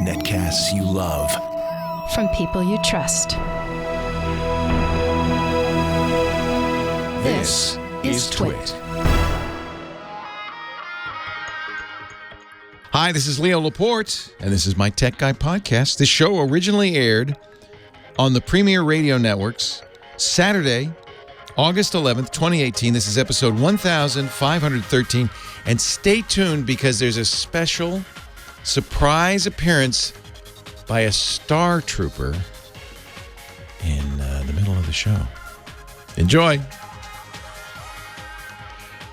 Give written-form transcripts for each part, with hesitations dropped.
Netcasts you love. From people you trust. This is Twit. Hi, this is Leo Laporte, and this is my Tech Guy podcast. This show originally aired on the Premier Radio Networks Saturday, August 11th, 2018. This is episode 1513. And stay tuned because there's a special surprise appearance by a Star Trooper in the middle of the show. Enjoy.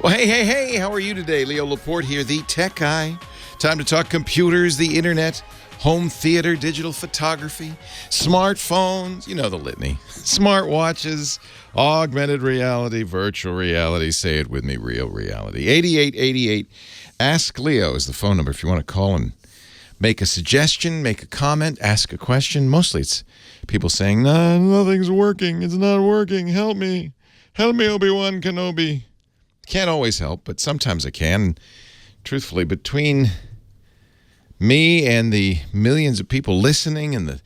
Well, hey, how are you today? Leo Laporte here, the Tech Guy. Time to talk computers, the internet, home theater, digital photography, smartphones, you know the litany. Smartwatches, augmented reality, virtual reality, say it with me, real reality. 8888 Ask Leo is the phone number if you want to call and make a suggestion, make a comment, ask a question. Mostly it's people saying, no, nothing's working. It's not working. Help me. Help me, Obi-Wan Kenobi. Can't always help, but sometimes I can. Truthfully, between me and the millions of people listening and the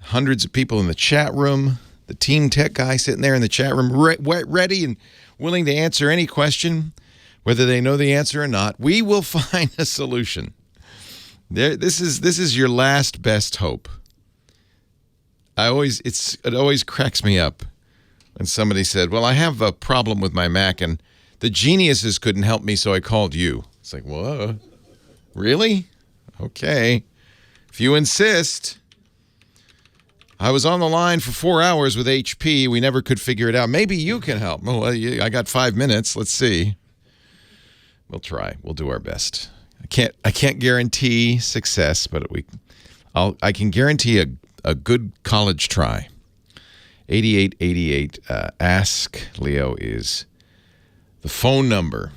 hundreds of people in the chat room, the Team Tech Guy sitting there in the chat room ready and willing to answer any question, whether they know the answer or not, we will find a solution. This is your last best hope. It always cracks me up when somebody said, well, I have a problem with my Mac and the geniuses couldn't help me, so I called you. It's like, whoa, really? Okay. If you insist. I was on the line for 4 hours with HP. We never could figure it out. Maybe you can help. Oh, I got 5 minutes. Let's see. We'll try. We'll do our best. I can't guarantee success, but I can guarantee a good college try. 8888 Ask Leo is the phone number.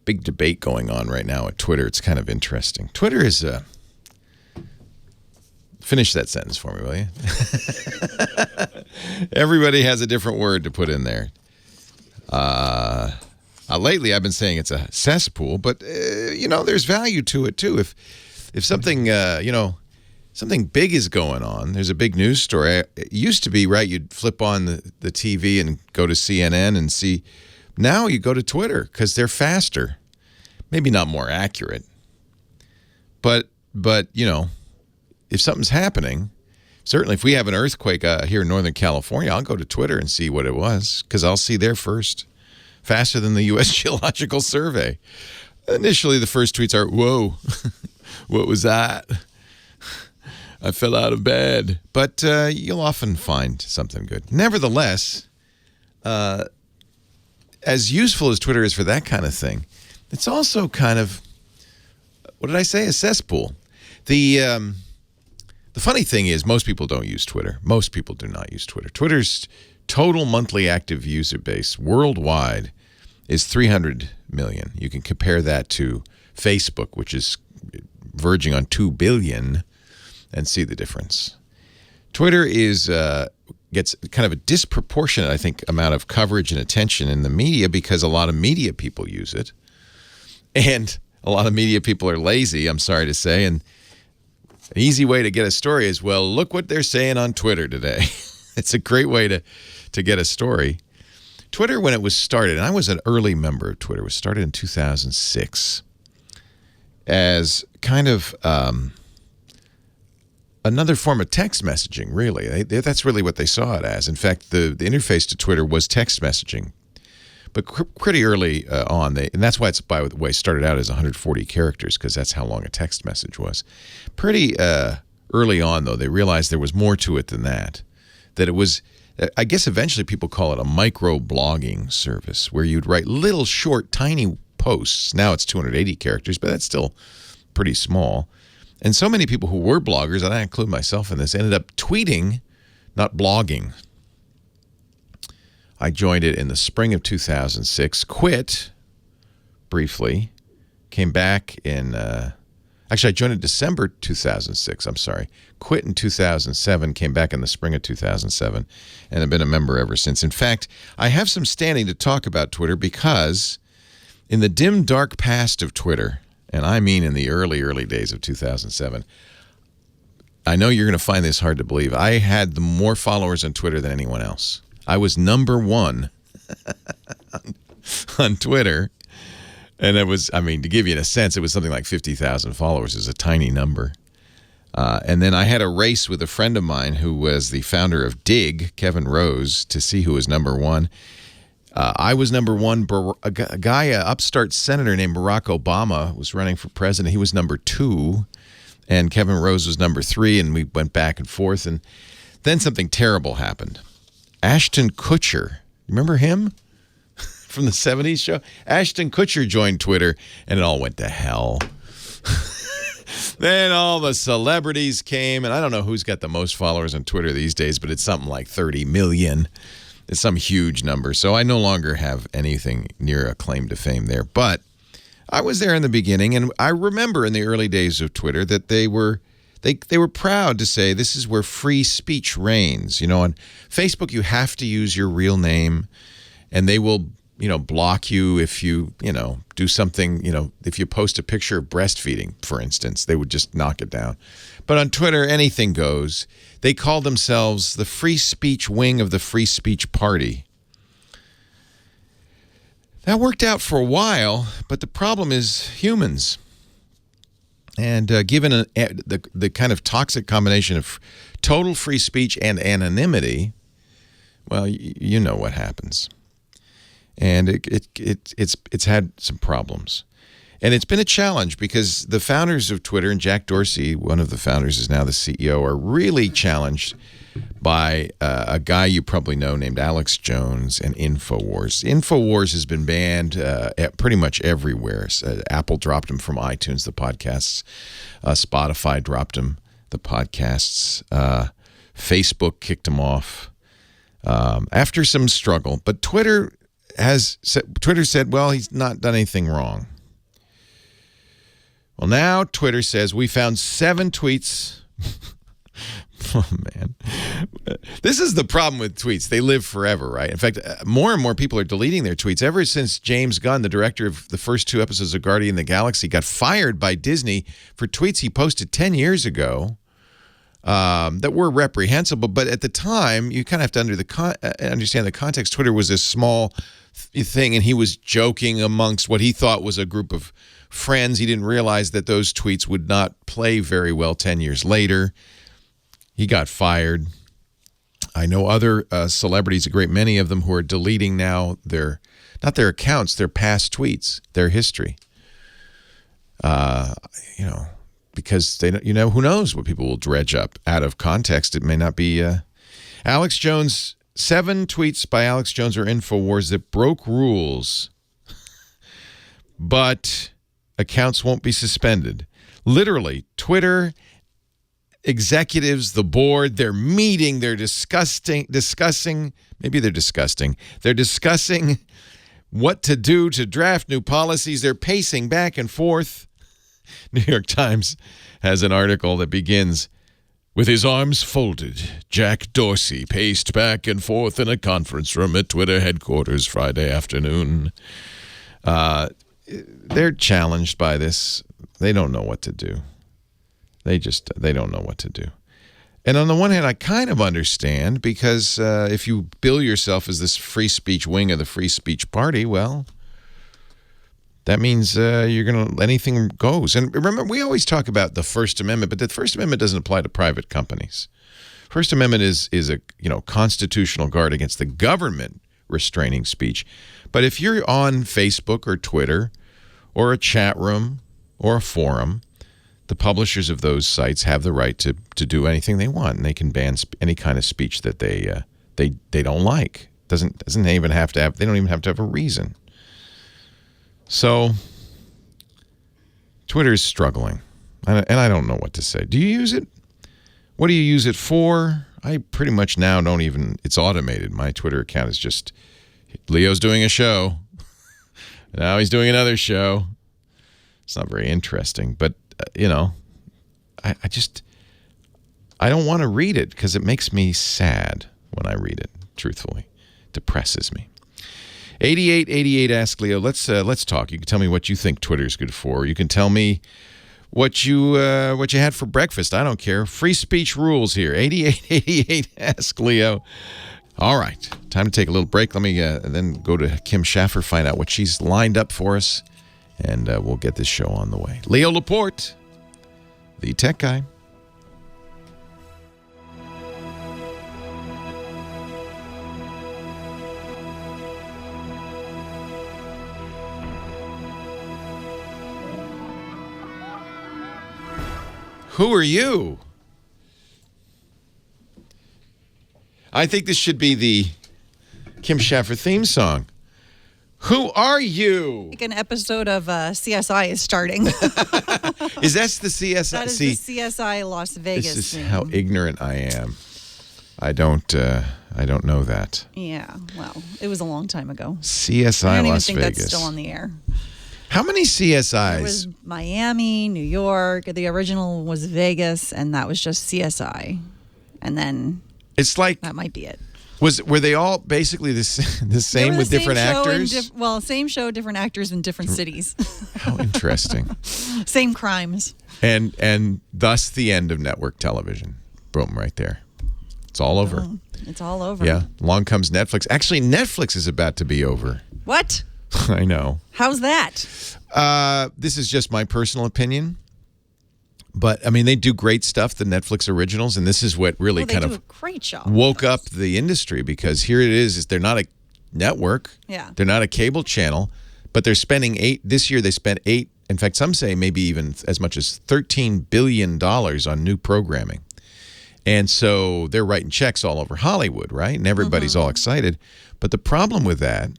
Big debate going on right now at Twitter. It's kind of interesting. Twitter is finish that sentence for me, will you? Everybody has a different word to put in there. Lately, I've been saying it's a cesspool, but there's value to it too. If something something big is going on, there's a big news story. It used to be, right, you'd flip on the TV and go to CNN and see. Now you go to Twitter because they're faster. Maybe not more accurate. But if something's happening, certainly if we have an earthquake here in Northern California, I'll go to Twitter and see what it was because I'll see there first. Faster than the U.S. Geological Survey. Initially, the first tweets are, whoa, what was that? I fell out of bed. But you'll often find something good. Nevertheless, as useful as Twitter is for that kind of thing, it's also kind of, what did I say, a cesspool. The funny thing is most people don't use Twitter. Most people do not use Twitter. Twitter's total monthly active user base worldwide is 300 million. You can compare that to Facebook, which is verging on 2 billion, and see the difference. Twitter gets kind of a disproportionate, I think, amount of coverage and attention in the media because a lot of media people use it. And a lot of media people are lazy, I'm sorry to say. And an easy way to get a story is, well, look what they're saying on Twitter today. It's a great way to get a story. Twitter, when it was started, and I was an early member of Twitter, was started in 2006 as kind of another form of text messaging, really. That's really what they saw it as. In fact, the interface to Twitter was text messaging. But pretty early on, and that's why it's, by the way, started out as 140 characters, because that's how long a text message was. Pretty early on, though, they realized there was more to it than that. That it was, I guess eventually people call it a micro-blogging service, where you'd write little, short, tiny posts. Now it's 280 characters, but that's still pretty small. And so many people who were bloggers, and I include myself in this, ended up tweeting, not blogging. I joined it in the spring of 2006, quit briefly, came back in, actually I joined in December 2006, I'm sorry, quit in 2007, came back in the spring of 2007, and have been a member ever since. In fact, I have some standing to talk about Twitter because In the dim, dark past of Twitter, and I mean in the early days of 2007, I know you're going to find this hard to believe. I had more followers on Twitter than anyone else. I was number one on Twitter. And it was, I mean, to give you a sense, it was something like 50,000 followers. It's a tiny number. And then I had a race with a friend of mine who was the founder of Dig, Kevin Rose, to see who was number one. I was number one. A guy, an upstart senator named Barack Obama, was running for president. He was number two. And Kevin Rose was number three. And we went back and forth. And then something terrible happened. Ashton Kutcher, remember him? From the 70s show? Ashton Kutcher joined Twitter, and it all went to hell. Then all the celebrities came, and I don't know who's got the most followers on Twitter these days, but it's something like 30 million. It's some huge number. So I no longer have anything near a claim to fame there. But I was there in the beginning, and I remember in the early days of Twitter that they were proud to say this is where free speech reigns. You know, on Facebook you have to use your real name, and they will block you if you do something, if you post a picture of breastfeeding, for instance, they would just knock it down. But on Twitter, anything goes. They call themselves the free speech wing of the free speech party. That worked out for a while, but the problem is humans. And given the kind of toxic combination of total free speech and anonymity, well, you know what happens. And it's had some problems. And it's been a challenge because the founders of Twitter, and Jack Dorsey, one of the founders, is now the CEO, are really challenged by a guy you probably know named Alex Jones and InfoWars. InfoWars has been banned pretty much everywhere. Apple dropped him from iTunes, the podcasts. Spotify dropped him, the podcasts. Facebook kicked him off after some struggle. But Twitter said, well, he's not done anything wrong. Well, now Twitter says we found 7 tweets. Oh, man. This is the problem with tweets. They live forever, right? In fact, more and more people are deleting their tweets. Ever since James Gunn, the director of the first 2 episodes of Guardian of the Galaxy, got fired by Disney for tweets he posted 10 years ago that were reprehensible. But at the time, you kind of have to understand the context. Twitter was this small thing, and he was joking amongst what he thought was a group of friends. He didn't realize that those tweets would not play very well 10 years later. He got fired. I know other celebrities, a great many of them, who are deleting now not their accounts, their past tweets, their history. Because they, who knows what people will dredge up out of context. It may not be Alex Jones. 7 tweets by Alex Jones or InfoWars that broke rules, but accounts won't be suspended. Literally, Twitter executives, the board, they're meeting, they're discussing what to do to draft new policies. They're pacing back and forth. New York Times has an article that begins, "With his arms folded, Jack Dorsey paced back and forth in a conference room at Twitter headquarters Friday afternoon." They're challenged by this. They don't know what to do. They don't know what to do. And on the one hand, I kind of understand, because if you bill yourself as this free speech wing of the free speech party, well, that means anything goes. And remember, we always talk about the First Amendment, but the First Amendment doesn't apply to private companies. First Amendment is a constitutional guard against the government restraining speech. But if you're on Facebook or Twitter or a chat room or a forum, the publishers of those sites have the right to do anything they want, and they can ban any kind of speech that they don't like. They don't even have to have a reason. So Twitter is struggling, and I don't know what to say. Do you use it? What do you use it for? I pretty much now don't even, it's automated. My Twitter account is just, Leo's doing a show. Now he's doing another show. It's not very interesting, but, I don't want to read it because it makes me sad when I read it, truthfully. It depresses me. 8888 Ask Leo. Let's talk. You can tell me what you think Twitter's good for. You can tell me what you had for breakfast. I don't care. Free speech rules here. 8888 Ask Leo. All right. Time to take a little break. Let me then go to Kim Schaffer, find out what she's lined up for us, and we'll get this show on the way. Leo Laporte, the tech guy. Who are you? I think this should be the Kim Schaffer theme song. Who are you? Like an episode of CSI is starting. Is that the CSI? That is the CSI Las Vegas. This is how ignorant I am. I don't know that. Yeah, well, it was a long time ago. CSI I don't even Las think Vegas. that's still on the air. How many CSIs? It was Miami, New York. The original was Vegas, and that was just CSI. And then It's like that might be it. Were they all basically the same with different actors? Same show, different actors in different cities. How interesting. Same crimes. And thus the end of network television. Boom, right there. It's all over. Oh, it's all over. Yeah. Along comes Netflix. Actually, Netflix is about to be over. What? I know. How's that? This is just my personal opinion. But, I mean, they do great stuff, the Netflix originals, and this is what really They kind do of a great job. woke up the industry, because here it is they're not a network. Yeah. They're not a cable channel, but they're spending this year they spent in fact, some say maybe even as much as $13 billion on new programming. And so they're writing checks all over Hollywood, right? And everybody's all excited. But the problem with that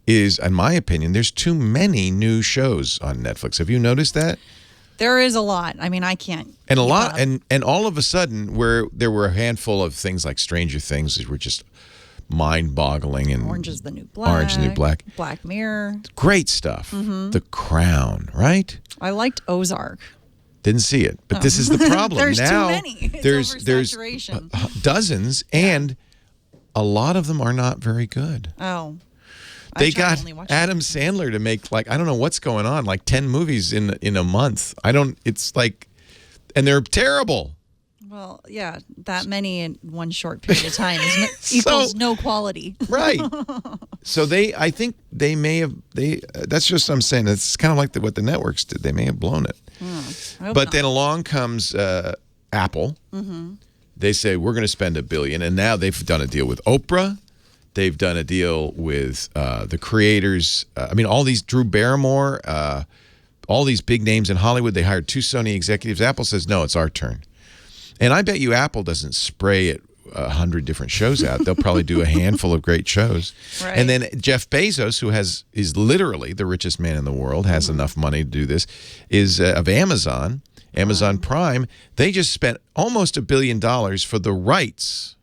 is, in my opinion, there's too many new shows on Netflix. Have you noticed that? There is a lot. I mean, I can't. And a keep lot, up. and all of a sudden, where there were a handful of things like Stranger Things that were just mind-boggling, and Orange is the New Black. Black Mirror. Great stuff. The Crown, right? I liked Ozark. Didn't see it, but this is the problem. There's now, too many. It's there's oversaturation. Dozens, and a lot of them are not very good. Oh. They got Adam Sandler to make, like, I don't know what's going on, like 10 movies in a month. It's like, and they're terrible. Well, yeah, that many in one short period of time equals no quality. Right. So I think they may have, that's just what I'm saying. It's kind of like what the networks did. They may have blown it. But then along comes Apple. They say, we're going to spend $1 billion. And now they've done a deal with Oprah. They've done a deal with the creators. I mean, all these, Drew Barrymore, all these big names in Hollywood. They hired 2 Sony executives. Apple says, no, it's our turn. And I bet you Apple doesn't spray it 100 different shows out. They'll probably do a handful of great shows. Right. And then Jeff Bezos, who is literally the richest man in the world, has enough money to do this, is of Amazon Prime. They just spent almost $1 billion for the rights,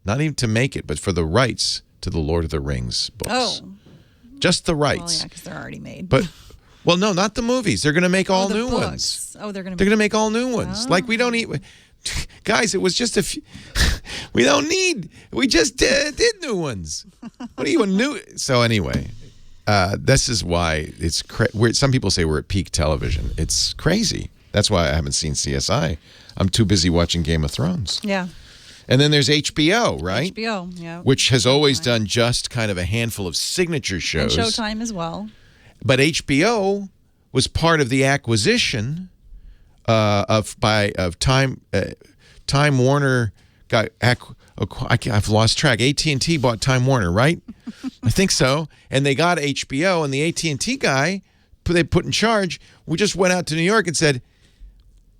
not even to make it, but for the rights to the Lord of the Rings books. Oh. Just the Well, rights. yeah, because they're already made. But, well, no, not the movies. They're going to make all the new books. ones. Oh, they're going to make all new ones. Like, we don't need... Guys, it was just a few... We don't need... We just did new ones. What are you, a new... So anyway, this is why it's... Some people say we're at peak television. It's crazy. That's why I haven't seen CSI. I'm too busy watching Game of Thrones. Yeah. And then there's HBO, right? HBO, yeah. Which has always done just kind of a handful of signature shows. And Showtime as well. But HBO was part of the acquisition of Time Warner. I've lost track. AT&T bought Time Warner, right? I think so. And they got HBO, and the AT&T guy they put in charge, we just went out to New York and said,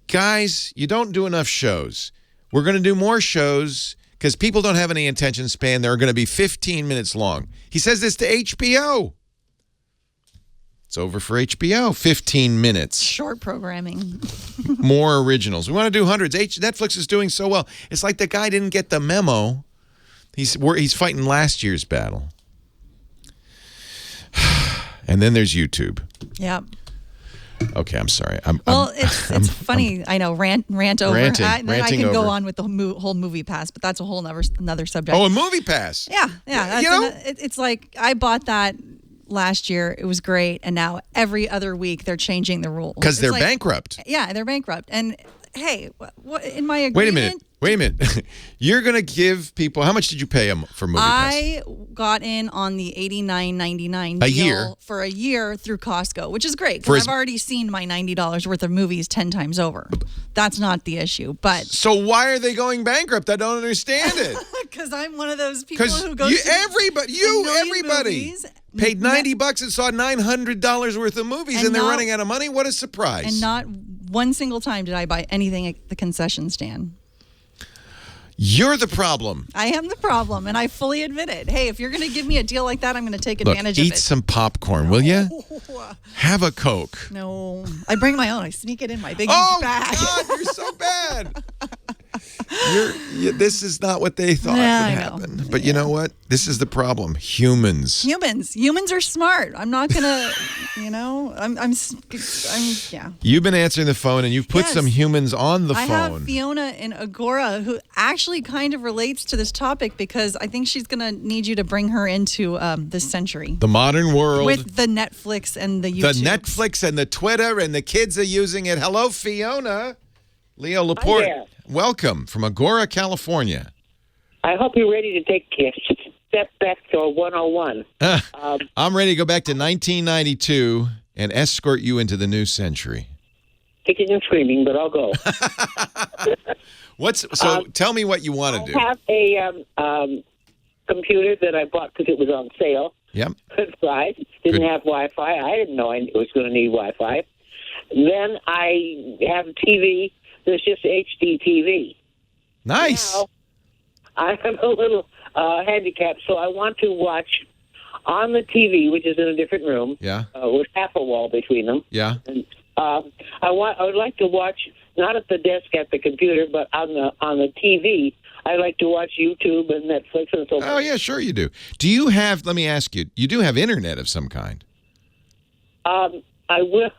guys, you don't do enough shows. We're going to do more shows because people don't have any attention span. They're going to be 15 minutes long. He says this to HBO. It's over for HBO. 15 minutes. Short programming. More originals. We want to do hundreds. Netflix is doing so well. It's like the guy didn't get the memo. He's fighting last year's battle. And then there's YouTube. Yep. Okay, I'm sorry. It's funny. I know, rant over. Ranting I can over. go on with the whole movie pass, but that's a whole another subject. Oh, a movie pass. Yeah. It's like I bought that last year. It was great, and now every other week they're changing the rules Because they're like, bankrupt. Yeah, they're bankrupt. And hey, what in my agreement? Wait a minute. You're going to give people, how much did you pay them for movie pass? I got in on the $89.99 A deal year? for a year through Costco, which is great because I've already seen my $90 worth of movies 10 times over. That's not the issue, but So why are they going bankrupt? I don't understand it. because I'm one of those people Because who goes to everybody movies, paid $90 and saw $900 worth of movies, and they're running out of money. What a surprise! And not one single time did I buy anything at the concession stand. You're the problem. I am the problem, and I fully admit it. Hey, if you're going to give me a deal like that, I'm going to take Look, advantage of eat it. some popcorn, will you? Have a Coke. No, I bring my own. I sneak it in my big bag. Oh, God, you're so bad. This is not what they thought would happen. But you know what? This is the problem. Humans Humans are smart. I'm not gonna, I'm yeah. You've been answering the phone, and you've put some humans on the phone. I have Fiona in Agora who actually kind of relates to this topic because I think she's gonna need you to bring her into this century. The modern world. With the Netflix and the YouTube. The Netflix and the Twitter, and the kids are using it. Hello, Fiona. Leo Laporte. Hi there. Welcome from Agora, California. I hope you're ready to take a step back to 101. I'm ready to go back to 1992 and escort you into the new century. Kicking and screaming, but I'll go. Tell me what you want to do. I have a computer that I bought because it was on sale. Yep. Good price. Didn't have Wi-Fi. I didn't know I was going to need Wi-Fi. Then I have a TV that's just HD TV. Nice. Now, I have a little handicap, so I want to watch on the TV, which is in a different room. Yeah. With half a wall between them. Yeah. And, I would like to watch not at the desk at the computer, but on the TV. I like to watch YouTube and Netflix and so forth. Oh yeah, sure you do. Do you have? Let me ask you. You do have internet of some kind? I will.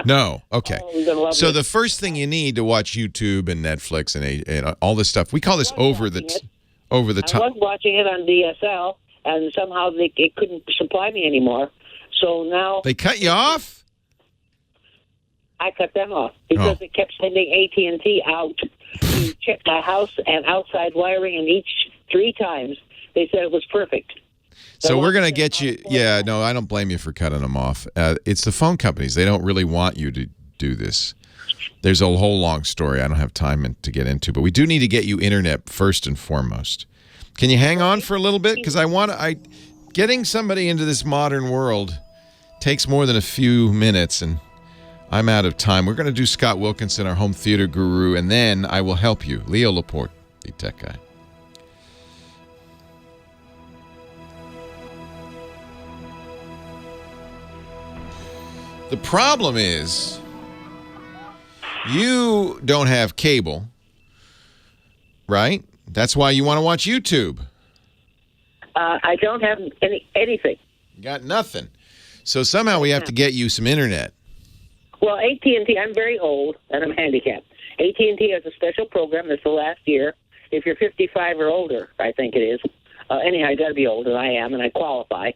No. Okay. Oh, you're gonna love So it. the first thing you need to watch YouTube and Netflix and all this stuff. We call this over the top. I was watching it on DSL, and somehow it couldn't supply me anymore. So now They cut you off? I cut them off because they kept sending AT&T out to check my house and outside wiring, and each 3 times they said it was perfect. So we're going to get you. Yeah, no, I don't blame you for cutting them off. It's the phone companies. They don't really want you to do this. There's a whole long story I don't have time to get into, but we do need to get you internet first and foremost. Can you hang on for a little bit? Because getting somebody into this modern world takes more than a few minutes, and I'm out of time. We're going to do Scott Wilkinson, our home theater guru, and then I will help you. Leo Laporte, the tech guy. The problem is you don't have cable, right? That's why you want to watch YouTube. I don't have anything. You got nothing. So somehow we have to get you some internet. Well, AT&T, I'm very old, and I'm handicapped. AT&T has a special program that's the last year. If you're 55 or older, I think it is. Anyhow, I got to be older. I am, and I qualify.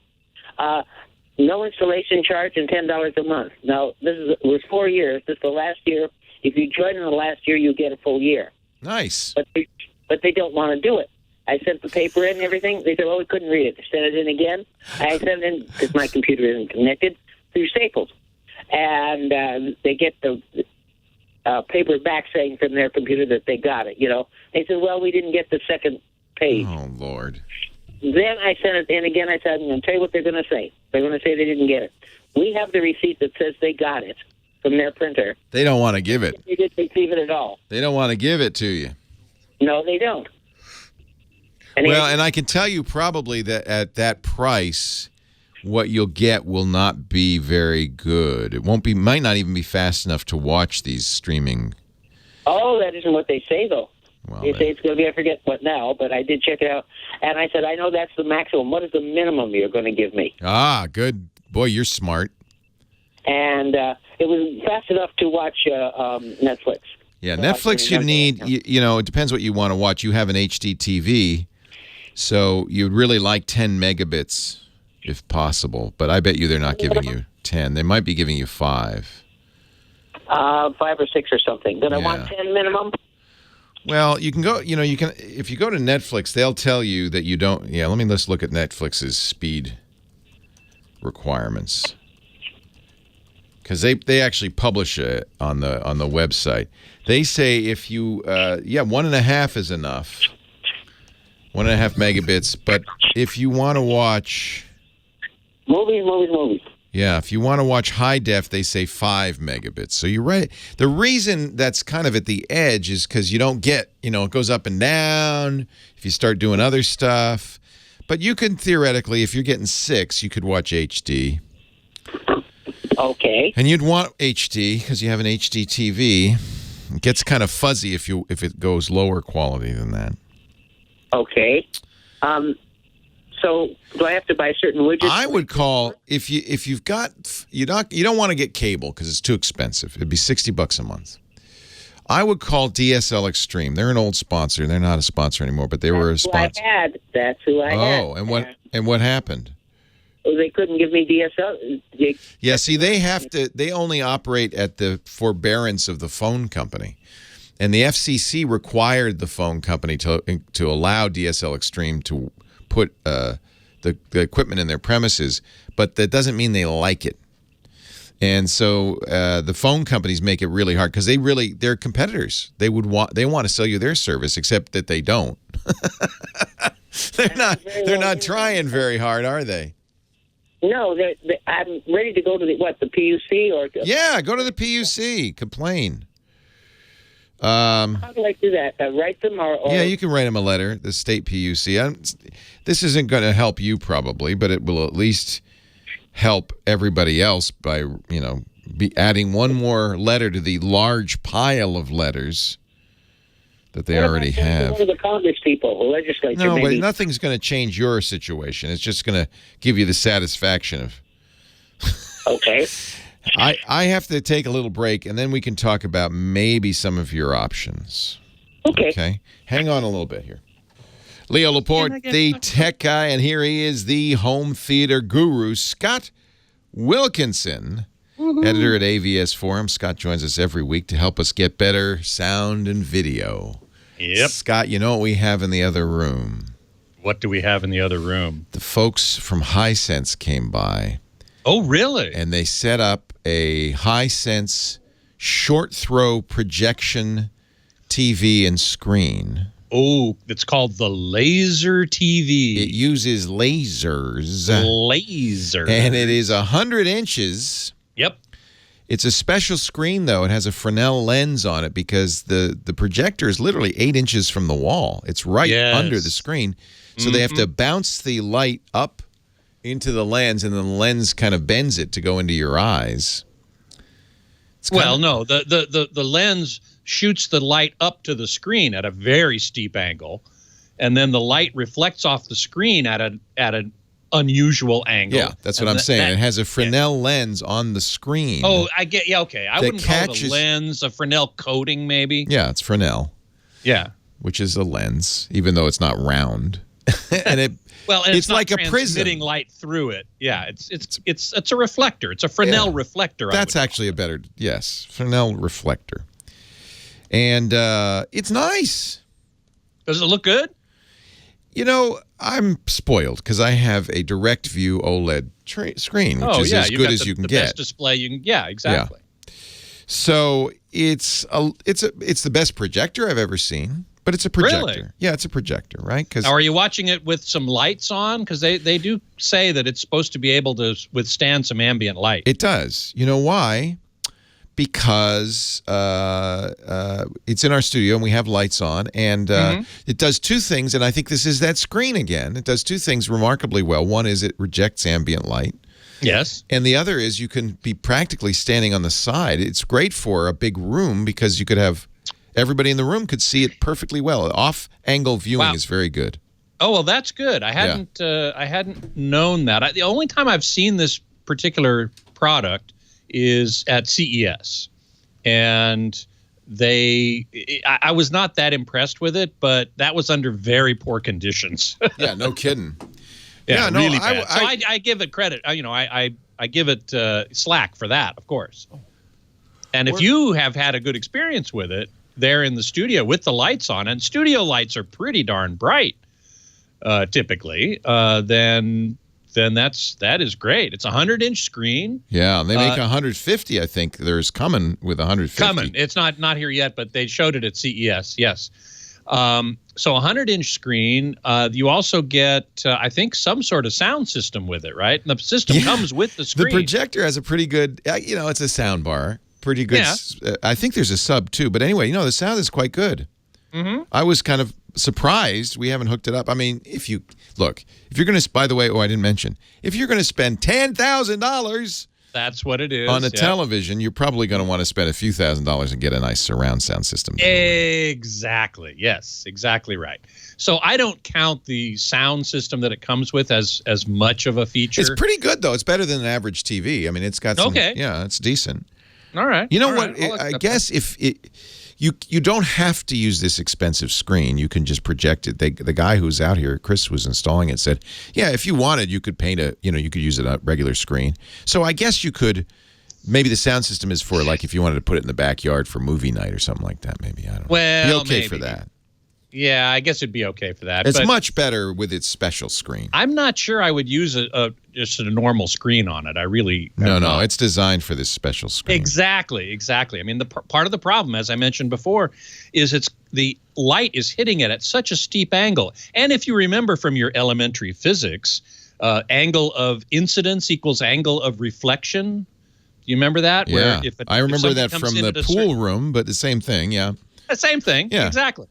No installation charge and $10 a month. Now, it was 4 years. This is the last year. If you join in the last year, you get a full year. Nice. But they don't want to do it. I sent the paper in and everything. They said, we couldn't read it. Sent it in again. I sent it in because my computer isn't connected through Staples. And they get the paper back saying from their computer that they got it, They said, we didn't get the second page. Oh, Lord. Then I sent it in again. I said, I'm going to tell you what they're going to say. They're going to say they didn't get it. We have the receipt that says they got it from their printer. They don't want to give it. They didn't receive it at all. They don't want to give it to you. No, they don't. And and I can tell you probably that at that price, what you'll get will not be very good. It might not even be fast enough to watch these streaming. Oh, that isn't what they say, though. Well, they say it's going to be, I forget what now, but I did check it out. And I said, I know that's the maximum. What is the minimum you're going to give me? Ah, good. Boy, you're smart. and it was fast enough to watch Netflix. Yeah, So Netflix you need, it depends what you want to watch. You have an HD TV, so you'd really like 10 megabits if possible. But I bet you they're not giving you 10. They might be giving you 5. 5 or 6 or something. But I want 10 minimum. Well, you can go, if you go to Netflix, they'll tell you that you don't, let's look at Netflix's speed requirements. Because they actually publish it on the website. They say if you, 1.5 is enough. 1.5 megabits. But if you want to watch... Movies. Yeah, if you want to watch high def, they say 5 megabits. So you're right. The reason that's kind of at the edge is because you don't get, it goes up and down if you start doing other stuff. But you can theoretically, if you're getting 6, you could watch HD. Okay. And you'd want HD because you have an HD TV. It gets kind of fuzzy if it goes lower quality than that. Okay. So do I have to buy certain widgets? I would call if you've got you don't want to get cable because it's too expensive. It'd be $60 a month. I would call DSL Extreme. They're an old sponsor. They're not a sponsor anymore, but they were a sponsor. That's who I had. Oh, and what happened? Well, they couldn't give me DSL. Yeah, see, they only operate at the forbearance of the phone company. And the FCC required the phone company to allow DSL Extreme to put the equipment in their premises, but that doesn't mean they like it. And so the phone companies make it really hard because they're competitors. They want to sell you their service, except that they don't. They're not trying very hard, are they? No, I'm ready to go to the PUC or... Yeah, go to the PUC. Complain. How do I do that? Write them or... Yeah, you can write them a letter, the state PUC. This isn't going to help you probably, but it will at least help everybody else by, be adding one more letter to the large pile of letters that they already have. One of the Congress people, the legislature. No, maybe. but nothing's going to change your situation. It's just going to give you the satisfaction of... Okay. I have to take a little break, and then we can talk about maybe some of your options. Okay. Hang on a little bit here. Leo Laporte, the tech guy, and here he is, the home theater guru, Scott Wilkinson, editor at AVS Forum. Scott joins us every week to help us get better sound and video. Yep. Scott, you know what we have in the other room? What do we have in the other room? The folks from Hisense came by. Oh, really? And they set up a Hisense short throw projection TV and screen. Oh, it's called the Laser TV. It uses lasers. Laser. And it is 100 inches. Yep. It's a special screen, though. It has a Fresnel lens on it because the projector is literally 8 inches from the wall. It's right under the screen. So they have to bounce the light up into the lens, and then the lens kind of bends it to go into your eyes. No, the lens shoots the light up to the screen at a very steep angle, and then the light reflects off the screen at an unusual angle. Yeah, that's what I'm saying. It has a Fresnel lens on the screen. Oh, I get. Yeah, okay. I wouldn't call it a lens, a Fresnel coating, maybe. Yeah, it's Fresnel. Yeah, which is a lens, even though it's not round, and it. Well, and it's like a prism. Transmitting light through it. Yeah, it's a reflector. It's a Fresnel reflector. That's actually a better Fresnel reflector, and it's nice. Does it look good? I'm spoiled because I have a direct view OLED screen, which is as good as you can get. Best display you can. Yeah, exactly. Yeah. So it's the best projector I've ever seen. But it's a projector. Really? Yeah, it's a projector, right? Now, are you watching it with some lights on? Because they do say that it's supposed to be able to withstand some ambient light. It does. You know why? Because it's in our studio and we have lights on, and it does two things, and I think this is that screen again. It does two things remarkably well. One is it rejects ambient light. Yes. And the other is you can be practically standing on the side. It's great for a big room because you could have... Everybody in the room could see it perfectly well. Off-angle viewing is very good. Oh, well, that's good. I hadn't known that. The only time I've seen this particular product is at CES, and I was not that impressed with it, but that was under very poor conditions. Yeah, no kidding. Yeah, no, really bad. So I give it credit. I give it slack for that, of course. And if you have had a good experience with it there in the studio with the lights on, and studio lights are pretty darn bright, typically, then that is great. It's a 100-inch screen. Yeah, and they make 150. I think there's coming with 150. Coming. It's not here yet, but they showed it at CES. Yes. So a 100-inch screen. You also get, I think, some sort of sound system with it, right? And the system comes with the screen. The projector has a pretty good, it's a sound bar. Pretty good. Yeah. I think there's a sub too. But anyway, the sound is quite good. Mm-hmm. I was kind of surprised we haven't hooked it up. I mean, if you're going to, by the way, I didn't mention, if you're going to spend $10,000. That's what it is. On a television, you're probably going to want to spend a few $1,000s and get a nice surround sound system. Exactly. Yes, exactly right. So I don't count the sound system that it comes with as much of a feature. It's pretty good, though. It's better than an average TV. I mean, it's got some, it's decent. All right. You know what? I guess if you don't have to use this expensive screen, you can just project it. The guy who's out here, Chris, was installing it, said, yeah, if you wanted, you could paint you could use a regular screen. So I guess you could, maybe the sound system is for, like, if you wanted to put it in the backyard for movie night or something like that, maybe. I don't know. Well, be okay maybe for that. Yeah, I guess it'd be okay for that. It's much better with its special screen. I'm not sure I would use just a normal screen on it. I really no. It's designed for this special screen. Exactly. I mean, the part of the problem, as I mentioned before, is the light is hitting it at such a steep angle. And if you remember from your elementary physics, angle of incidence equals angle of reflection. Do you remember that? Yeah, I remember that from the pool room, but the same thing. Yeah, the same thing. Yeah, exactly.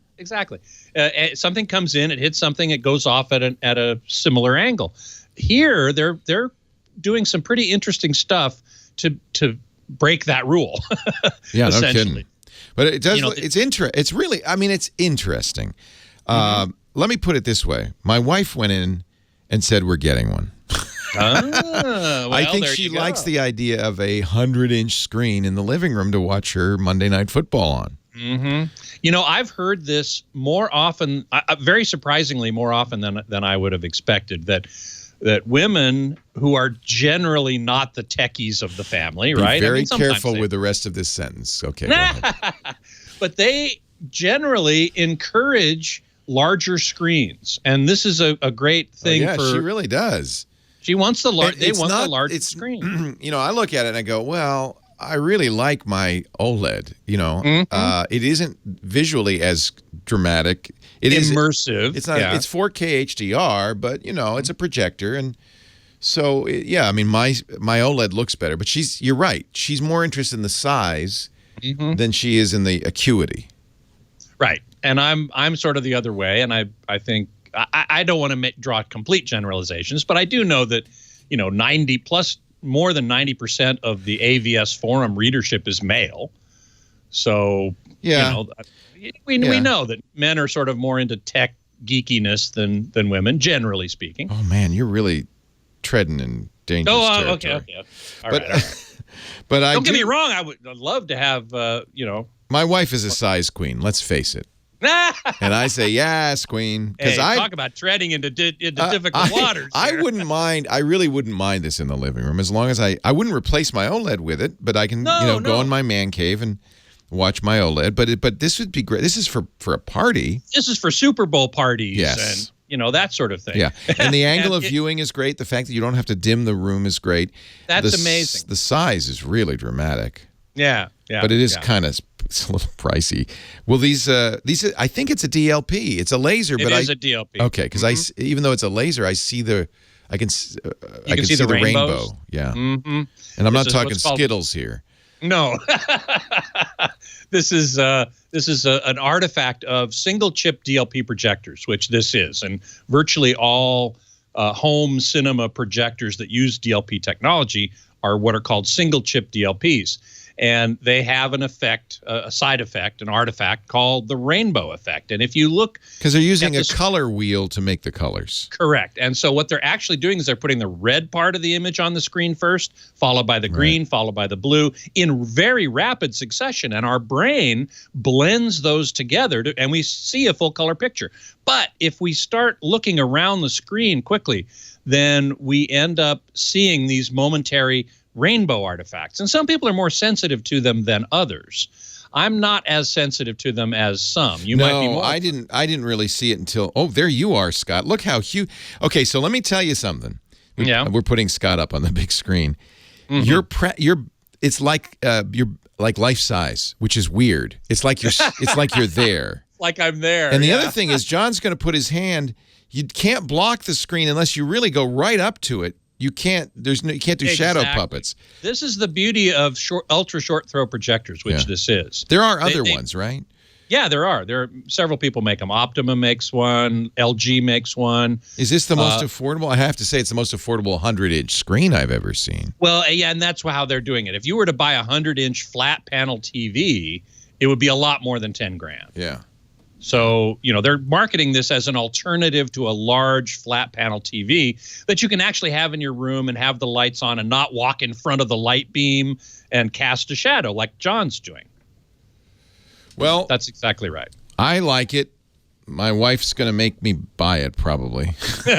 Something comes in, it hits something, it goes off at a similar angle. Here, they're doing some pretty interesting stuff to break that rule. Yeah, no kidding. But it does. It's really. I mean, it's interesting. Let me put it this way: my wife went in and said we're getting one. I think she likes the idea of a 100-inch screen in the living room to watch her Monday Night Football on. Mm-hmm. I've heard this more often, very surprisingly more often than I would have expected, that women who are generally not the techies of the family, right? Be very careful with the rest of this sentence. Okay. Go ahead. But they generally encourage larger screens, and this is a great thing. She really does. She wants the larger screen. I look at it and I go, well, I really like my OLED. It isn't visually as dramatic. It is immersive. It's not. Yeah. It's 4K HDR, but it's a projector, and so I mean, my OLED looks better. But you're right. She's more interested in the size than she is in the acuity. Right, and I'm sort of the other way, and I think I don't want to draw complete generalizations, but I do know that 90 plus. More than 90% of the AVS forum readership is male. So, we know that men are sort of more into tech geekiness than women, generally speaking. Oh, man, you're really treading in dangerous territory. Okay. All right. But don't get me wrong. I'd love to have, My wife is a size queen, let's face it. And I say, yes, queen. Because talk about treading into difficult waters. I really wouldn't mind this in the living room, as long as I wouldn't replace my OLED with it, but I can go in my man cave and watch my OLED. But this would be great. This is for a party. This is for Super Bowl parties. Yes. And that sort of thing. Yeah. And the angle of viewing is great. The fact that you don't have to dim the room is great. That's amazing. The size is really dramatic. Yeah. But it is kind of, it's a little pricey. Well, these I think it's a DLP. It's a laser, but it is a DLP. Okay, because even though it's a laser, I see I can see the rainbow. Yeah. Mm-hmm. And I'm not talking Skittles here. No. This is an artifact of single chip DLP projectors, which this is, and virtually all home cinema projectors that use DLP technology are what are called single chip DLPs. And they have an effect, a side effect, an artifact called the rainbow effect. And if you look, because they're using a color wheel to make the colors. Correct. And so what they're actually doing is they're putting the red part of the image on the screen first, followed by the green, followed by the blue in very rapid succession. And our brain blends those together and we see a full color picture. But if we start looking around the screen quickly, then we end up seeing these momentary rainbow artifacts. And some people are more sensitive to them than others. I'm not as sensitive to them as some. You might be more. I didn't really see it until, there you are, Scott. Look how huge. Okay, so let me tell you something. We're putting Scott up on the big screen. It's like you're like life size, which is weird. It's like you're there. Like I'm there. And the other thing is John's going to put his hand. You can't block the screen unless you really go right up to it. You can't. You can't do shadow puppets. This is the beauty of ultra short throw projectors, which this is. There are other ones, right? Yeah, there are. There are several people make them. Optima makes one. LG makes one. Is this the most affordable? I have to say it's the most affordable 100-inch screen I've ever seen. Well, yeah, and that's how they're doing it. If you were to buy a 100-inch flat panel TV, it would be a lot more than 10 grand. Yeah. So, they're marketing this as an alternative to a large flat panel TV that you can actually have in your room and have the lights on and not walk in front of the light beam and cast a shadow like John's doing. Well, that's exactly right. I like it. My wife's going to make me buy it probably. But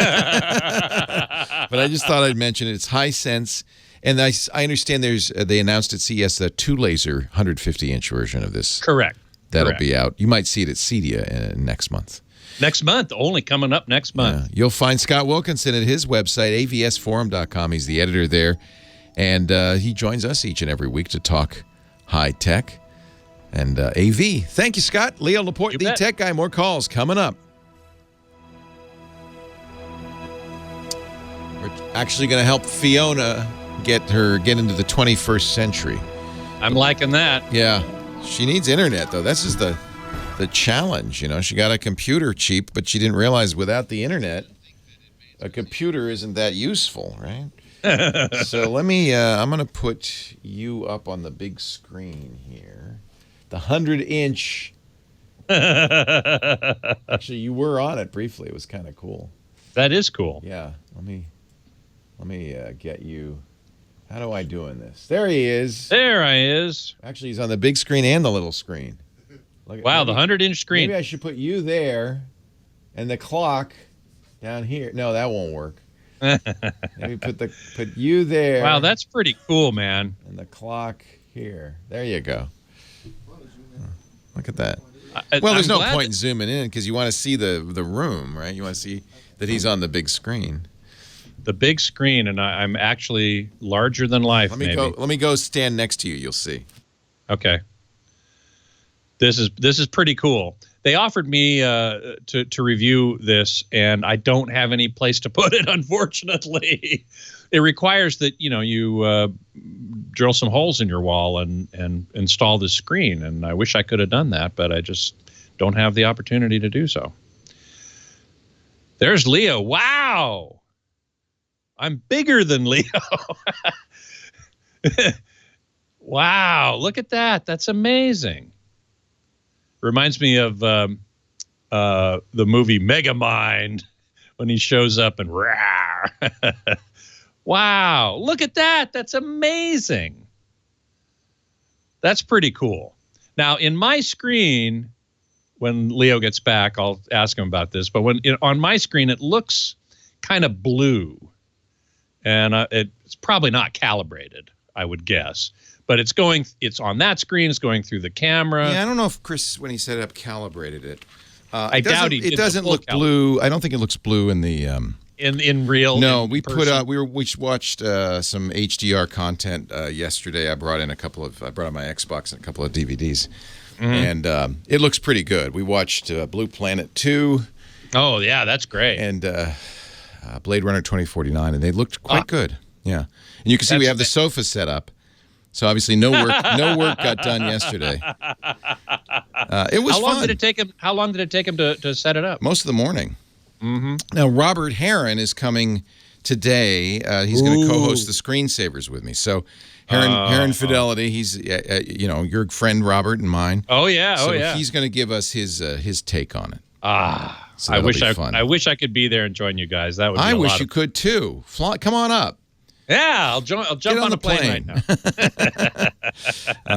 I just thought I'd mention it. It's Hisense. And I understand they announced at CES the 2-laser 150-inch version of this. Correct. That'll be out. You might see it at CEDIA next month. Next month, only coming up next month. Yeah. You'll find Scott Wilkinson at his website, avsforum.com. He's the editor there. And he joins us each and every week to talk high tech and AV. Thank you, Scott. Leo Laporte, the tech guy. More calls coming up. We're actually going to help Fiona get into the 21st century. I'm liking that. Yeah. She needs internet, though. This is the challenge, She got a computer cheap, but she didn't realize without the internet, a computer isn't that useful, right? So let me, I'm going to put you up on the big screen here. The 100-inch. Actually, you were on it briefly. It was kind of cool. That is cool. Yeah. Let me get you. How do I do in this? There he is. There he is. Actually, he's on the big screen and the little screen. Wow, the 100-inch screen. Maybe I should put you there and the clock down here. No, that won't work. Maybe put you there. Wow, that's pretty cool, man. And the clock here. There you go. Look at that. Well, there's no point in zooming in because you want to see the room, right? You want to see that he's on the big screen. The big screen, and I'm actually larger than life. Let me go stand next to you. You'll see. Okay. This is pretty cool. They offered me to review this, and I don't have any place to put it. Unfortunately, it requires that you drill some holes in your wall and install this screen. And I wish I could have done that, but I just don't have the opportunity to do so. There's Leo. Wow. I'm bigger than Leo. Wow, look at that. That's amazing. Reminds me of the movie Megamind when he shows up and rawr. Wow, look at that. That's amazing. That's pretty cool. Now, in my screen, when Leo gets back, I'll ask him about this, but on my screen, it looks kind of blue. And it's probably not calibrated, I would guess. But it's on that screen. It's going through the camera. Yeah, I don't know if Chris, when he set it up, calibrated it. I doubt he did. It doesn't look blue. I don't think it looks blue in the in real. No, we watched some HDR content yesterday. I brought on my Xbox and a couple of DVDs, and it looks pretty good. We watched Blue Planet 2. Oh yeah, that's great. And Blade Runner 2049, and they looked quite good. Yeah, and you can see we have the sofa set up. So obviously no work got done yesterday. It was fun. How long did it take him to set it up? Most of the morning. Mm-hmm. Now Robert Heron is coming today. He's going to co-host the Screensavers with me. So Heron Fidelity. He's your friend Robert and mine. Oh yeah, so he's going to give us his take on it. So I wish I could be there and join you guys. That would. Be I wish you could too. Come on up. Yeah, I'll jump on a plane right now.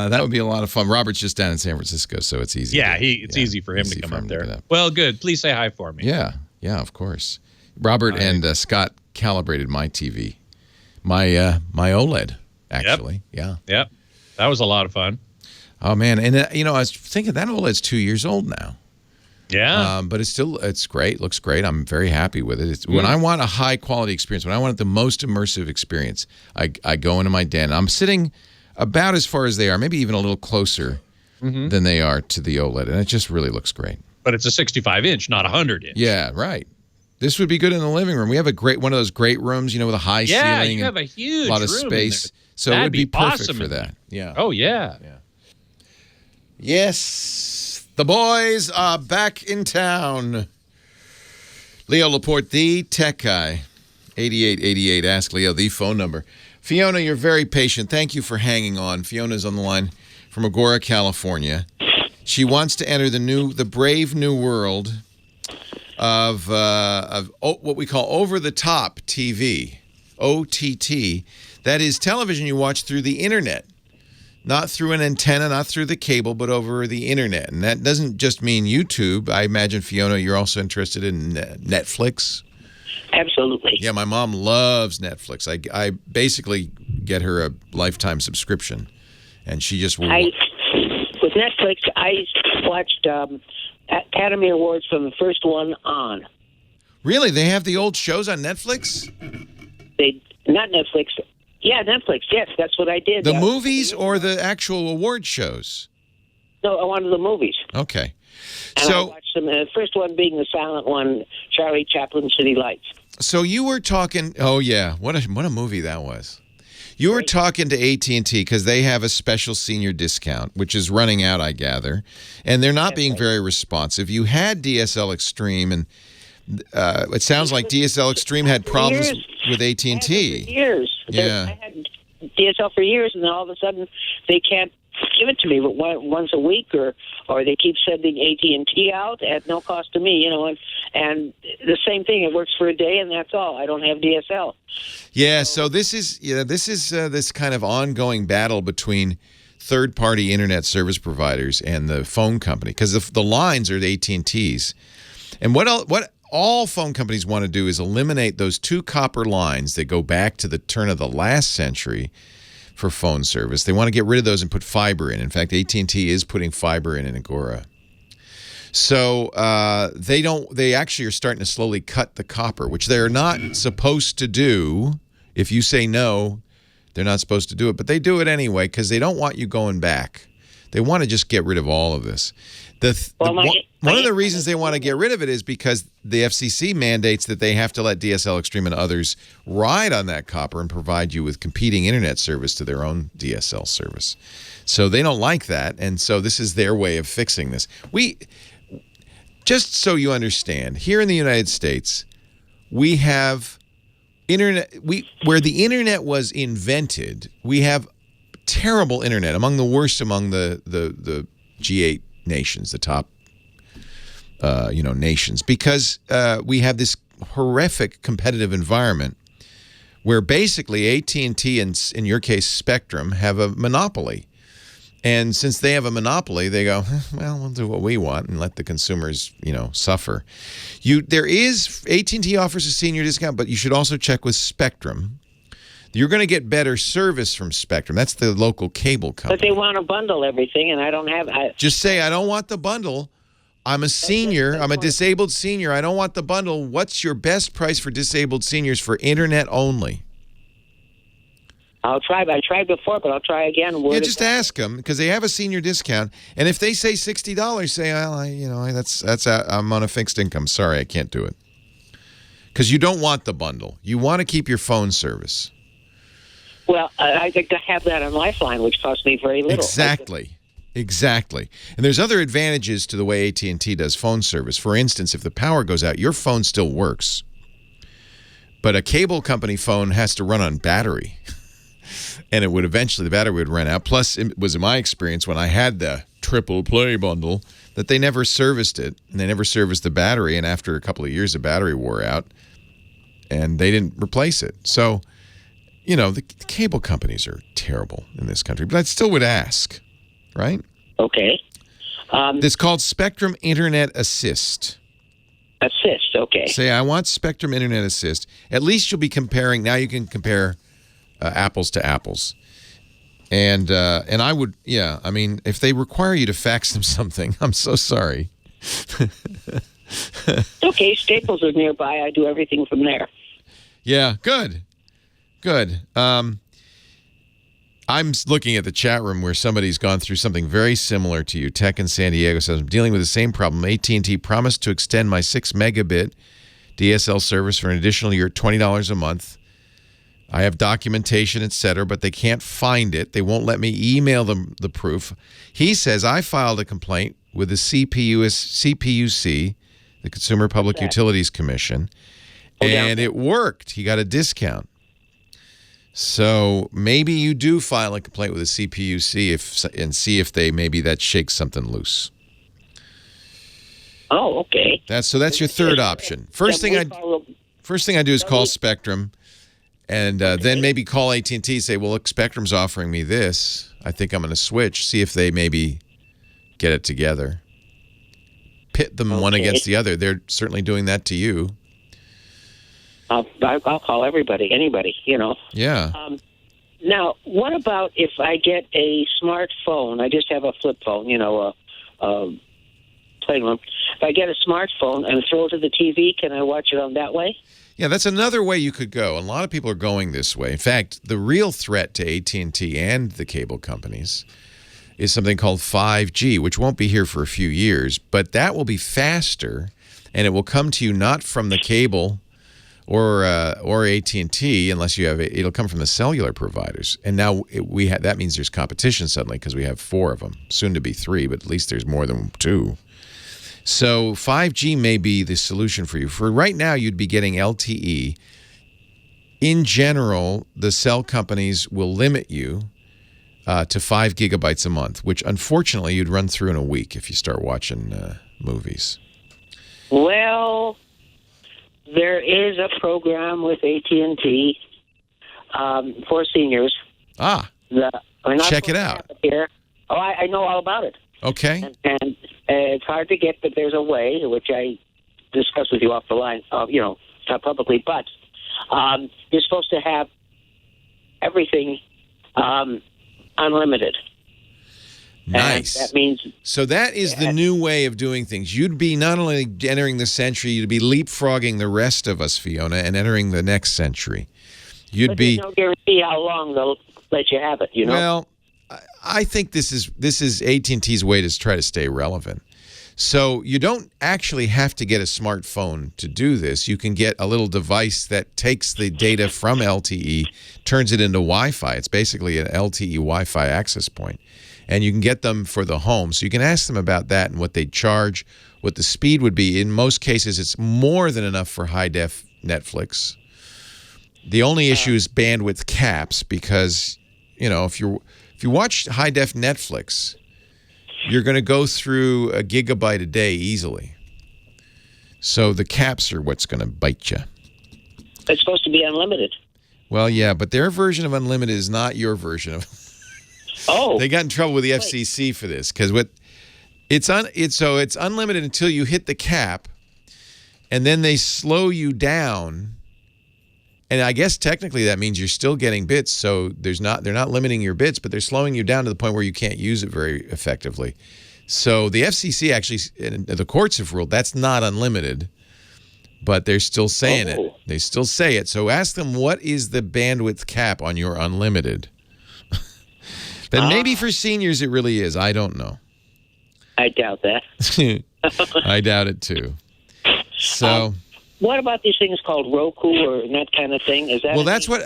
That would be a lot of fun. Robert's just down in San Francisco, so it's easy. Yeah, it's easy for him to come up there. Well, good. Please say hi for me. Yeah, of course. Robert and Scott calibrated my TV, my OLED, actually. Yep. That was a lot of fun. Oh man, and I was thinking that OLED's 2 years old now. Yeah. But it's great. Looks great. I'm very happy with it. When I want a high quality experience, when I want the most immersive experience, I go into my den. I'm sitting about as far as they are, maybe even a little closer than they are to the OLED, and it just really looks great. But it's a 65-inch, not a 100-inch. Yeah, right. This would be good in the living room. We have one of those great rooms, with a high ceiling. Yeah, you have a huge lot of room space. So it would be perfect for that. Yeah. Oh, yeah. Yes. The boys are back in town. Leo Laporte, the tech guy. 8888, ask Leo, the phone number. Fiona, you're very patient. Thank you for hanging on. Fiona's on the line from Agora, California. She wants to enter the brave new world of what we call over-the-top TV, OTT. That is television you watch through the internet. Not through an antenna, not through the cable, but over the internet. And that doesn't just mean YouTube. I imagine, Fiona, you're also interested in Netflix? Absolutely. Yeah, my mom loves Netflix. I basically get her a lifetime subscription, and she just will. With Netflix, I watched Academy Awards from the first one on. Really? They have the old shows on Netflix? Not Netflix. Yeah, Netflix. Yes, that's what I did. The movies or the actual award shows? No, I wanted the movies. Okay. And I watched them. The first one being the silent one, Charlie Chaplin, City Lights. So you were talking. Oh yeah, what a movie that was. You were talking to AT&T because they have a special senior discount, which is running out, I gather, and they're not being very responsive. You had DSL Extreme, and it sounds like DSL Extreme had problems with AT&T. For years. Yeah. I had DSL for years, and then all of a sudden they can't give it to me, but once a week, or they keep sending AT&T out at no cost to me, and the same thing. It works for a day, and that's all. I don't have DSL. Yeah. So this is this kind of ongoing battle between third-party internet service providers and the phone company, because the lines are the AT&Ts, and what all phone companies want to do is eliminate those two copper lines that go back to the turn of the last century for phone service. They want to get rid of those and put fiber in. In fact, AT&T is putting fiber in Agora. So they actually are starting to slowly cut the copper, which they're not supposed to do. If you say no, they're not supposed to do it. But they do it anyway because they don't want you going back. They want to just get rid of all of this. One of the reasons they want to get rid of it is because the FCC mandates that they have to let DSL Extreme and others ride on that copper and provide you with competing internet service to their own DSL service. So they don't like that, and so this is their way of fixing this. Just so you understand, here in the United States, we have internet. Where the internet was invented, we have terrible internet, among the worst among the G8 nations, the top nations, because we have this horrific competitive environment where basically AT&T and, in your case, Spectrum have a monopoly. And since they have a monopoly, they go, well, we'll do what we want and let the consumers, suffer. AT&T offers a senior discount, but you should also check with Spectrum. You're going to get better service from Spectrum. That's the local cable company. But they want to bundle everything, and I don't have... Just say, I don't want the bundle. I'm a senior. I'm a disabled senior. I don't want the bundle. What's your best price for disabled seniors for internet only? I'll try. I tried before, but I'll try again. Yeah, just ask them, because they have a senior discount. And if they say $60, say, well, I'm on a fixed income. Sorry, I can't do it. Because you don't want the bundle. You want to keep your phone service. Well, I think to have that on Lifeline, which costs me very little. Exactly. And there's other advantages to the way AT&T does phone service. For instance, if the power goes out, your phone still works. But a cable company phone has to run on battery. and it would eventually, the battery would run out. Plus, it was in my experience when I had the triple play bundle that they never serviced it, and they never serviced the battery, and after a couple of years, the battery wore out, and they didn't replace it. So, the cable companies are terrible in this country, but I still would ask, right? Okay. It's called Spectrum Internet Assist. Assist, okay. Say, I want Spectrum Internet Assist. At least you'll be comparing. Now you can compare apples to apples. And I would, I mean, if they require you to fax them something, I'm so sorry. Okay, Staples is nearby. I do everything from there. Yeah, good. I'm looking at the chat room where somebody's gone through something very similar to you. Tech in San Diego says, I'm dealing with the same problem. AT&T promised to extend my 6 megabit DSL service for an additional year, $20 a month. I have documentation, etc., but they can't find it. They won't let me email them the proof. He says, I filed a complaint with the CPUC, the Consumer Public Utilities Commission, and it worked. He got a discount. So maybe you do file a complaint with the CPUC and see if maybe that shakes something loose. Oh, okay. That's your third option. First thing I do is call Spectrum, and then maybe call AT&T. Say, well, look, Spectrum's offering me this. I think I'm going to switch. See if they maybe get it together. Pit them one against the other. They're certainly doing that to you. I'll call anybody, Yeah. Now, what about if I get a smartphone? I just have a flip phone, a plain one. If I get a smartphone and throw it to the TV, can I watch it on that way? Yeah, that's another way you could go. A lot of people are going this way. In fact, the real threat to AT&T and the cable companies is something called 5G, which won't be here for a few years, but that will be faster, and it will come to you not from the cable or AT&T, unless you have it. It'll come from the cellular providers. And now that means there's competition suddenly because we have 4 of them, soon to be 3, but at least there's more than 2. So 5G may be the solution for you. For right now, you'd be getting LTE. In general, the cell companies will limit you to 5 gigabytes a month, which unfortunately you'd run through in a week if you start watching movies. Well, there is a program with AT&T for seniors. Check it out. Here. Oh, I know all about it. Okay. And it's hard to get, but there's a way, which I discussed with you off the line, not publicly, but you're supposed to have everything unlimited. Nice. And that means... So that is the new way of doing things. You'd be not only entering the century, you'd be leapfrogging the rest of us, Fiona, and entering the next century. There's no guarantee how long they'll let you have it, Well, I think this is AT&T's way to try to stay relevant. So you don't actually have to get a smartphone to do this. You can get a little device that takes the data from LTE, turns it into Wi-Fi. It's basically an LTE Wi-Fi access point. And you can get them for the home. So you can ask them about that and what they'd charge, what the speed would be. In most cases, it's more than enough for high-def Netflix. The only issue is bandwidth caps because, if you watch high-def Netflix, you're going to go through a gigabyte a day easily. So the caps are what's going to bite you. It's supposed to be unlimited. Well, yeah, but their version of unlimited is not your version of... Oh. They got in trouble with the FCC for this because it's unlimited until you hit the cap, and then they slow you down. And I guess technically that means you're still getting bits, so they're not limiting your bits, but they're slowing you down to the point where you can't use it very effectively. So the FCC actually, and the courts have ruled that's not unlimited, but they're still saying it. They still say it. So ask them, what is the bandwidth cap on your unlimited? But maybe for seniors it really is. I don't know. I doubt that. I doubt it too. So... what about these things called Roku or that kind of thing? Is that that's what?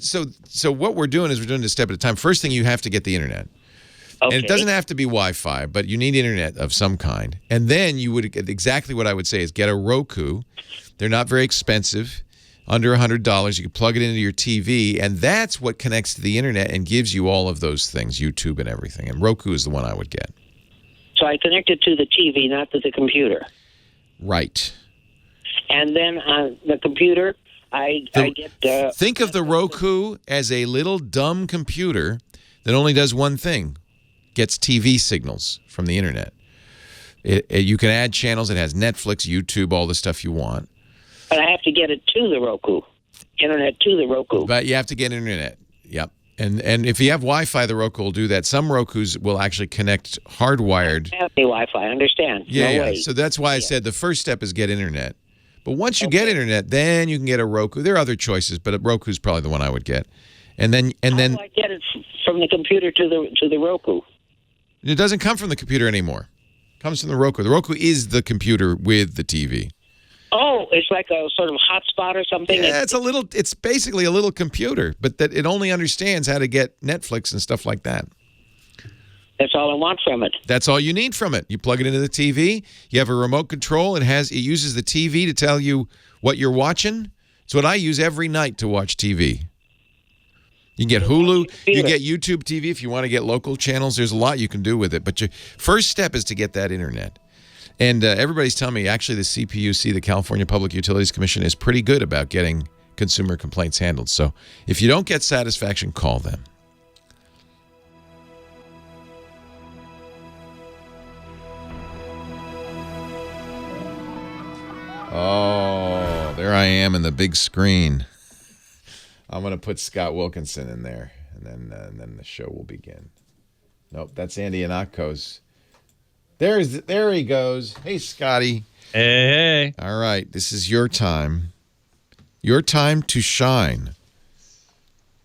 So what we're doing is we're doing it a step at a time. First thing, you have to get the internet, and it doesn't have to be Wi-Fi, but you need internet of some kind. And then you would exactly what I would say is get a Roku. They're not very expensive. under $100. You can plug it into your TV, and that's what connects to the internet and gives you all of those things, YouTube and everything. And Roku is the one I would get. So I connect it to the TV, not to the computer. Right. And then on the computer, I get... think of the Roku as a little dumb computer that only does one thing, gets TV signals from the internet. You can add channels. It has Netflix, YouTube, all the stuff you want. But I have to get it to the Roku, internet to the Roku. But you have to get internet. Yep. And if you have Wi-Fi, the Roku will do that. Some Rokus will actually connect hardwired. I have the Wi-Fi, I understand. Yeah, no way. So that's why I said the first step is get internet. But once you get internet, then you can get a Roku. There are other choices, but Roku's probably the one I would get. And then How do I get it from the computer to the Roku? It doesn't come from the computer anymore. It comes from the Roku. The Roku is the computer with the TV. Oh, it's like a sort of hotspot or something? Yeah, it's basically a little computer, but that it only understands how to get Netflix and stuff like that. That's all I want from it. That's all you need from it. You plug it into the TV. You have a remote control. It uses the TV to tell you what you're watching. It's what I use every night to watch TV. You can get Hulu. You get YouTube TV if you want to get local channels. There's a lot you can do with it. But your first step is to get that internet. And everybody's telling me, actually, the CPUC, the California Public Utilities Commission, is pretty good about getting consumer complaints handled. So if you don't get satisfaction, call them. Oh, there I am in the big screen. I'm going to put Scott Wilkinson in there, and then the show will begin. Nope, that's Andy Anakos. There he goes. Hey, Scotty. Hey. All right, this is your time. Your time to shine.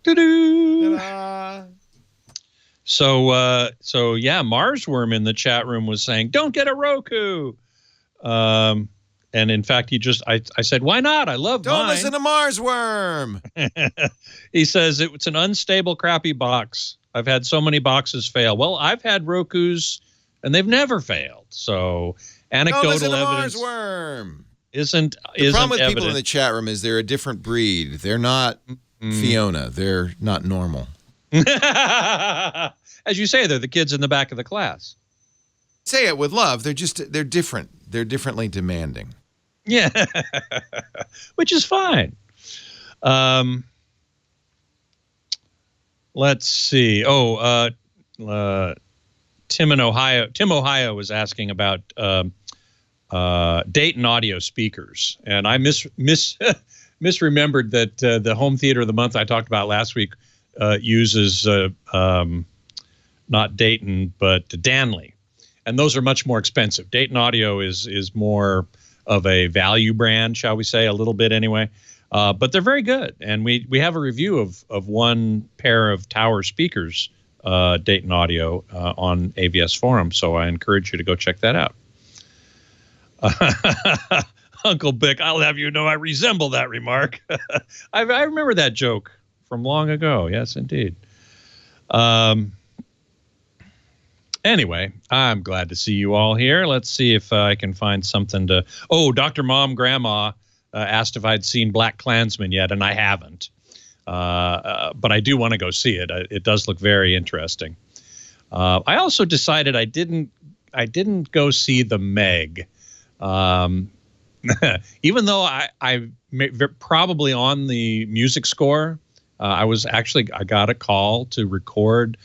Doo-doo. Ta-da. So yeah, Marsworm in the chat room was saying, "Don't get a Roku." And in fact, I said, "Why not? I love Don't mine." listen to Marsworm. He says it's an unstable, crappy box. I've had so many boxes fail. Well, I've had Rokus, and they've never failed. So anecdotal evidence isn't the problem with evident. people in the chat room is they're a different breed. They're not Fiona. They're not normal. As you say, they're the kids in the back of the class. Say it with love. They're different. They're differently demanding. Yeah, which is fine. Let's see. Tim Ohio was asking about Dayton audio speakers, and I misremembered that the home theater of the month I talked about last week uses not Dayton but Danley, and those are much more expensive. Dayton Audio is more of a value brand, shall we say, a little bit anyway. But they're very good, and we have a review of one pair of tower speakers, Dayton Audio, on AVS Forum, so I encourage you to go check that out. Uncle Bick, I'll have you know I resemble that remark. I remember that joke from long ago. Yes, indeed. Anyway, I'm glad to see you all here. Let's see if I can find something to... Oh, Dr. Mom Grandma asked if I'd seen Black Klansman yet, and I haven't. But I do want to go see it. It does look very interesting. I also decided I didn't go see The Meg. Even though I probably on the music score, I got a call to record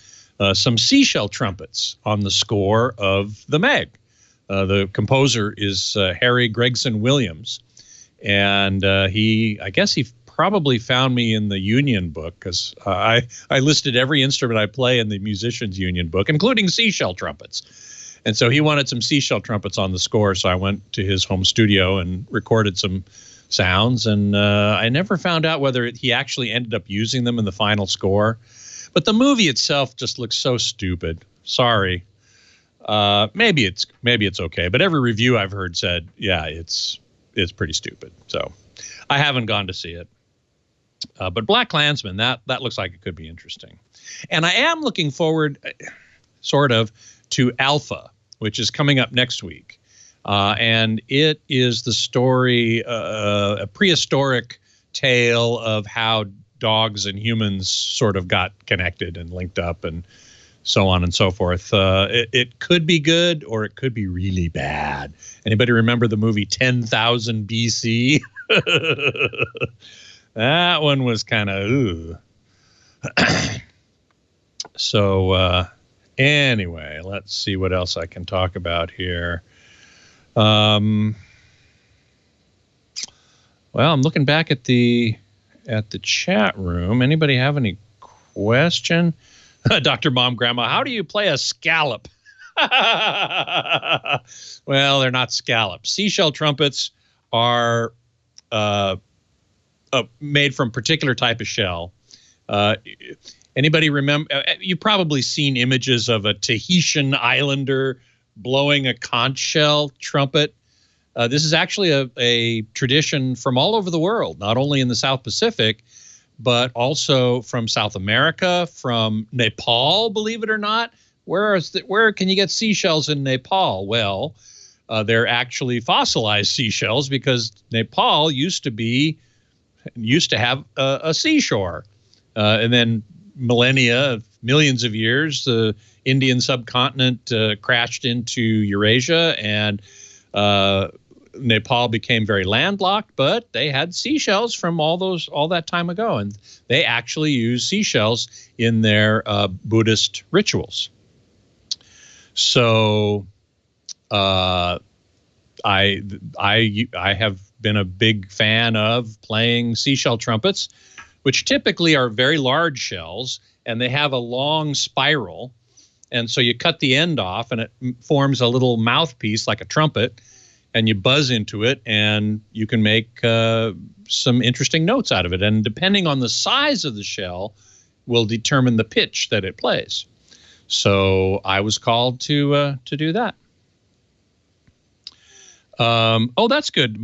some seashell trumpets on the score of The Meg. The composer is Harry Gregson Williams, and I guess he probably found me in the union book, because I listed every instrument I play in the musician's union book, including seashell trumpets. And so he wanted some seashell trumpets on the score, so I went to his home studio and recorded some sounds, and I never found out whether he actually ended up using them in the final score. But the movie itself just looks so stupid. Sorry. Maybe it's okay, but every review I've heard said, yeah, it's pretty stupid. So I haven't gone to see it. But Black Klansman, that looks like it could be interesting. And I am looking forward, sort of, to Alpha, which is coming up next week. And it is the story, a prehistoric tale of how dogs and humans sort of got connected and linked up and so on and so forth. It could be good or it could be really bad. Anybody remember the movie 10,000 BC? That one was kind of So anyway, let's see what else I can talk about here. Well, I'm looking back at the chat room. Anybody have any question? Dr. Mom Grandma, how do you play a scallop? Well, they're not scallops. Seashell trumpets are made from particular type of shell. Anybody remember? You've probably seen images of a Tahitian islander blowing a conch shell trumpet. This is actually a tradition from all over the world, not only in the South Pacific, but also from South America, from Nepal, believe it or not. Where can you get seashells in Nepal? Well, they're actually fossilized seashells because Nepal used to have a seashore. And then millions of years, the Indian subcontinent crashed into Eurasia, and Nepal became very landlocked, but they had seashells from all that time ago, and they actually use seashells in their Buddhist rituals. So I have been a big fan of playing seashell trumpets, which typically are very large shells, and they have a long spiral, and so you cut the end off, and it forms a little mouthpiece like a trumpet, and you buzz into it, and you can make some interesting notes out of it. And depending on the size of the shell will determine the pitch that it plays. So I was called to do that. Oh, that's good.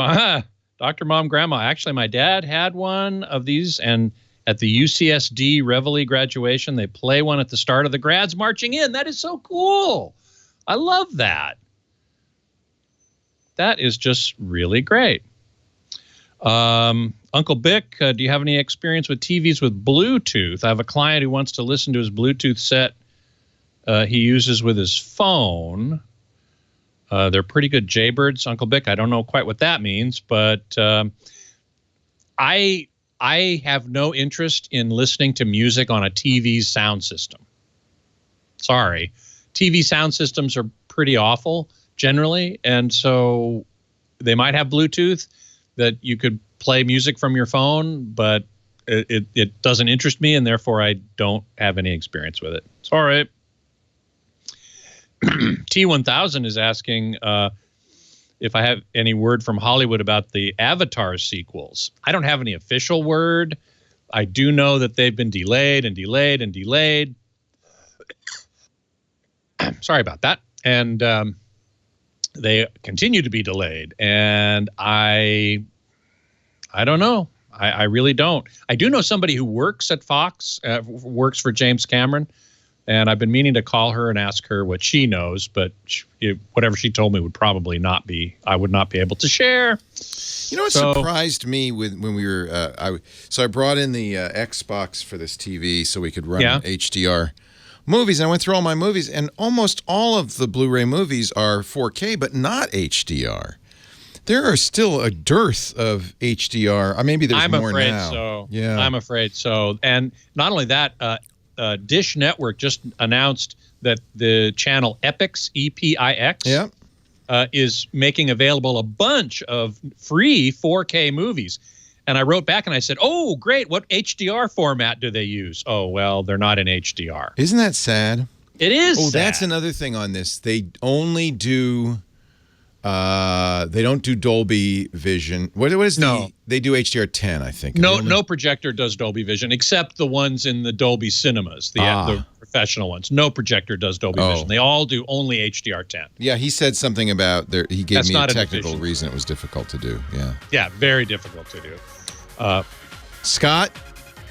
Dr. Mom Grandma, actually, my dad had one of these, and at the UCSD Reveille graduation, they play one at the start of the grads marching in. That is so cool. I love that. That is just really great. Uncle Bick, do you have any experience with TVs with Bluetooth? I have a client who wants to listen to his Bluetooth set he uses with his phone. They're pretty good jaybirds, Uncle Bick. I don't know quite what that means, but I have no interest in listening to music on a TV's sound system. Sorry. TV sound systems are pretty awful generally, and so they might have Bluetooth that you could play music from your phone, but it doesn't interest me, and therefore I don't have any experience with it. Sorry. T1000 is asking if I have any word from Hollywood about the Avatar sequels. I don't have any official word. I do know that they've been delayed and delayed and delayed. Sorry about that. And they continue to be delayed. And I don't know. I really don't. I do know somebody who works at Fox, works for James Cameron. And I've been meaning to call her and ask her what she knows, but whatever she told me would probably not be, I would not be able to share. You know what surprised me when we were, I brought in the Xbox for this TV so we could run HDR movies. And I went through all my movies, and almost all of the Blu-ray movies are 4K, but not HDR. There are still a dearth of HDR. Maybe there's more now. I'm afraid so. Yeah. I'm afraid so. And not only that, Dish Network just announced that the channel Epix, EPIX, is making available a bunch of free 4K movies. And I wrote back and I said, oh, great. What HDR format do they use? Oh, well, they're not in HDR. Isn't that sad? It is sad. That's another thing on this. They only do... they don't do Dolby Vision. What is no? They do HDR10, I think. No projector does Dolby Vision except the ones in the Dolby cinemas, the professional ones. No projector does Dolby Vision. They all do only HDR10. Yeah, he said something about he gave me a technical reason it was difficult to do. Yeah, very difficult to do. Scott,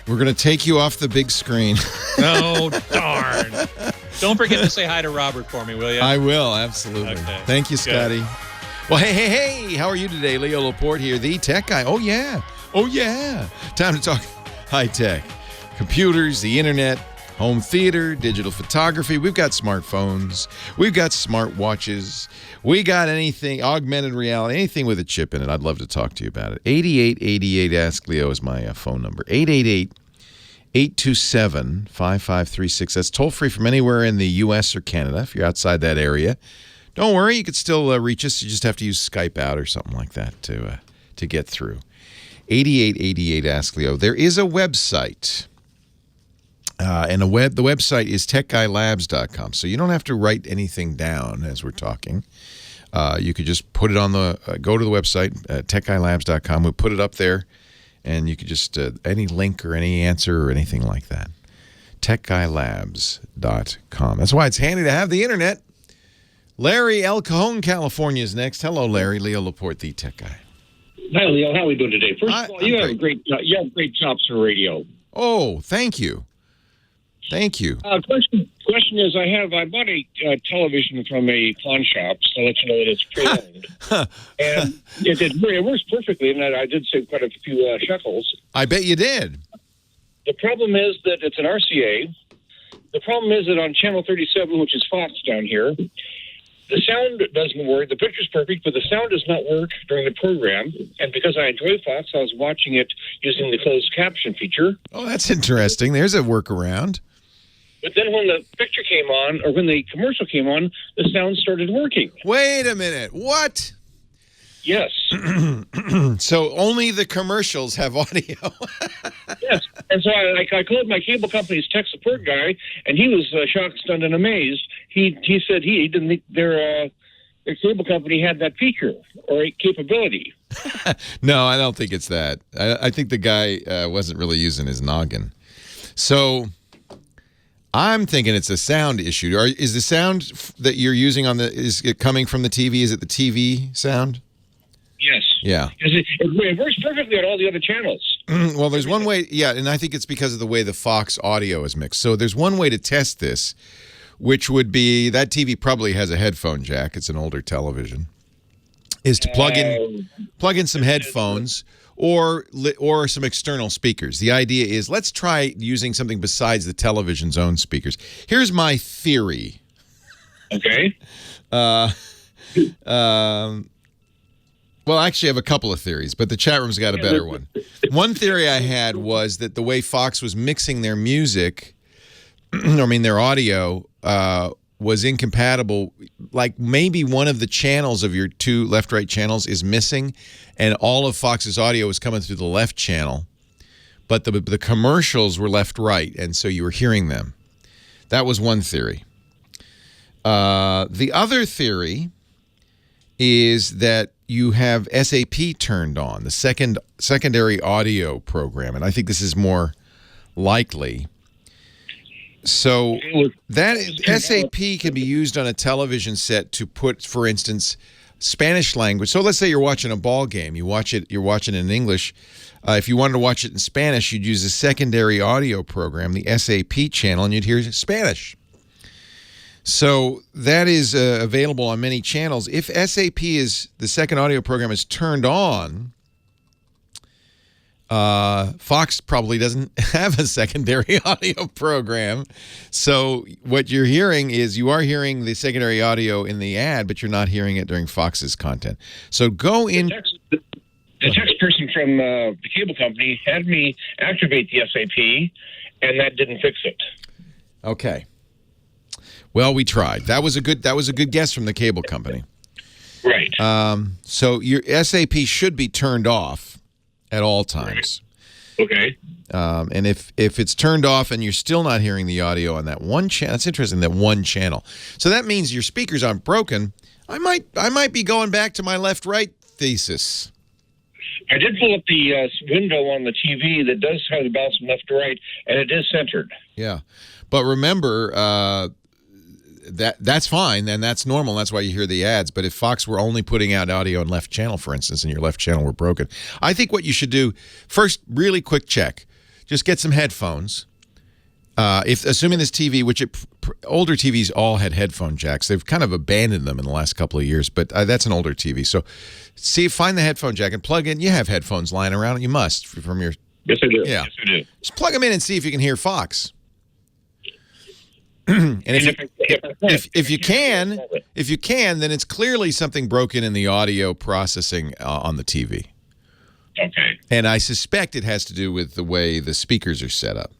we're going to take you off the big screen. Oh, darn. Don't forget to say hi to Robert for me, will you? I will, absolutely. Okay. Thank you, Scotty. Good. Well, hey, how are you today? Leo Laporte here, the tech guy. Oh, yeah. Oh, yeah. Time to talk high tech. Computers, the internet, home theater, digital photography. We've got smartphones. We've got smartwatches. We got anything, augmented reality, anything with a chip in it. I'd love to talk to you about it. 8888 Ask Leo is my phone number. 888-827-5536. That's toll free from anywhere in the U.S. or Canada if you're outside that area. Don't worry, you could still reach us. You just have to use Skype out or something like that to get through. 8888 Ask Leo. There is a website, and the website is techguylabs.com. So you don't have to write anything down as we're talking. You could just put it on go to the website, techguylabs.com. We'll put it up there, and you could just, any link or any answer or anything like that. techguylabs.com. That's why it's handy to have the internet. Larry, El Cajon, California is next. Hello, Larry. Leo Laporte, the tech guy. Hi, Leo. How are we doing today? First of all, you have great chops for radio. Oh, thank you. Thank you. Question is, I bought a television from a pawn shop, so I'll let you know that it's pre-owned. And it works perfectly, and I did save quite a few shekels. I bet you did. The problem is that it's an RCA. The problem is that on channel 37, which is Fox down here, the sound doesn't work. The picture's perfect, but the sound does not work during the program. And because I enjoy Fox, I was watching it using the closed caption feature. Oh, that's interesting. There's a workaround. But then when the picture came on, or when the commercial came on, the sound started working. Wait a minute. What? Yes. So only the commercials have audio. Yes. And so I called my cable company's tech support guy, and he was shocked, stunned, and amazed. He said he didn't think their cable company had that feature or capability. No, I don't think it's that. I think the guy wasn't really using his noggin. So I'm thinking it's a sound issue. Is the sound that you're using is it coming from the TV? Is it the TV sound? Yes. Yeah. Because it works perfectly on all the other channels. Well, there's one way, and I think it's because of the way the Fox audio is mixed. So there's one way to test this, which would be, that TV probably has a headphone jack. It's an older television. Is to plug in some headphones or some external speakers. The idea is, let's try using something besides the television's own speakers. Here's my theory. Okay. Well, actually, I have a couple of theories, but the chat room's got a better one. One theory I had was that the way Fox was mixing their music, their audio, was incompatible. Like maybe one of the channels of your two left-right channels is missing, and all of Fox's audio was coming through the left channel, but the commercials were left-right, and so you were hearing them. That was one theory. The other theory is that you have SAP turned on, the secondary audio program, and I think this is more likely. So that SAP can be used on a television set to put, for instance, Spanish language. So let's say you're watching a ball game. You're watching it in English. If you wanted to watch it in Spanish, you'd use a secondary audio program, the SAP channel, and you'd hear Spanish. So that is available on many channels. If SAP the second audio program is turned on, Fox probably doesn't have a secondary audio program. So what you're hearing is you are hearing the secondary audio in the ad, but you're not hearing it during Fox's content. So go in. The text person from the cable company had me activate the SAP, and that didn't fix it. Okay. Well, we tried. That was a good guess from the cable company. Right. So your SAP should be turned off at all times. Okay. And if it's turned off and you're still not hearing the audio on that one channel, that's interesting, that one channel. So that means your speakers aren't broken. I might be going back to my left-right thesis. I did pull up the window on the TV that does have the balance from left to right, and it is centered. Yeah. But remember, that's fine, and that's normal. That's why you hear the ads. But if Fox were only putting out audio in left channel, for instance, and your left channel were broken, I think what you should do, first, really quick check. Just get some headphones. if assuming this TV, which older TVs all had headphone jacks, they've kind of abandoned them in the last couple of years, but that's an older TV. So find the headphone jack and plug in. You have headphones lying around. You must from your. Yes, I do. Yeah. Yes, I do. Just plug them in and see if you can hear Fox. And if you can, then it's clearly something broken in the audio processing on the TV. Okay. And I suspect it has to do with the way the speakers are set up.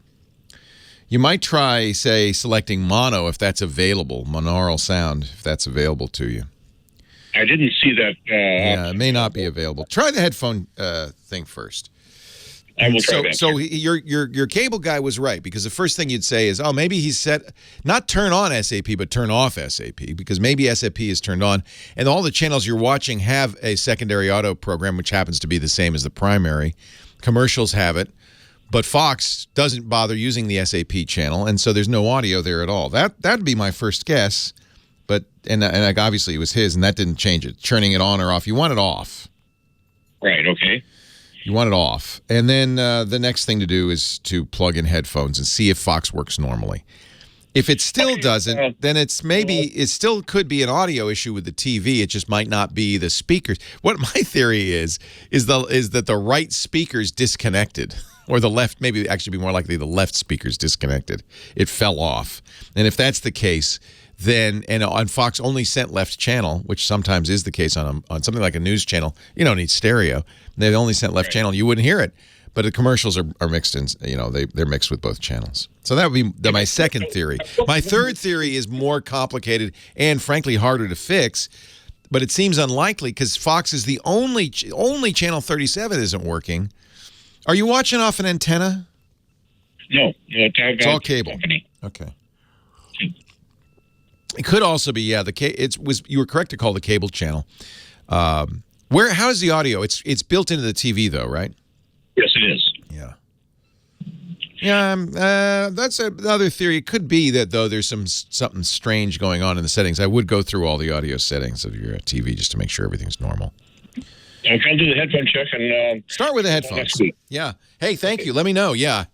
You might try, say, selecting mono if that's available, monaural sound if that's available to you. I didn't see that. Yeah, it may not be available. Try the headphone thing first. I will try that. So your cable guy was right, because the first thing you'd say is, oh, maybe he's set, not turn on SAP, but turn off SAP, because maybe SAP is turned on, and all the channels you're watching have a secondary auto program, which happens to be the same as the primary. Commercials have it, but Fox doesn't bother using the SAP channel, and so there's no audio there at all. That'd be my first guess, but and like obviously it was his, and that didn't change it. Turning it on or off, you want it off. Right. Okay. You want it off. And then the next thing to do is to plug in headphones and see if Fox works normally. If it still doesn't, then it still could be an audio issue with the TV. It just might not be the speakers. What my theory is that the right speaker's disconnected, or the left, maybe actually be more likely the left speaker's disconnected. It fell off. And if that's the case, then, and on Fox only sent left channel, which sometimes is the case on something like a news channel, you don't need stereo. They only sent left channel, you wouldn't hear it. But the commercials are mixed in, they're mixed with both channels. So that would be my second theory. My third theory is more complicated and frankly harder to fix, but it seems unlikely because Fox is the only channel 37 isn't working. Are you watching off an antenna? No, it's all cable. Company. Okay. It could also be, you were correct to call the cable channel. How is the audio? It's built into the TV though, right? Yes, it is. Yeah. Yeah, that's another theory. It could be that though there's something strange going on in the settings. I would go through all the audio settings of your TV just to make sure everything's normal. I'll do the headphone check and start with the headphones. Next week. Yeah. Hey, thank you. Let me know. Yeah.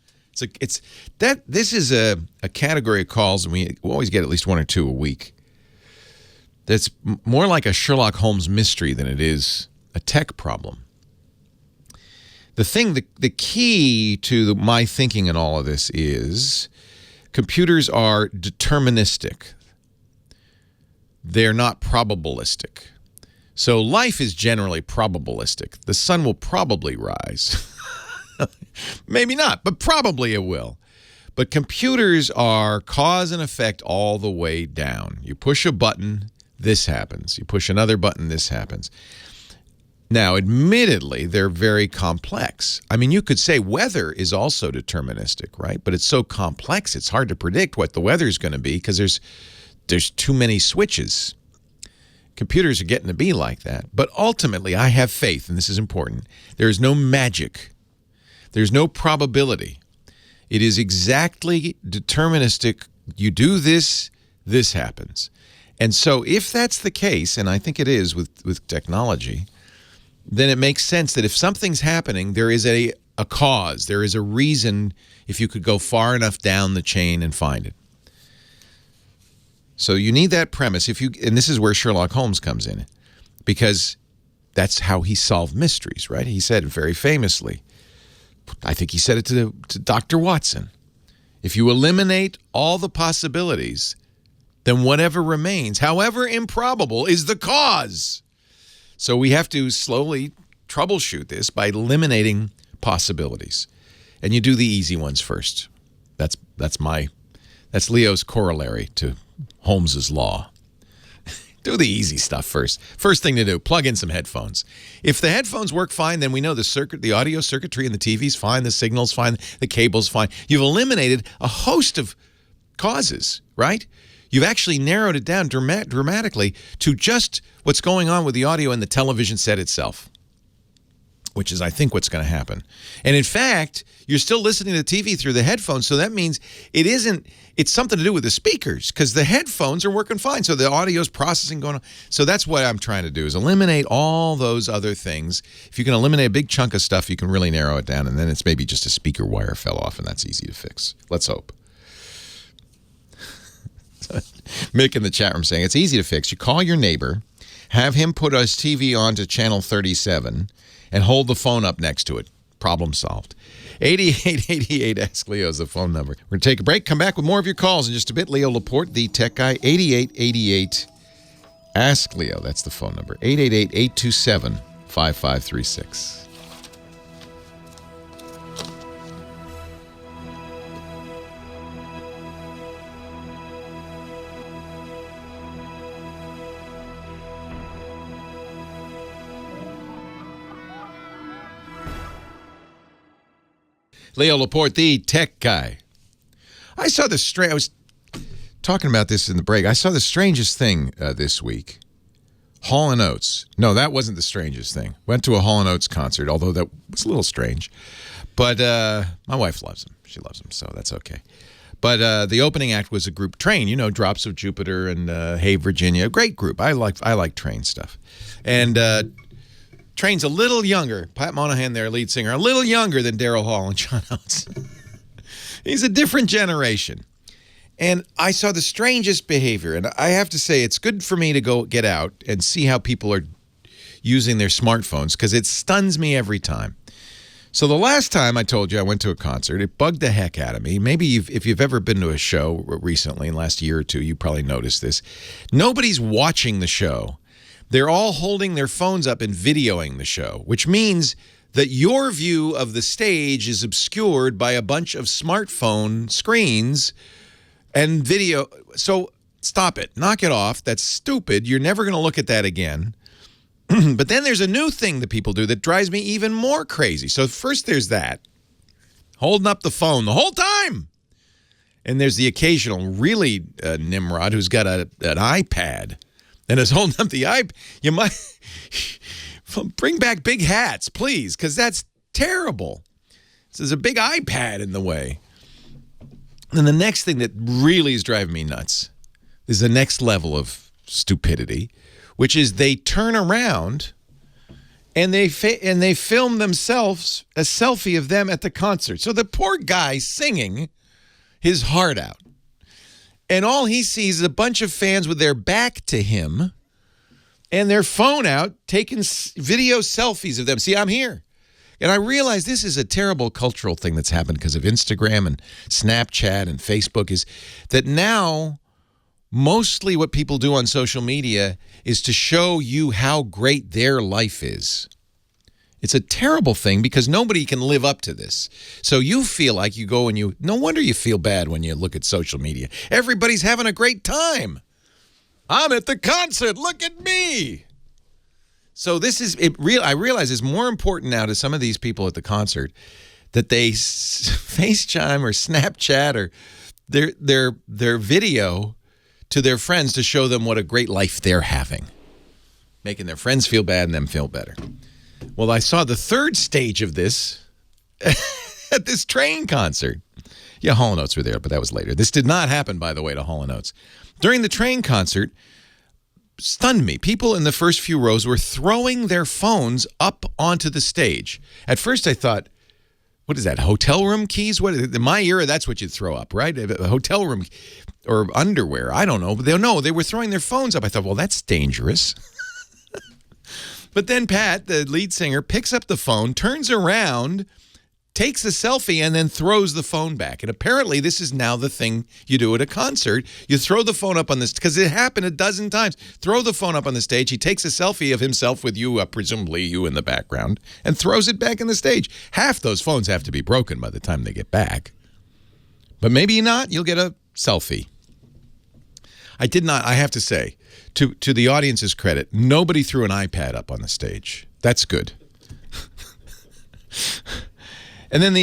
This is a category of calls, and we always get at least one or two a week. That's more like a Sherlock Holmes mystery than it is a tech problem. The key to my thinking in all of this is computers are deterministic. They're not probabilistic. So life is generally probabilistic. The sun will probably rise. Maybe not, but probably it will. But computers are cause and effect all the way down. You push a button, this happens. You push another button, this happens. Now, admittedly, they're very complex. I mean, you could say weather is also deterministic, right? But it's so complex, it's hard to predict what the weather is going to be because there's too many switches. Computers are getting to be like that. But ultimately, I have faith, and this is important. There is no magic. There's no probability. It is exactly deterministic. You do this, this happens. And so if that's the case, and I think it is with technology, then it makes sense that if something's happening, there is a cause. There is a reason if you could go far enough down the chain and find it. So you need that premise. And this is where Sherlock Holmes comes in, because that's how he solved mysteries, right? He said very famously, I think he said it to Dr. Watson, if you eliminate all the possibilities, then whatever remains, however improbable, is the cause. So we have to slowly troubleshoot this by eliminating possibilities. And you do the easy ones first. That's Leo's corollary to Holmes's law. Do the easy stuff first. First thing to do, plug in some headphones. If the headphones work fine, then we know the audio circuitry in the TV's fine, the signal's fine, the cable's fine. You've eliminated a host of causes, right? You've actually narrowed it down dramatically to just what's going on with the audio in the television set itself, which is, I think, what's going to happen. And in fact, you're still listening to the TV through the headphones, so that means it's something to do with the speakers, because the headphones are working fine, so the audio's processing going on. So that's what I'm trying to do, is eliminate all those other things. If you can eliminate a big chunk of stuff, you can really narrow it down, and then it's maybe just a speaker wire fell off, and that's easy to fix. Let's hope. Mick in the chat room saying, it's easy to fix. You call your neighbor, have him put his TV on to channel 37, and hold the phone up next to it. Problem solved. 8888 Ask Leo is the phone number. We're going to take a break, come back with more of your calls in just a bit. Leo Laporte, the tech guy, 8888 Ask Leo. That's the phone number, 888-827-5536. Leo Laporte, the tech guy. I saw I was talking about this in the break. I saw the strangest thing this week. Hall & Oates. No, that wasn't the strangest thing. Went to a Hall & Oates concert, although that was a little strange. But my wife loves him. She loves him, so that's okay. But the opening act was a group, Train, Drops of Jupiter and Hey Virginia. A great group. I like Train stuff. And Train's a little younger. Pat Monahan, their lead singer, a little younger than Daryl Hall and John Oates. He's a different generation. And I saw the strangest behavior. And I have to say, it's good for me to go get out and see how people are using their smartphones, because it stuns me every time. So the last time I told you I went to a concert, it bugged the heck out of me. Maybe if you've ever been to a show recently, in the last year or two, you probably noticed this. Nobody's watching the show. They're all holding their phones up and videoing the show, which means that your view of the stage is obscured by a bunch of smartphone screens and video. So stop it. Knock it off. That's stupid. You're never going to look at that again. But then there's a new thing that people do that drives me even more crazy. So first there's that, holding up the phone the whole time. And there's the occasional really Nimrod who's got an iPad and is holding up the iPad. You might bring back big hats, please, because that's terrible. There's a big iPad in the way. And the next thing that really is driving me nuts is the next level of stupidity, which is they turn around and they film themselves, a selfie of them at the concert. So the poor guy singing his heart out. And all he sees is a bunch of fans with their back to him and their phone out taking video selfies of them. See, I'm here. And I realize this is a terrible cultural thing that's happened because of Instagram and Snapchat and Facebook, is that now mostly what people do on social media is to show you how great their life is. It's a terrible thing because nobody can live up to this. So you feel like you go and no wonder you feel bad when you look at social media. Everybody's having a great time. I'm at the concert. Look at me. So this is I realize it's more important now to some of these people at the concert that they FaceTime or Snapchat or their video to their friends to show them what a great life they're having, making their friends feel bad and them feel better. Well, I saw the third stage of this at this Train concert. Yeah, Hall & Oates were there, but that was later. This did not happen, by the way, to Hall & Oates. During the Train concert, stunned me. People in the first few rows were throwing their phones up onto the stage. At first I thought, what is that, hotel room keys? What in my era, that's what you'd throw up, right? A hotel room or underwear. I don't know. But they were throwing their phones up. I thought, well, that's dangerous. But then Pat, the lead singer, picks up the phone, turns around, takes a selfie, and then throws the phone back. And apparently this is now the thing you do at a concert. You throw the phone up on this, because it happened a dozen times. Throw the phone up on the stage. He takes a selfie of himself with you, presumably you in the background, and throws it back on the stage. Half those phones have to be broken by the time they get back. But maybe not. You'll get a selfie. I have to say, to the audience's credit, nobody threw an iPad up on the stage. That's good. And then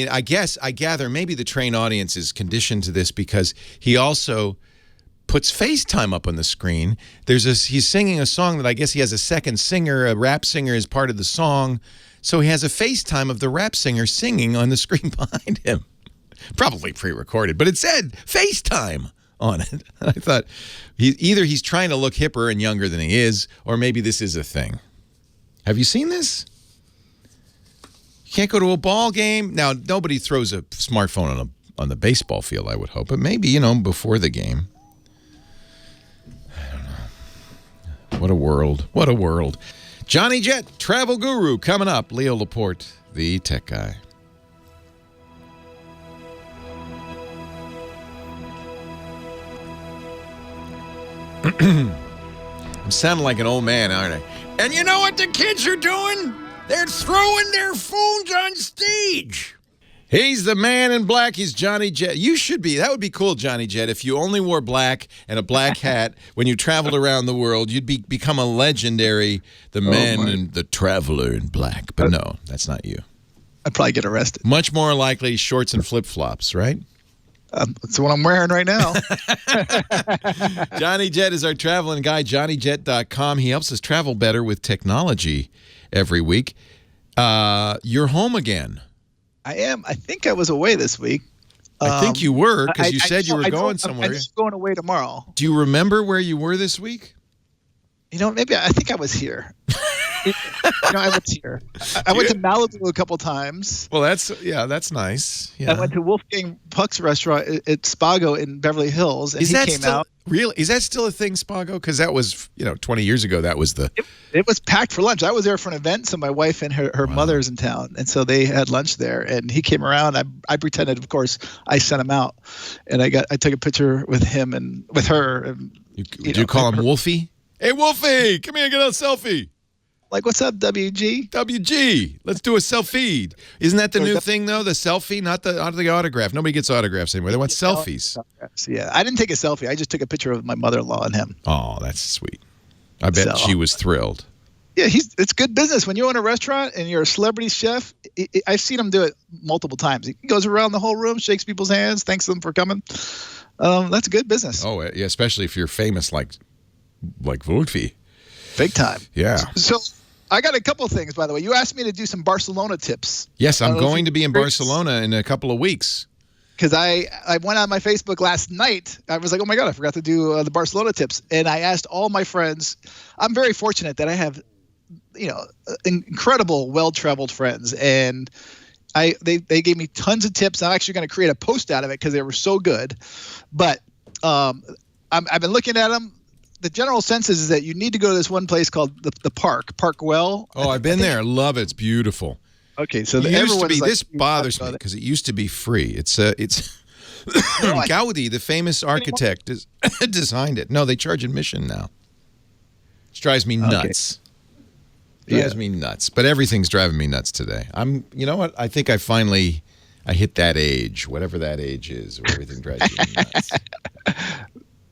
I gather maybe the Train audience is conditioned to this because he also puts FaceTime up on the screen. He's singing a song that I guess he has a second singer, a rap singer is part of the song. So he has a FaceTime of the rap singer singing on the screen behind him. Probably pre-recorded, but it said FaceTime on it. I thought either he's trying to look hipper and younger than he is, or maybe this is a thing. Have you seen this? You can't go to a ball game. Now, nobody throws a smartphone on the baseball field, I would hope, but maybe, before the game. What a world. What a world. Johnny Jet, travel guru, coming up. Leo Laporte, the tech guy. I'm sounding like an old man, aren't I? And you know what the kids are doing? They're throwing their phones on stage. He's the man in black. He's Johnny Jet. You should be. That would be cool, Johnny Jet. If you only wore black and a black hat when you traveled around the world, you'd become a legendary, the man and the traveler in black. But no, that's not you. I'd probably get arrested. Much more likely shorts and flip-flops, right? That's what I'm wearing right now. Johnny Jet is our traveling guy, johnnyjet.com. He helps us travel better with technology every week. You're home again. I am. I think I was away this week. I think you were, because you said you were going somewhere. I'm just going away tomorrow. Do you remember where you were this week? Maybe I think I was here. I was here. I went to Malibu a couple times. Well, that's nice. Yeah. I went to Wolfgang Puck's restaurant at Spago in Beverly Hills, and he came out. Really? Is that still a thing, Spago? Because that was, 20 years ago, that was the... It was packed for lunch. I was there for an event, so my wife and her mother's in town, and so they had lunch there, and he came around. I pretended, of course, I sent him out, and I took a picture with him and with her. And, Did you call him Wolfie? Hey, Wolfie, come here, get a selfie. Like, what's up, WG? WG, let's do a selfie. Isn't that the new thing, though? The selfie, not the autograph. Nobody gets autographs anymore. They want selfies. Yeah, I didn't take a selfie. I just took a picture of my mother-in-law and him. Oh, that's sweet. I bet she was thrilled. Yeah, it's good business. When you own a restaurant and you're a celebrity chef, I've seen him do it multiple times. He goes around the whole room, shakes people's hands, thanks them for coming. That's good business. Oh, yeah, especially if you're famous like Wolfie. Big time. Yeah. So I got a couple things, by the way. You asked me to do some Barcelona tips. Yes, I'm going to be in Barcelona in a couple of weeks. Because I went on my Facebook last night. I was like, oh, my God, I forgot to do the Barcelona tips. And I asked all my friends. I'm very fortunate that I have, incredible, well-traveled friends. And they gave me tons of tips. I'm actually going to create a post out of it because they were so good. But I've been looking at them. The general sense is that you need to go to this one place called the Park Well. Oh, I've been there. I love it. It's beautiful. Okay, so this bothers me because it used to be free. It's Gaudi, the famous architect, designed it. No, they charge admission now. It drives me nuts. Drives me nuts. But everything's driving me nuts today. You know what? I think I hit that age, whatever that age is, where everything drives me nuts.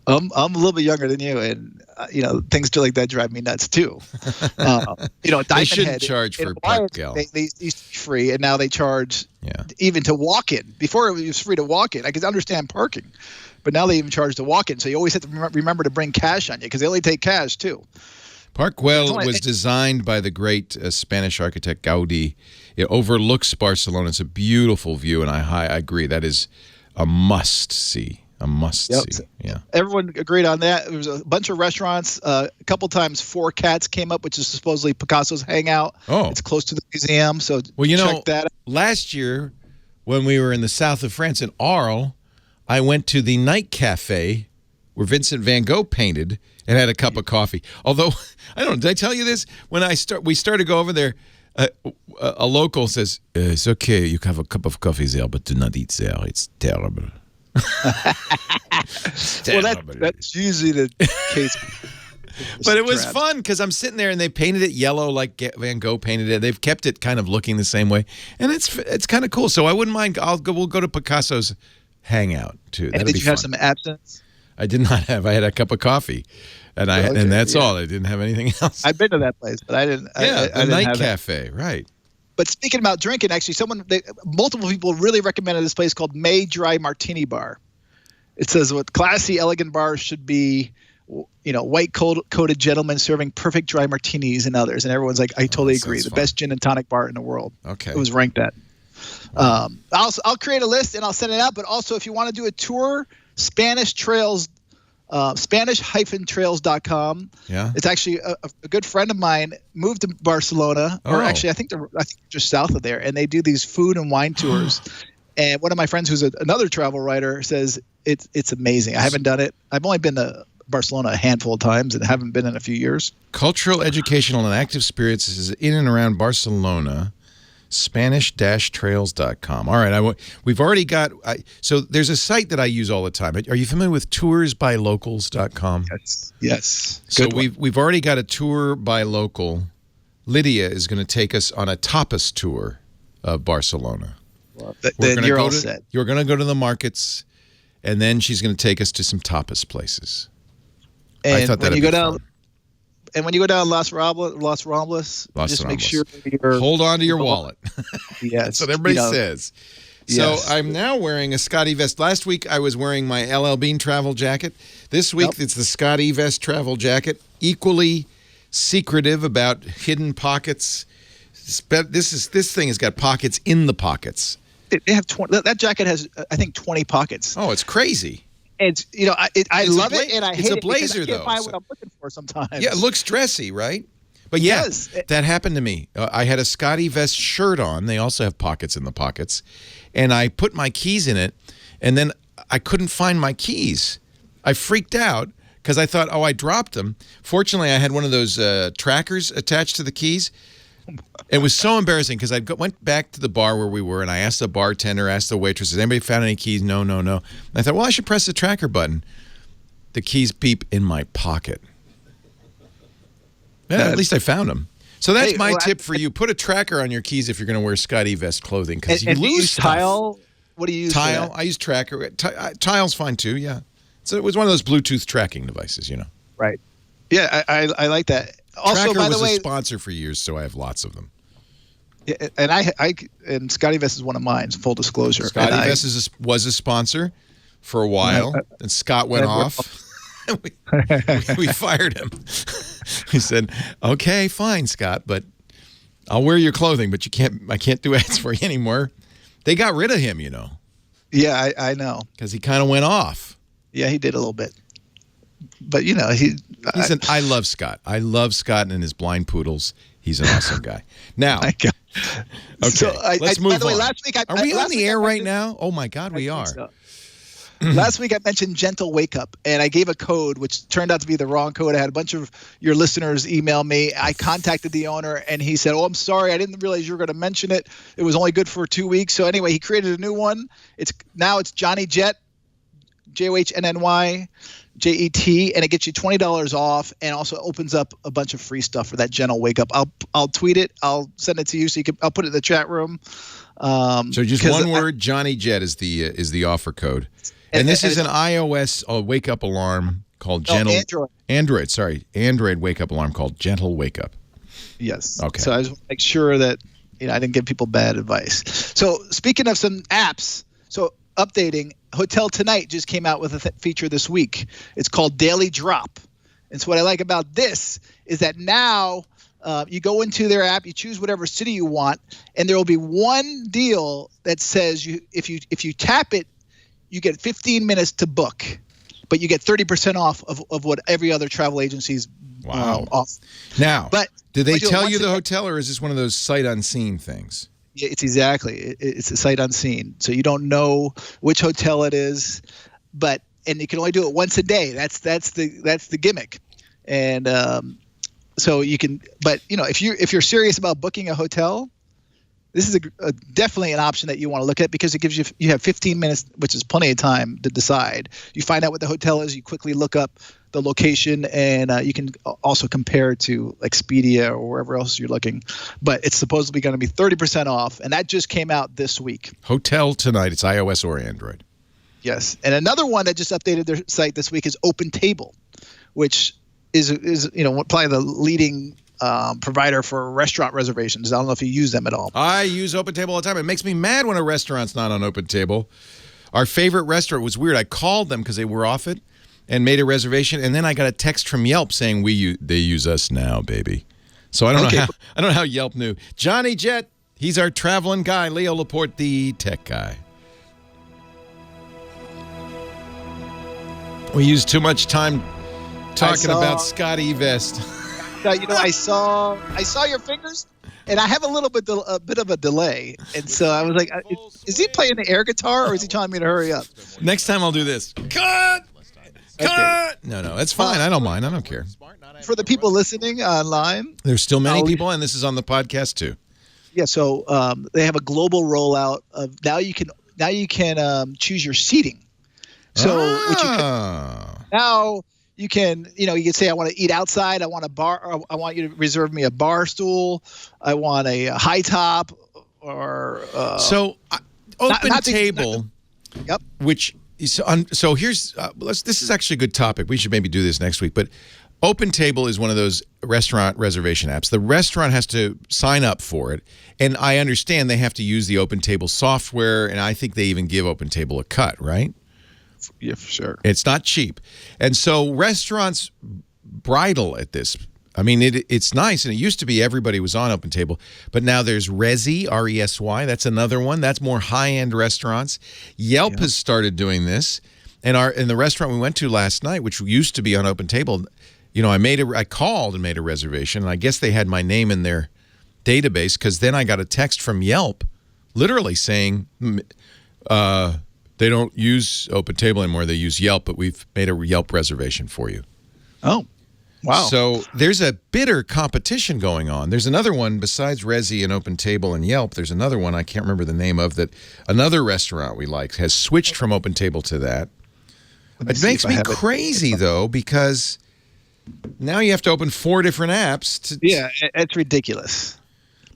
I'm a little bit younger than you, and things like that drive me nuts too. Diamond they shouldn't Head charge for Wyatt, Puckgell. They used to be free, and now they charge even to walk in. Before it was free to walk in. I could understand parking, but now they even charge to walk in. So you always have to remember to bring cash on you because they only take cash too. Park Well was designed by the great Spanish architect Gaudi. It overlooks Barcelona. It's a beautiful view, and I agree. That is a must-see. A must-see. Yeah. Everyone agreed on that. There was a bunch of restaurants. A couple times Four Cats came up, which is supposedly Picasso's hangout. Oh. It's close to the museum, so check that out. Last year when we were in the south of France in Arles, I went to the night cafe where Vincent van Gogh painted and had a cup of coffee. Although, I don't know, did I tell you this? When we started to go over there, a local says, it's okay, you can have a cup of coffee there, but do not eat there. It's terrible. Well, that's usually the case. But it was fun because I'm sitting there and they painted it yellow like Van Gogh painted it. They've kept it kind of looking the same way, and it's kind of cool. So I wouldn't mind. We'll go to Picasso's hangout too. And did you have some absinthe? I did not have. I had a cup of coffee, and and that's all. I didn't have anything else. I've been to that place, but I didn't. Yeah, the night cafe, right? But speaking about drinking, actually, multiple people really recommended this place called May Dry Martini Bar. It says what classy, elegant bars should be, white coated gentlemen serving perfect dry martinis and others. And everyone's like, I totally agree. The best gin and tonic bar in the world. Okay. It was ranked that. I'll create a list and I'll send it out. But also, if you want to do a tour, Spanish Trails, Spanish-trails.com. Yeah. It's actually a good friend of mine moved to Barcelona, or actually I think they're just south of there, and they do these food and wine tours. And one of my friends who's another travel writer says it's amazing. I haven't done it. I've only been to Barcelona a handful of times and haven't been in a few years. Cultural, educational, and active spirits is in and around Barcelona. Spanish-trails.com. All right, we've already got. So there's a site that I use all the time. Are you familiar with toursbylocals.com? Yes. So we've already got a tour by local. Lydia is going to take us on a tapas tour of Barcelona. Well, then you're all set. You're going to go to the markets, and then she's going to take us to some tapas places. And I thought when that'd you be go down, fun. and when you go down Los Ramblas, just make sure you're hold on to your wallet. Yes, that's what everybody says. So Yes. I'm now wearing a Scotty vest. Last week I was wearing my LL Bean travel jacket. This week it's the Scotty vest travel jacket. Equally secretive about hidden pockets. This thing has got pockets in the pockets. They have 20. That jacket has, I think, 20 pockets. Oh, it's crazy. It's I love it and I hate it. It's a blazer, because I can't though. find what I'm looking for sometimes. Yeah, it looks dressy, right? But yes, that happened to me. I had a Scotty vest shirt on. They also have pockets in the pockets. And I put my keys in it, and then I couldn't find my keys. I freaked out because I thought, I dropped them. Fortunately, I had one of those trackers attached to the keys. It was so embarrassing because I went back to the bar where we were, and I asked the bartender, asked the waitress, has anybody found any keys? No. And I thought, I should press the tracker button. The keys beep in my pocket. Yeah, at least I found them. So that's my tip for you. Put a tracker on your keys if you're going to wear Scotty vest clothing because you lose stuff. Tile? What do you use? Tile. I use tracker. Tile's fine too, yeah. So it was one of those Bluetooth tracking devices, Right. Yeah, I like that. Also, Tracker by the was way, a sponsor for years, so I have lots of them. Yeah, and Scotty Vest is one of mine. Full disclosure. Scotty Vest was a sponsor for a while, and Scott went off. we fired him. He said, "Okay, fine, Scott, but I'll wear your clothing, but I can't do ads for you anymore." They got rid of him, Yeah, I know. because he kind of went off. Yeah, he did a little bit. But I love Scott. I love Scott and his blind poodles. He's an awesome guy. Now, okay, so let's move by the way, on. last week Are we on the air right now? Oh my God, we are. So. Last week I mentioned Gentle Wake Up, and I gave a code, which turned out to be the wrong code. I had a bunch of your listeners email me. I contacted the owner, and he said, I'm sorry. I didn't realize you were going to mention it. It was only good for 2 weeks. So anyway, he created a new one. It's Johnny Jet, JOHNNY. JET, and it gets you $20 off, and also opens up a bunch of free stuff for that Gentle Wake Up. I'll tweet it. I'll send it to you, so I'll put it in the chat room. So just one word, Johnny Jet is the offer code, and this is an iOS wake up alarm called Gentle. Android wake up alarm called Gentle Wake Up. Yes. Okay. So I just want to make sure that I didn't give people bad advice. So speaking of some apps, updating, Hotel Tonight just came out with a feature this week. It's called Daily Drop. And so what I like about this is that now you go into their app, you choose whatever city you want, and there will be one deal that says if you tap it, you get 15 minutes to book, but you get 30% off of what every other travel agency's off. Now, but did they tell you the hotel, or is this one of those sight unseen things? Yeah, it's a sight unseen. So you don't know which hotel it is, and you can only do it once a day. That's the gimmick. And so you can, but if you're serious about booking a hotel, this is definitely an option that you want to look at, because it gives you have 15 minutes, which is plenty of time to decide. You find out what the hotel is, you quickly look up the location, and you can also compare to Expedia or wherever else you're looking. But it's supposedly going to be 30% off, and that just came out this week. Hotel Tonight. It's iOS or Android. Yes, and another one that just updated their site this week is Open Table, which is probably the leading provider for restaurant reservations. I don't know if you use them at all. I use Open Table all the time. It makes me mad when a restaurant's not on Open Table. Our favorite restaurant was weird. I called them because they were off it and made a reservation, and then I got a text from Yelp saying they use us now, baby. So I don't know how Yelp knew. Johnny Jet, he's our traveling guy. Leo Laporte, the tech guy. We used too much time talking about Scotty Vest. I saw your fingers, and I have a bit of a delay, and so I was like, "Is he playing the air guitar, or is he telling me to hurry up?" Next time I'll do this. Cut. No, that's fine. I don't mind. I don't care. For the people listening online, There's still many people, and this is on the podcast too. yeah. So they have a global rollout of now you can choose your seating. So now you can you can say I want to eat outside. I want a bar. Or I want you to reserve me a bar stool. I want a high top or open table. Yep. Which so here's this is actually a good topic. We should maybe do this next week. But Open Table is one of those restaurant reservation apps. The restaurant has to sign up for it, and I understand they have to use the Open Table software, and I think they even give Open Table a cut, right? Yeah, for sure. It's not cheap, and so restaurants bridle at this. I mean, it's nice, and it used to be everybody was on Open Table, but now there's Resy, R-E-S-Y. That's another one. That's more high-end restaurants. Yelp has started doing this, and in the restaurant we went to last night, which used to be on Open Table, I called and made a reservation, and I guess they had my name in their database because then I got a text from Yelp, literally saying they don't use Open Table anymore. They use Yelp, but we've made a Yelp reservation for you. Oh. Wow. So there's a bitter competition going on. There's another one besides Resy and Open Table and Yelp. There's another one I can't remember the name of that another restaurant we like has switched from Open Table to that. It makes me crazy, though, because now you have to open 4 different apps. Yeah, it's ridiculous.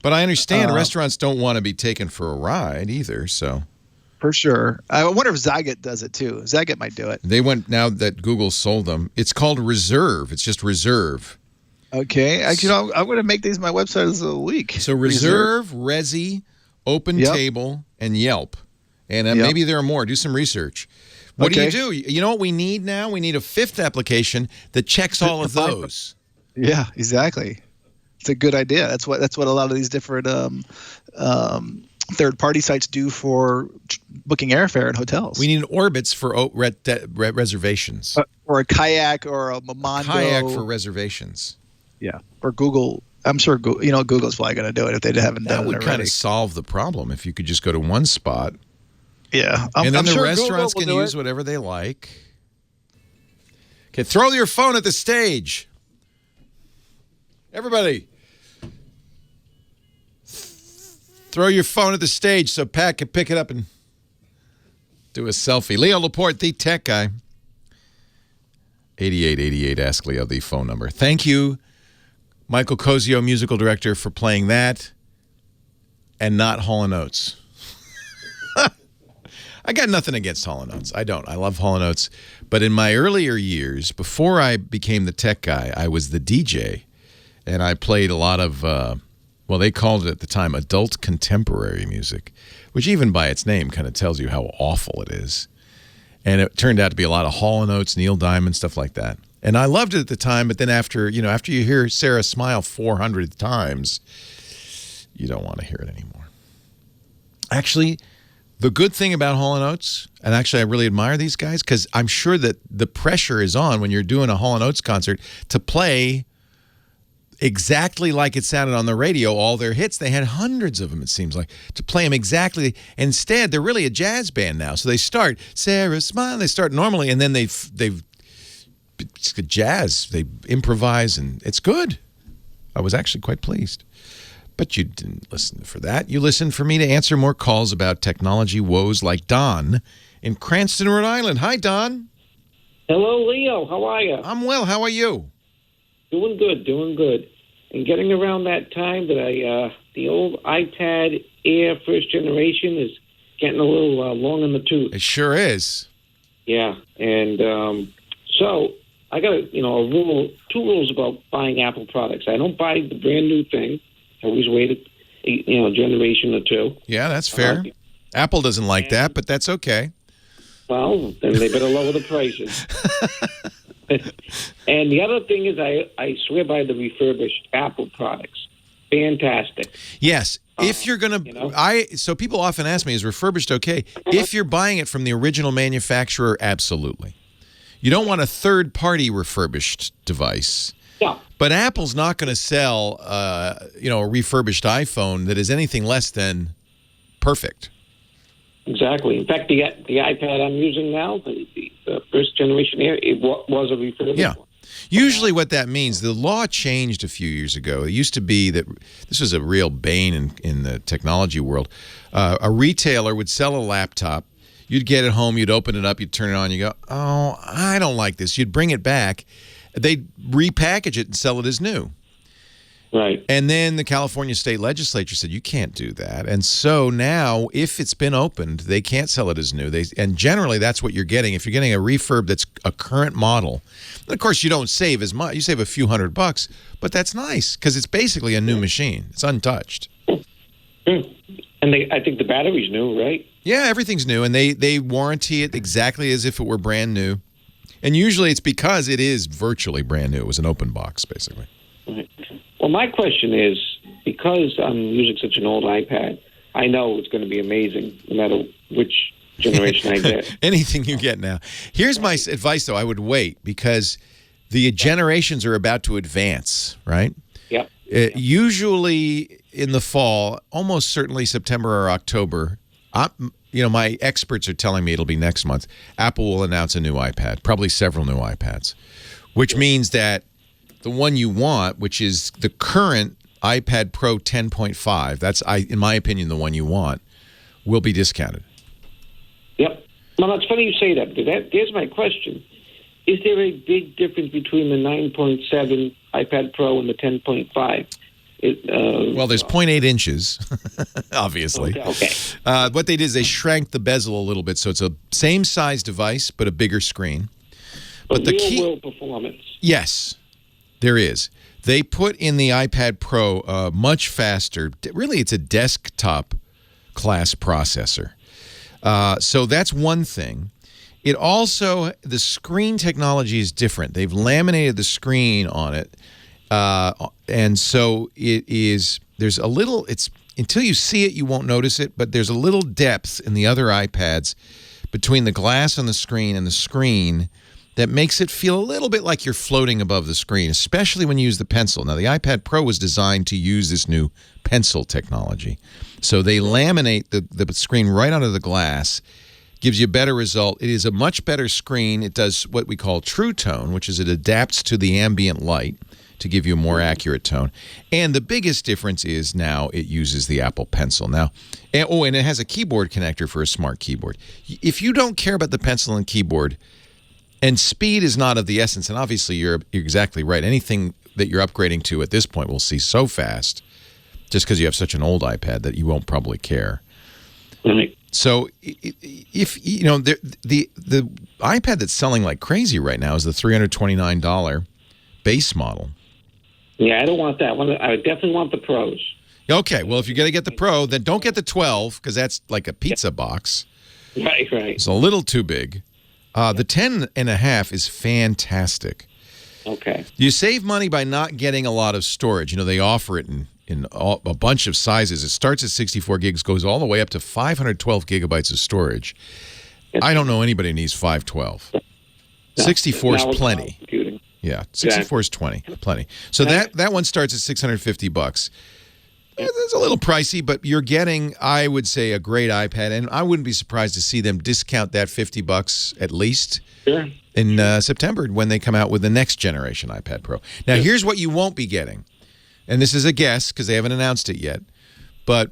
But I understand restaurants don't want to be taken for a ride either, so... For sure. I wonder if Zagat does it too. Zagat might do it. They went now that Google sold them. It's called Reserve. It's just Reserve. Okay. Actually, I'm going to make these my website this week. So Reserve, Resy, Open Table, and Yelp. And maybe there are more. Do some research. What do? You know what we need now? We need a 5th application that checks all of those. Yeah, exactly. It's a good idea. That's what a lot of these different third-party sites do for booking airfare in hotels. We need orbits for reservations. Or a kayak or a Momondo. Kayak for reservations. Yeah. Or Google. I'm sure Google's probably going to do it if they haven't done it already. That would kind of solve the problem if you could just go to one spot. Yeah. And then the restaurants can use whatever they like. Okay, throw your phone at the stage. Everybody. Throw your phone at the stage so Pat can pick it up and do a selfie. Leo Laporte, the tech guy. 8888, ask Leo the phone number. Thank you, Michael Cozio, musical director, for playing that and not Hall & Oates. I got nothing against Hall & Oates. I don't. I love Hall & Oates. But in my earlier years, before I became the tech guy, I was the DJ. And I played a lot of... well, they called it at the time adult contemporary music, which even by its name kind of tells you how awful it is. And it turned out to be a lot of Hall & Oates, Neil Diamond, stuff like that. And I loved it at the time, but then after you hear Sarah smile 400 times, you don't want to hear it anymore. Actually, the good thing about Hall & Oates, and actually I really admire these guys, because I'm sure that the pressure is on when you're doing a Hall & Oates concert to play exactly like it sounded on the radio, all their hits. They had hundreds of them, it seems like, to play them exactly. Instead, they're really a jazz band now. So they start, Sarah Smile, they start normally, and then it's jazz. They improvise, and it's good. I was actually quite pleased. But you didn't listen for that. You listened for me to answer more calls about technology woes like Don in Cranston, Rhode Island. Hi, Don. Hello, Leo. How are you? I'm well. How are you? Doing good. And getting around that time that the old iPad Air first generation is getting a little long in the tooth. It sure is. Yeah, and so I got two rules about buying Apple products. I don't buy the brand new thing. I always wait a generation or two. Yeah, that's fair. Apple doesn't like that, but that's okay. Well, then they better lower the prices. And the other thing is I swear by the refurbished Apple products. Fantastic. Yes. If you're going to, so people often ask me, is refurbished okay? If you're buying it from the original manufacturer, absolutely. You don't want a third-party refurbished device. Yeah. But Apple's not going to sell, a refurbished iPhone that is anything less than perfect. Exactly. In fact, the iPad I'm using now, the the first generation Air, it was a refurbished Yeah. one. Usually what that means, the law changed a few years ago. It used to be that this was a real bane in the technology world. A retailer would sell a laptop. You'd get it home. You'd open it up. You'd turn it on. You go, oh, I don't like this. You'd bring it back. They'd repackage it and sell it as new. Right. And then the California state legislature said, you can't do that. And so now, if it's been opened, they can't sell it as new. And generally, that's what you're getting. If you're getting a refurb that's a current model, and of course, you don't save as much. You save a few $100, but that's nice because it's basically a new machine. It's untouched. And I think the battery's new, right? Yeah, everything's new, and they warranty it exactly as if it were brand new. And usually it's because it is virtually brand new. It was an open box, basically. Right. Well, my question is, because I'm using such an old iPad, I know it's going to be amazing no matter which generation I get. Anything you get now. Here's my advice, though. I would wait because the generations are about to advance, right? Yep. Usually in the fall, almost certainly September or October, my experts are telling me it'll be next month, Apple will announce a new iPad, probably several new iPads, which means that the one you want, which is the current iPad Pro 10.5, that's, in my opinion, the one you want, will be discounted. Yep. Well, it's funny you say that, because here's my question. Is there a big difference between the 9.7 iPad Pro and the 10.5? Well, there's 0.8 inches, obviously. Okay. What they did is they shrank the bezel a little bit, so it's a same size device, but a bigger screen. But the real-world performance. Yes, there is. They put in the iPad Pro much faster. Really, it's a desktop class processor. So that's one thing. It also, the screen technology is different. They've laminated the screen on it. And so there's a little, until you see it, you won't notice it, but there's a little depth in the other iPads between the glass on the screen and the screen that makes it feel a little bit like you're floating above the screen, especially when you use the pencil. Now, the iPad Pro was designed to use this new pencil technology. So they laminate the screen right onto the glass, gives you a better result. It is a much better screen. It does what we call true tone, which is it adapts to the ambient light to give you a more accurate tone. And the biggest difference is now it uses the Apple Pencil. Now, and it has a keyboard connector for a smart keyboard. If you don't care about the pencil and keyboard, and speed is not of the essence, and obviously you're exactly right. Anything that you're upgrading to at this point will see so fast just because you have such an old iPad that you won't probably care. Right. So if the iPad that's selling like crazy right now is the $329 base model. Yeah, I don't want that one. I definitely want the Pros. Okay, well, if you're going to get the Pro, then don't get the 12 because that's like a pizza box. Right. It's a little too big. The 10.5 is fantastic. Okay. You save money by not getting a lot of storage. They offer it in a bunch of sizes. It starts at 64 gigs, goes all the way up to 512 gigabytes of storage. I don't know anybody who needs 512. 64 is plenty. Yeah, 64 is plenty. So that one starts at $650. It's a little pricey, but you're getting, I would say, a great iPad, and I wouldn't be surprised to see them discount that $50 at least in September when they come out with the next generation iPad Pro. Now, here's what you won't be getting, and this is a guess because they haven't announced it yet, but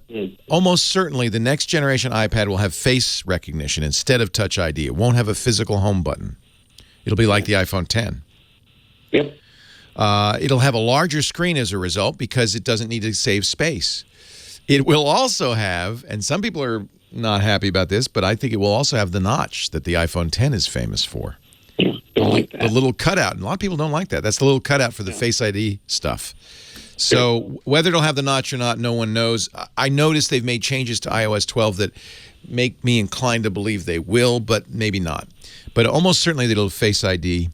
almost certainly the next generation iPad will have face recognition instead of Touch ID. It won't have a physical home button. It'll be like the iPhone 10. Yep. It'll have a larger screen as a result because it doesn't need to save space. It will also have, and some people are not happy about this, but I think it will also have the notch that the iPhone 10 is famous for. The little cutout. And a lot of people don't like that. That's the little cutout for the Face ID stuff. So whether it'll have the notch or not, no one knows. I noticed they've made changes to iOS 12 that make me inclined to believe they will, but maybe not. But almost certainly it'll have Face ID.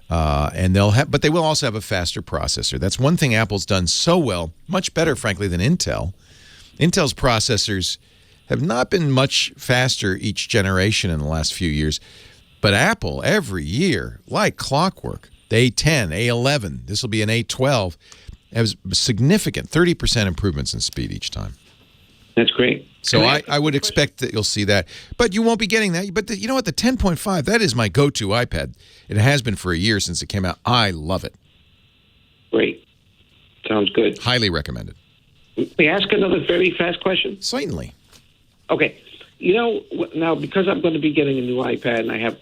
But they will also have a faster processor. That's one thing Apple's done so well, much better, frankly, than Intel. Intel's processors have not been much faster each generation in the last few years. But Apple, every year, like clockwork, the A10, A11, this will be an A12, has significant 30% improvements in speed each time. That's great. So I would expect that you'll see that. But you won't be getting that. But you know what? The 10.5, that is my go-to iPad. It has been for a year since it came out. I love it. Great. Sounds good. Highly recommended. May I ask another very fast question? Certainly. Okay. Now, because I'm going to be getting a new iPad, and I have,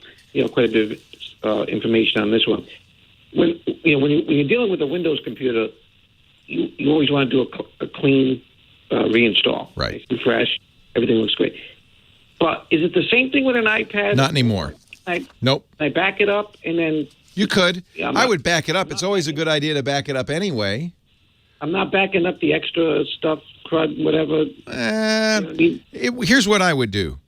quite a bit of information on this one. When you're dealing with a Windows computer, you always want to do a clean reinstall. Right. Refresh. Everything looks great. But is it the same thing with an iPad? Not anymore. Nope. I back it up and then... You could. I would back it up. It's always a good idea to back it up anyway. I'm not backing up the extra stuff, crud, whatever. Here's what I would do.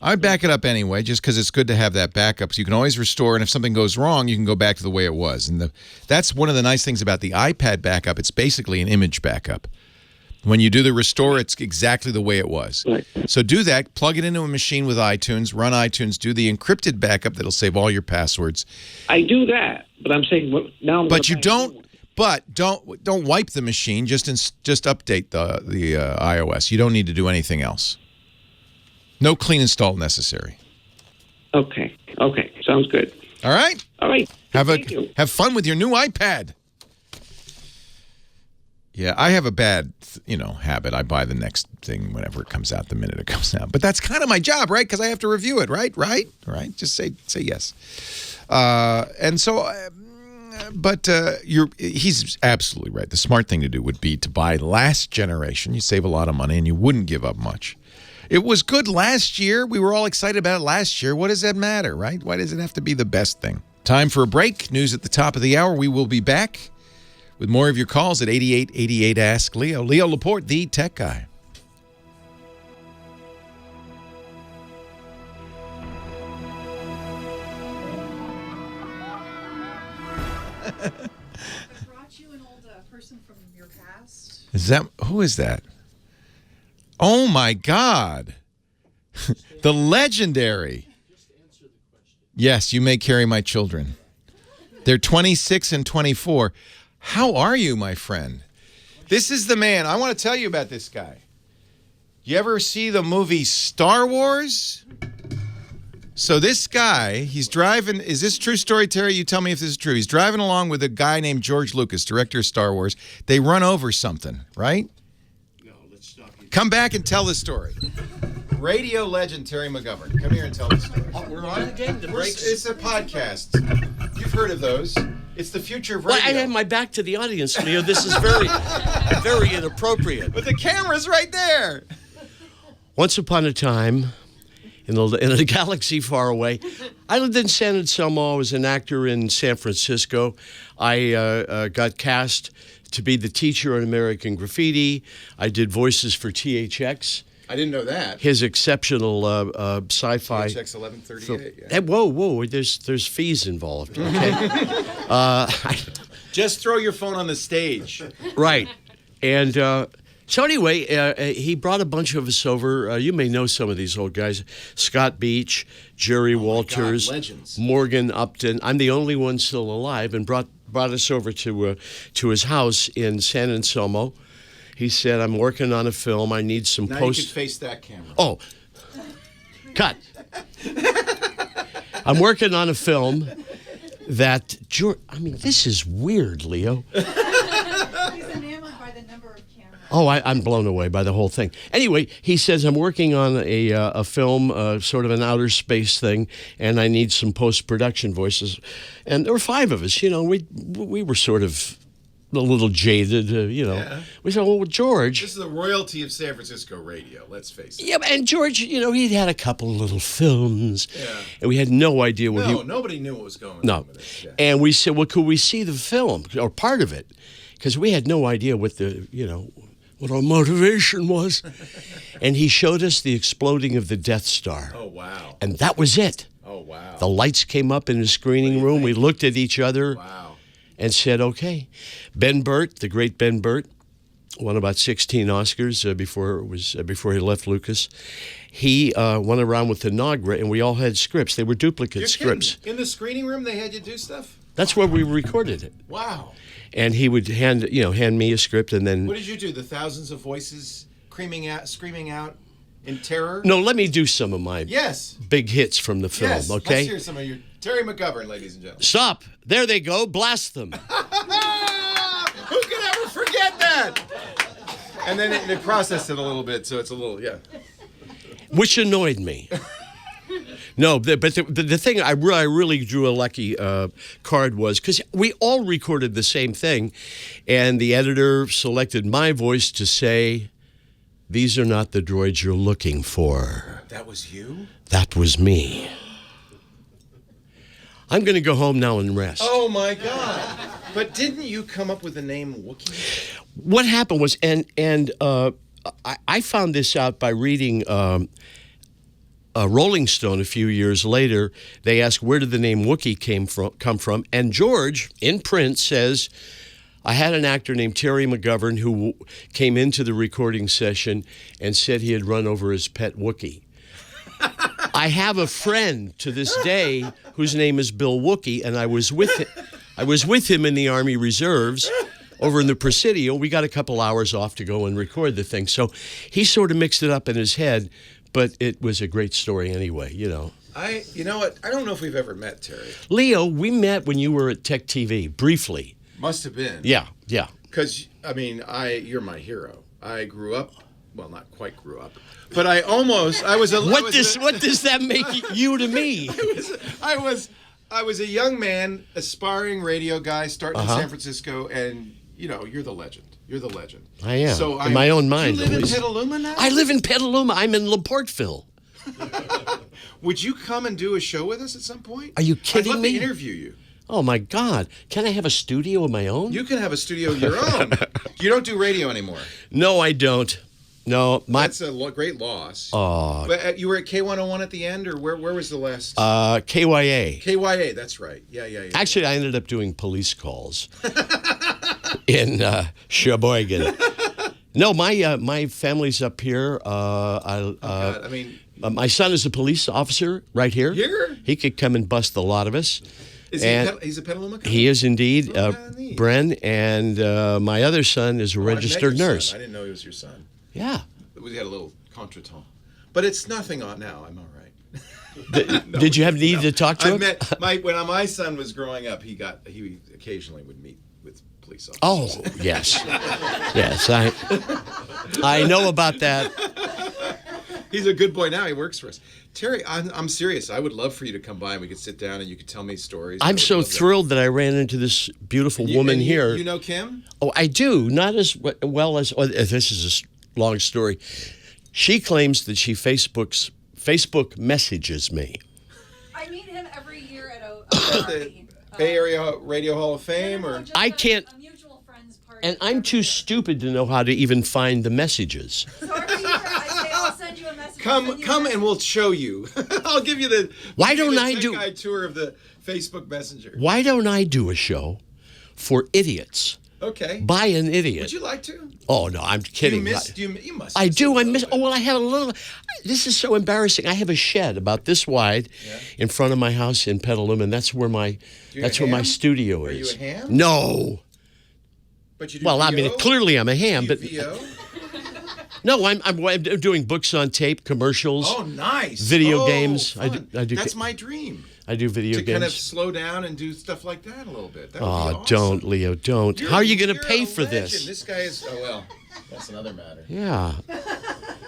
I'd back it up anyway, just because it's good to have that backup. So you can always restore, and if something goes wrong, you can go back to the way it was. And that's one of the nice things about the iPad backup. It's basically an image backup. When you do the restore, it's exactly the way it was. Right. So do that. Plug it into a machine with iTunes. Run iTunes. Do the encrypted backup that'll save all your passwords. I do that, but I'm saying now. But you don't. But don't wipe the machine. Just update the iOS. You don't need to do anything else. No clean install necessary. Okay. Sounds good. All right. All right. Have fun with your new iPad. Yeah, I have a bad, habit. I buy the next thing whenever it comes out, the minute it comes out. But that's kind of my job, right? Because I have to review it, right? Right? Just say yes. He's absolutely right. The smart thing to do would be to buy last generation. You save a lot of money, and you wouldn't give up much. It was good last year. We were all excited about it last year. What does that matter, right? Why does it have to be the best thing? Time for a break. News at the top of the hour. We will be back with more of your calls at 8888 Ask Leo. Leo Laporte, the tech guy. I brought you an old person from your past. Who is that? Oh my God. The legendary. Yes, you may carry my children. They're 26 and 24. How are you, my friend? This is the man. I want to tell you about this guy. You ever see the movie Star Wars? So this guy, he's driving. Is this a true story, Terry? You tell me if this is true. He's driving along with a guy named George Lucas, director of Star Wars. They run over something, right? No, let's stop you. Come back and tell the story. Radio legend Terry McGovern. Come here and tell the story. Oh, we're on again? The breaks? It's a podcast. You've heard of those. It's the future of radio. Well, I have my back to the audience, Leo. This is very, very inappropriate. But the camera's right there. Once upon a time, in a galaxy far away, I lived in San Anselmo. I was an actor in San Francisco. I got cast to be the teacher on American Graffiti. I did voices for THX. I didn't know that. His exceptional sci-fi. THX 1138. Yeah. Whoa! There's fees involved. Okay. Just throw your phone on the stage. Right, and so anyway, he brought a bunch of us over. You may know some of these old guys: Scott Beach, Jerry Walters, God, legends. Morgan Upton. I'm the only one still alive, and brought us over to his house in San Anselmo. He said, "I'm working on a film. I need some now post." You can face that camera. Oh, cut. I'm working on a film that George. I mean, this is weird, Leo. He's enamored by the number of cameras. Oh, I'm blown away by the whole thing. Anyway, he says, I'm working on a film, sort of an outer space thing, and I need some post-production voices. And there were 5 of us. We were sort of a little jaded, Yeah. We said, well, George. This is the royalty of San Francisco radio, let's face it. Yeah, and George, he'd had a couple of little films. Yeah. And we had no idea what nobody knew what was going on with this. Yeah. And we said, well, could we see the film, or part of it? Because we had no idea what what our motivation was. And he showed us the exploding of the Death Star. Oh, wow. And that was it. Oh, wow. The lights came up in the screening room. We looked at each other. Wow. And said, okay. Ben Burt, the great Ben Burt, won about 16 Oscars before he left Lucas. He went around with the Nagra, and we all had scripts. They were duplicate scripts. In the screening room, they had you do stuff? That's where we recorded it. Wow. And he would hand me a script, and then... What did you do? The thousands of voices screaming out in terror? No, let me do some of my Yes. big hits from the film, Yes. okay? Let's hear some of your Terry McGovern, ladies and gentlemen. Stop. There they go. Blast them. Who could ever forget that? And then they processed it a little bit, so it's a little, yeah. Which annoyed me. No, but the thing I really drew a lucky card was because we all recorded the same thing, and the editor selected my voice to say, "These are not the droids you're looking for." That was you? That was me. I'm going to go home now and rest. Oh, my God. But didn't you come up with the name Wookiee? What happened was, I found this out by reading Rolling Stone a few years later. They asked, where did the name Wookiee come from? And George, in print, says, I had an actor named Terry McGovern who came into the recording session and said he had run over his pet Wookiee. I have a friend to this day whose name is Bill Wookiee, and I was with him in the Army Reserves over in the Presidio. We got a couple hours off to go and record the thing. So he sort of mixed it up in his head, but it was a great story anyway, you know. You know what? I don't know if we've ever met, Terry. Leo, we met when you were at Tech TV, briefly. Must have been. Yeah. Because, I mean, you're my hero. I grew up, well, not quite grew up, but I was a... What does that make you to me? I was a young man, aspiring radio guy, starting in San Francisco, and, you know, you're the legend. You're the legend. I am, in my own mind, you at live least. in Petaluma now? I live in Petaluma. I'm in Laporteville. Would you come and do a show with us at some point? Are you kidding I'd love me? to interview you. Oh, my God. Can I have a studio of my own? You can have a studio of your own. You don't do radio anymore. No, I don't. No, that's a great loss. Oh. But you were at K101 at the end, or where was the last? KYA. KYA, that's right. Yeah. Actually, I ended up doing police calls in Sheboygan. No, my family's up here. My son is a police officer right here. Here? He could come and bust a lot of us. He's a Petaluma guy? He is indeed, Neat. Bren, and my other son is a registered nurse. I didn't know he was your son. Yeah. We had a little contretemps. But it's nothing on now. I'm all right. Did you have need to talk to him? When my son was growing up, he occasionally would meet with police officers. Oh, yes. Yes, I know about that. He's a good boy now. He works for us. Terry, I'm serious. I would love for you to come by and we could sit down and you could tell me stories. I'm so thrilled that I ran into this beautiful woman here. You know Kim? Oh, I do. Not as well as... Oh, this is a long story. She claims that she Facebook messages me. I meet him every year at a the Bay Area Radio Hall of Fame, or I can't. A mutual friends party. And I'm too stupid to know how to even find the messages. So every year I say I'll send you a message. Come and we'll show you. I'll give you the. Why don't I do a tour of the Facebook Messenger? Why don't I do a show for idiots? Okay. By an idiot. Would you like to? Oh, no, I'm kidding. You must. I do. I miss. Oh, well, I have a little. This is so embarrassing. I have a shed about this wide in front of my house in Petaluma, and that's where my studio is. Are you a ham? No. But you do well, VO? I mean, clearly I'm a ham, but. VO? No, I'm doing books on tape, commercials. Oh, nice. Video games. Fun. I do. That's my dream. I do video games. To kind of slow down and do stuff like that a little bit. That would be awesome. Don't, Leo, don't. How are you going to pay for this? This guy is, well, that's another matter. Yeah.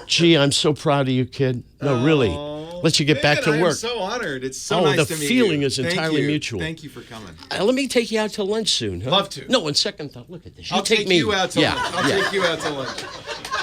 Gee, I'm so proud of you, kid. No, really. Let you get back to work. I'm so honored. It's so nice to meet you. The feeling is entirely mutual. Thank you for coming. Let me take you out to lunch soon. Huh? Love to. No, on second thought, look at this. I'll take you out to lunch. I'll take you out to lunch.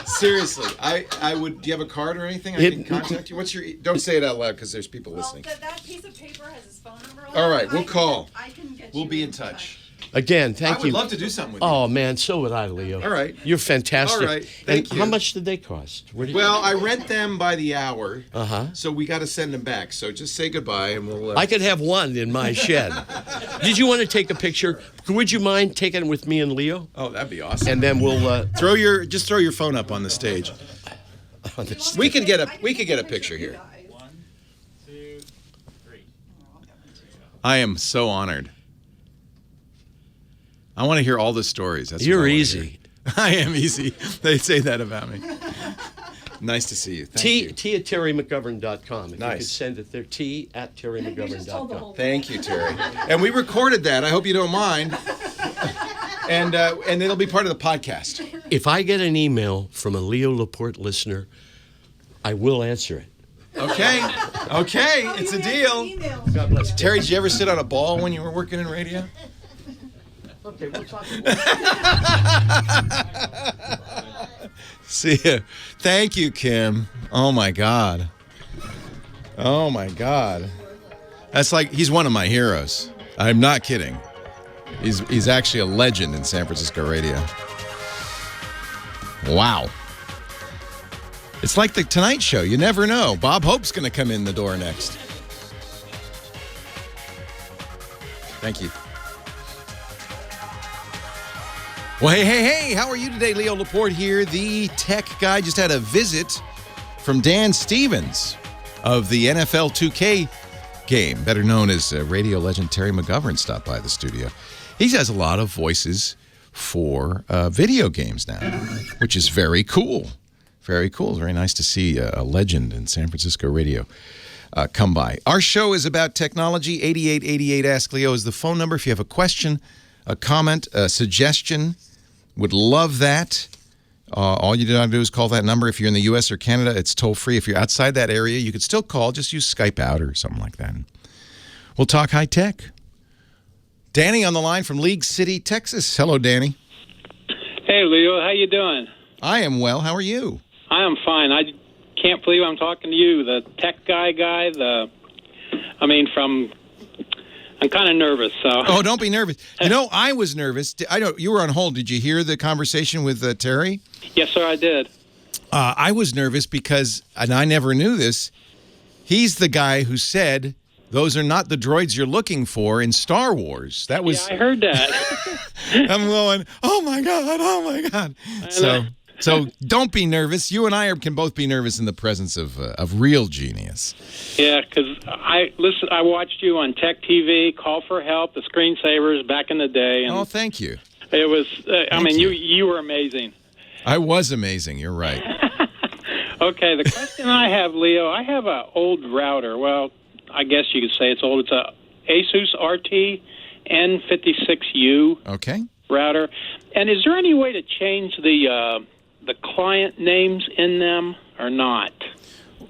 Seriously, I would. Do you have a card or anything? I can contact you. What's your? Don't say it out loud because there's people listening. That piece of paper has his phone number on it. All right, we'll call. I can get We'll be in touch. Again, thank you. I would love to do something with you. Oh, man, so would I, Leo. All right. You're fantastic. All right, thank you. How much did they cost? Well, I rent them by the hour. Uh-huh. So we got to send them back. So just say goodbye and we'll... I could have one in my shed. Did you want to take a picture? Would you mind taking it with me and Leo? Oh, that'd be awesome. And then we'll... throw your phone up on the stage. We could get a picture here. 1, 2, 3. I am so honored. I want to hear all the stories. That's You're what I easy. I am easy. They say that about me. Nice to see you. Thank you. T at TerryMcGovern.com. If Nice. you could send it there, T at TerryMcGovern.com. Thank you, Terry. And we recorded that. I hope you don't mind. And it'll be part of the podcast. If I get an email from a Leo Laporte listener, I will answer it. Okay. Okay. It's a deal. God bless you. Terry, did you ever sit on a ball when you were working in radio? Okay, we'll talk See ya. Thank you, Kim. Oh, my God. Oh, my God. That's like, he's one of my heroes. I'm not kidding. He's actually a legend in San Francisco radio. Wow. It's like the Tonight Show. You never know. Bob Hope's going to come in the door next. Thank you. Well, hey, how are you today? Leo Laporte here, the tech guy. Just had a visit from Dan Stevens of the NFL 2K game, better known as radio legend Terry McGovern stopped by the studio. He has a lot of voices for video games now, which is very cool. Very cool. Very nice to see a legend in San Francisco radio come by. Our show is about technology. 8888 Ask Leo is the phone number. If you have a question, a comment, a suggestion, would love that. All you have to do is call that number. If you're in the U.S. or Canada, it's toll-free. If you're outside that area, you could still call. Just use Skype out or something like that. We'll talk high-tech. Danny on the line from League City, Texas. Hello, Danny. Hey, Leo. How you doing? I am well. How are you? I am fine. I can't believe I'm talking to you, the tech guy. I'm kind of nervous. So. Oh, don't be nervous. You know, I was nervous. You were on hold. Did you hear the conversation with Terry? Yes, sir, I did. I was nervous because, and I never knew this, he's the guy who said, those are not the droids you're looking for in Star Wars. That was. Yeah, I heard that. I'm going, oh my God. So don't be nervous. You and I can both be nervous in the presence of real genius. Yeah, because I watched you on Tech TV, Call for Help, the Screensavers back in the day. And thank you. It was. You were amazing. I was amazing. You're right. Okay, the question I have, Leo, I have an old router. Well, I guess you could say it's old. It's a Asus RT N56U router. And is there any way to change the client names in them or not?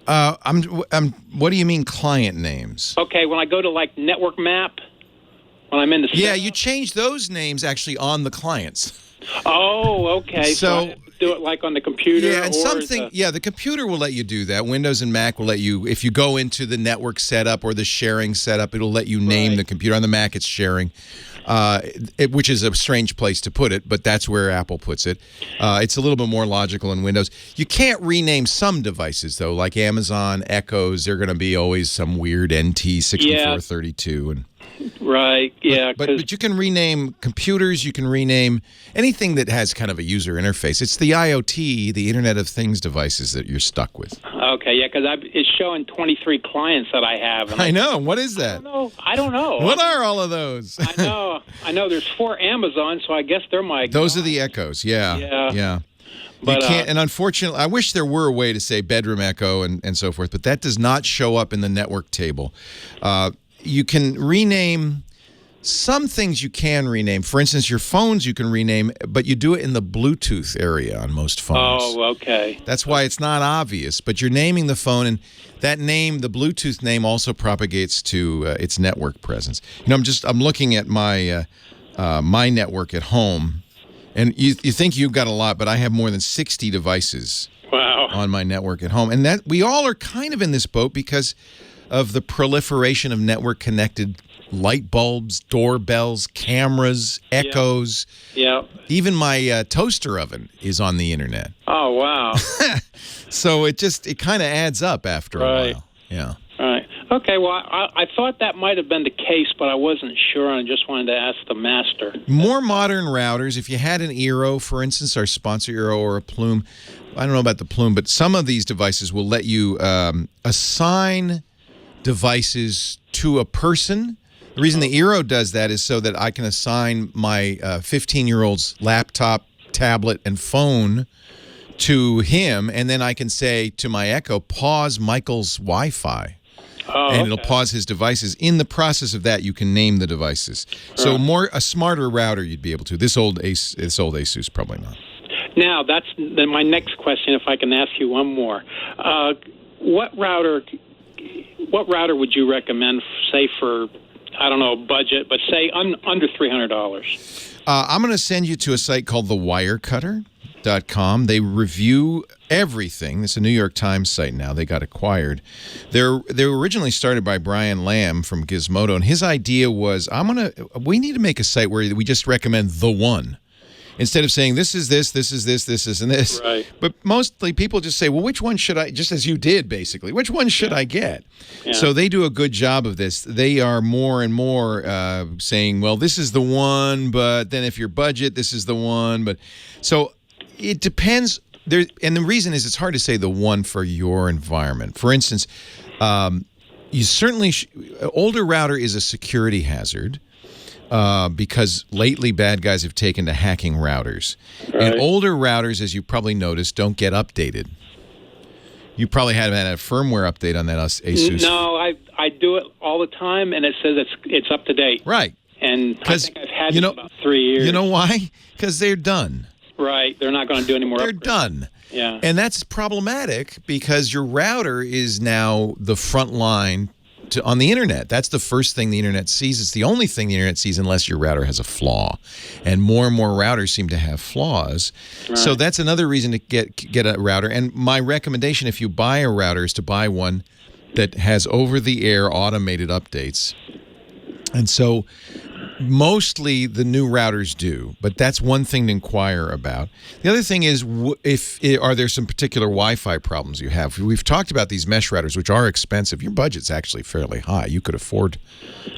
What do you mean client names? Okay, when I go to like Network Map, when I'm in the you change those names actually on the clients. Oh, okay. So I have to do it like on the computer. Yeah, and the computer will let you do that. Windows and Mac will let you, if you go into the network setup or the sharing setup, it'll let you name the computer. On the Mac, it's sharing. Which is a strange place to put it, but that's where Apple puts it. It's a little bit more logical in Windows. You can't rename some devices, though, like Amazon Echoes. They're going to be always some weird NT6432. And right, yeah. But you can rename computers. You can rename anything that has kind of a user interface. It's the IoT, the Internet of Things devices that you're stuck with. Okay, yeah, because it's showing 23 clients that I have. And I know. What is that? I don't know. What are all of those? I know there's 4 Amazon, so I guess they're my... Those are the Echoes, yeah. But, you can't, and unfortunately, I wish there were a way to say bedroom echo and so forth, but that does not show up in the network table. You can rename some things. You can rename. For instance, your phones you can rename, but you do it in the Bluetooth area on most phones. Oh, okay. That's why it's not obvious, but you're naming the phone, and that name, the Bluetooth name, also propagates to its network presence. You know, I'm looking at my my network at home, and you think you've got a lot, but I have more than 60 devices on my network at home, and that we all are kind of in this boat because of the proliferation of network-connected light bulbs, doorbells, cameras, echoes. Yeah. Even my toaster oven is on the internet. Oh, wow. So it kind of adds up after a while. Yeah. Right. Okay, well, I thought that might have been the case, but I wasn't sure, and I just wanted to ask the master. More modern routers, if you had an Eero, for instance, our sponsor Eero, or a Plume, I don't know about the Plume, but some of these devices will let you assign devices to a person. The reason the Eero does that is so that I can assign my 15-year-old's laptop, tablet, and phone to him, and then I can say to my Echo, pause Michael's Wi-Fi. And it'll pause his devices. In the process of that, you can name the devices. So a smarter router you'd be able to. This old Asus probably not. Now, that's then my next question, if I can ask you one more. What router would you recommend, say, for, I don't know, budget, but say under $300? I'm going to send you to a site called thewirecutter.com. They review everything. It's a New York Times site now. They got acquired. They were originally started by Brian Lamb from Gizmodo, and his idea was, we need to make a site where we just recommend the one. Instead of saying, this is this, this is this, this is and this. Right. But mostly people just say, well, which one should I, just as you did, basically, which one should I get? Yeah. So they do a good job of this. They are more and more saying, well, this is the one, but then if your budget, this is the one. But so it depends. And the reason is it's hard to say the one for your environment. For instance, you certainly, older router is a security hazard. Because lately bad guys have taken to hacking routers. Right. And older routers, as you probably noticed, don't get updated. You probably haven't had a firmware update on that Asus. No, I do it all the time, and it says it's up to date. Right. And I think I've had it about 3 years. You know why? Because they're done. Right. They're not going to do any more They're upgrades. Done. Yeah. And that's problematic because your router is now the front line on the internet. That's the first thing the internet sees. It's the only thing the internet sees unless your router has a flaw. And more routers seem to have flaws. Right. So that's another reason to get a router. And my recommendation, if you buy a router, is to buy one that has over-the-air automated updates. And so mostly the new routers do, but that's one thing to inquire about. The other thing is, are there some particular Wi-Fi problems you have? We've talked about these mesh routers, which are expensive. Your budget's actually fairly high. You could afford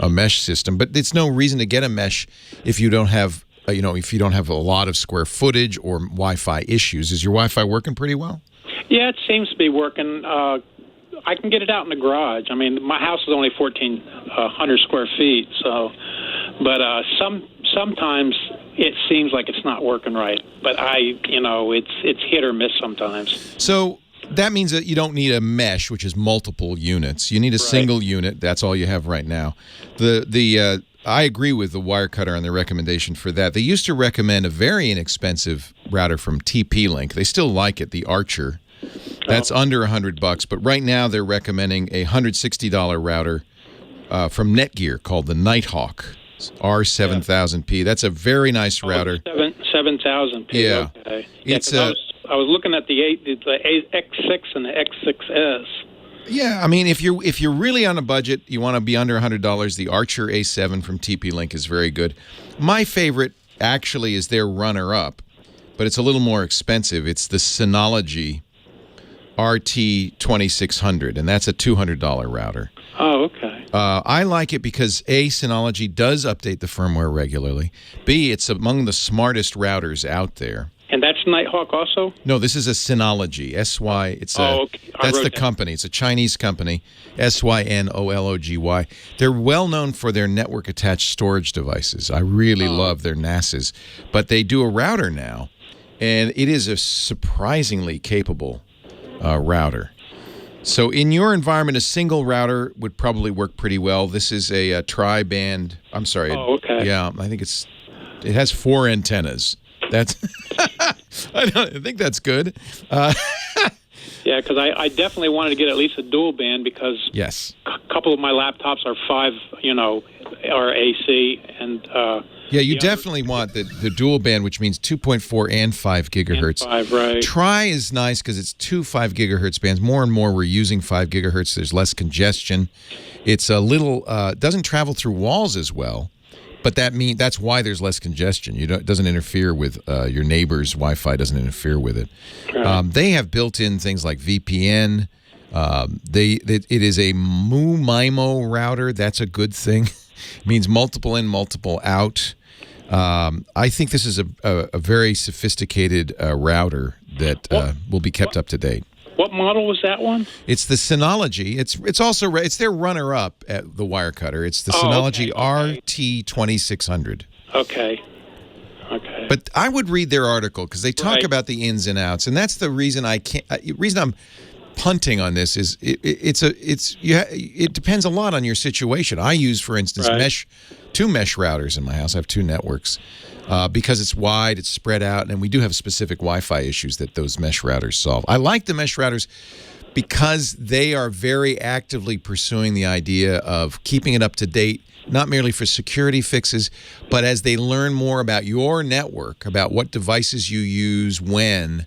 a mesh system, but it's no reason to get a mesh if you don't have, if you don't have a lot of square footage or Wi-Fi issues. Is your Wi-Fi working pretty well? Yeah, it seems to be working. I can get it out in the garage. I mean, my house is only 1,400 square feet, so. But sometimes it seems like it's not working right. But it's hit or miss sometimes. So that means that you don't need a mesh, which is multiple units. You need a single unit. That's all you have right now. I agree with the Wirecutter on the recommendation for that. They used to recommend a very inexpensive router from TP-Link. They still like it, the Archer. That's under $100, but right now they're recommending a $160 router from Netgear called the Nighthawk. R7000P. That's a very nice router. 7000P. Yeah. Okay. I was looking at the X6 and the X6S. Yeah, I mean, if you're really on a budget, you want to be under $100, the Archer A7 from TP-Link is very good. My favorite actually is their runner-up, but it's a little more expensive. It's the Synology RT2600, and that's a $200 router. Oh, okay. I like it because A, Synology does update the firmware regularly. B, it's among the smartest routers out there. And that's Nighthawk also? No, this is a Synology. S-Y. Okay. That's the company. It's a Chinese company. SYNOLOGY. They're well known for their network-attached storage devices. I really love their NASes. But they do a router now, and it is a surprisingly capable router. So in your environment, a single router would probably work pretty well. This is a tri-band. I'm sorry. Oh, okay. Yeah, I think it has 4 antennas. That's I think that's good. Yeah, because I definitely wanted to get at least a dual band because yes, a couple of my laptops are 5, are AC, and yeah, you definitely want the dual band, which means 2.4 and 5 gigahertz. And 5, right. Tri is nice because it's 2 5 gigahertz bands. More and more we're using 5 gigahertz. There's less congestion. It's a little doesn't travel through walls as well. But that's why there's less congestion. It doesn't interfere with your neighbor's Wi-Fi. Doesn't interfere with it. Right. They have built-in things like VPN. It is a MIMO router. That's a good thing. It means multiple in, multiple out. I think this is a very sophisticated router that will be kept up to date. What model was that one? It's the Synology. It's their runner-up at the Wirecutter. It's the Synology RT2600. Okay. But But I would read their article because they talk Right. about the ins and outs, and that's the reason I can't. Reason I'm punting on this is it depends a lot on your situation. I use, for instance, Right. two mesh routers in my house. I have two networks because it's wide, it's spread out, and we do have specific Wi-Fi issues that those mesh routers solve. I like the mesh routers because they are very actively pursuing the idea of keeping it up to date, not merely for security fixes, but as they learn more about your network, about what devices you use when,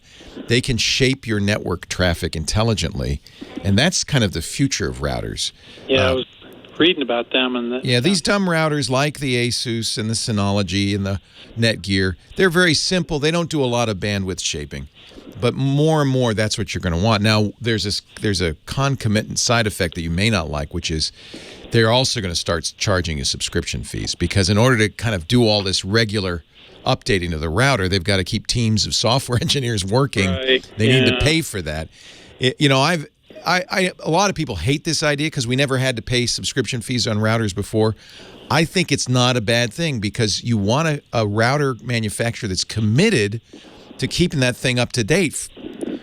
they can shape your network traffic intelligently. And that's kind of the future of routers. Yeah, I was reading about them. And These dumb routers like the Asus and the Synology and the Netgear, they're very simple. They don't do a lot of bandwidth shaping. But more and more, that's what you're going to want. Now, there's a concomitant side effect that you may not like, which is they're also going to start charging you subscription fees because in order to kind of do all this regular updating of the router, they've got to keep teams of software engineers working. Right. They need to pay for that. A lot of people hate this idea because we never had to pay subscription fees on routers before. I think it's not a bad thing because you want a router manufacturer that's committed to keeping that thing up to date.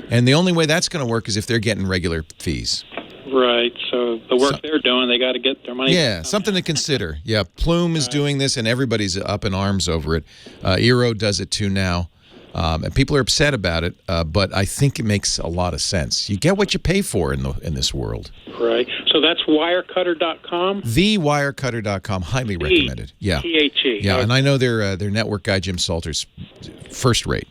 And the only way that's going to work is if they're getting regular fees. Right. So the work they're doing, they got to get their money. Yeah, something to consider. Yeah, Plume is doing this, and everybody's up in arms over it. Eero does it too now, and people are upset about it. But I think it makes a lot of sense. You get what you pay for in this world. Right. So that's wirecutter.com? TheWirecutter.com, highly recommended. Yeah. THE. Yeah, and I know their network guy, Jim Salter's first rate.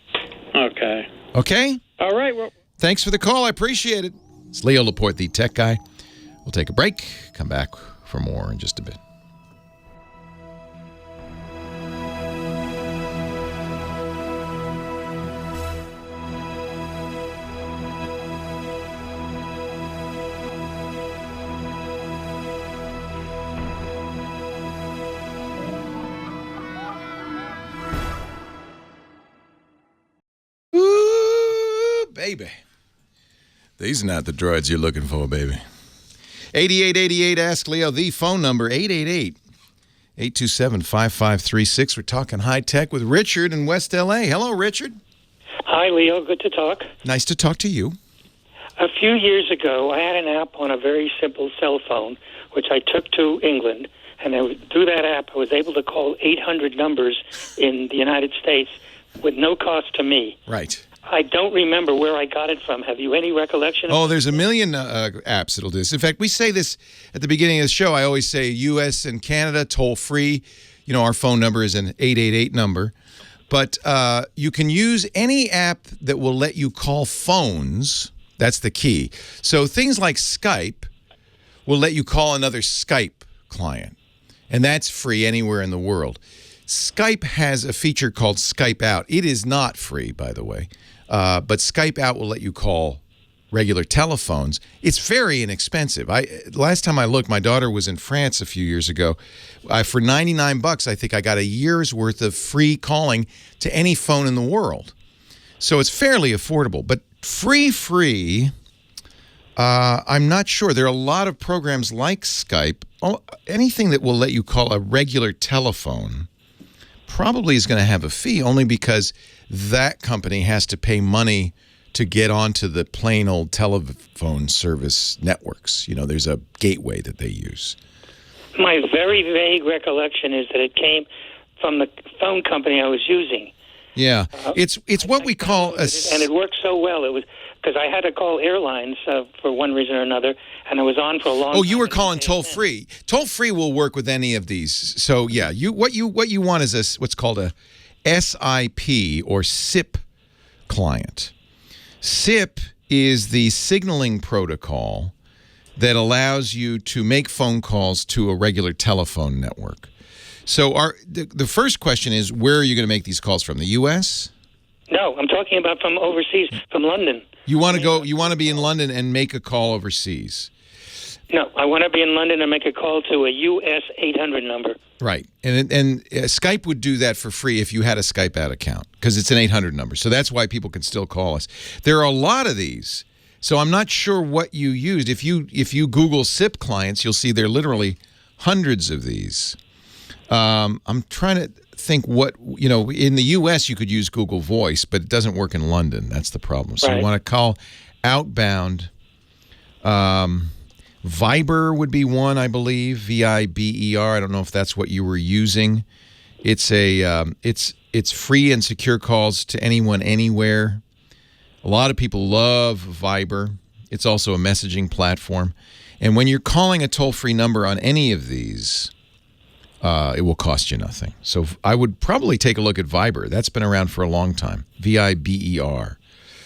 Okay. Okay? All right. Well, thanks for the call. I appreciate it. It's Leo Laporte, the tech guy. We'll take a break. Come back for more in just a bit. Ooh, baby. These are not the droids you're looking for, baby. 8888 Ask Leo, the phone number, 888-827-5536. We're talking high tech with Richard in West L.A. Hello, Richard. Hi, Leo. Good to talk. Nice to talk to you. A few years ago, I had an app on a very simple cell phone, which I took to England, and through that app, I was able to call 800 numbers in the United States with no cost to me. Right. I don't remember where I got it from. Have you any recollection? Oh, there's a million apps that'll do this. In fact, we say this at the beginning of the show. I always say U.S. and Canada, toll-free. You know, our phone number is an 888 number. But you can use any app that will let you call phones. That's the key. So things like Skype will let you call another Skype client. And that's free anywhere in the world. Skype has a feature called Skype Out. It is not free, by the way. But Skype Out will let you call regular telephones. It's very inexpensive. Last time I looked, my daughter was in France a few years ago. For $99, I think I got a year's worth of free calling to any phone in the world. So it's fairly affordable. But free, I'm not sure. There are a lot of programs like Skype. Anything that will let you call a regular telephone probably is going to have a fee, only because that company has to pay money to get onto the plain old telephone service networks. You know, there's a gateway that they use. My very vague recollection is that it came from the phone company I was using. Yeah, it's what we call a... And it worked so well. It was because I had to call airlines for one reason or another, and I was on for a long time. Oh, you were calling toll-free. Toll-free will work with any of these. So, yeah, what you want is what's called a SIP or SIP client. SIP is the signaling protocol that allows you to make phone calls to a regular telephone network. So the first question is, where are you going to make these calls from? The U.S.? No, I'm talking about from overseas, from London. You want to be in London and make a call overseas? No, I want to be in London and make a call to a U.S. 800 number. Right. And Skype would do that for free if you had a Skype Out account, because it's an 800 number. So that's why people can still call us. There are a lot of these. So I'm not sure what you used. If you Google SIP clients, you'll see there are literally hundreds of these. I'm trying to think in the U.S. you could use Google Voice, but it doesn't work in London. That's the problem. So you want to call outbound. Viber would be one, I believe. VIBER. I don't know if that's what you were using. It's it's free and secure calls to anyone, anywhere. A lot of people love Viber. It's also a messaging platform. And when you're calling a toll-free number on any of these, it will cost you nothing. So I would probably take a look at Viber. That's been around for a long time. VIBER.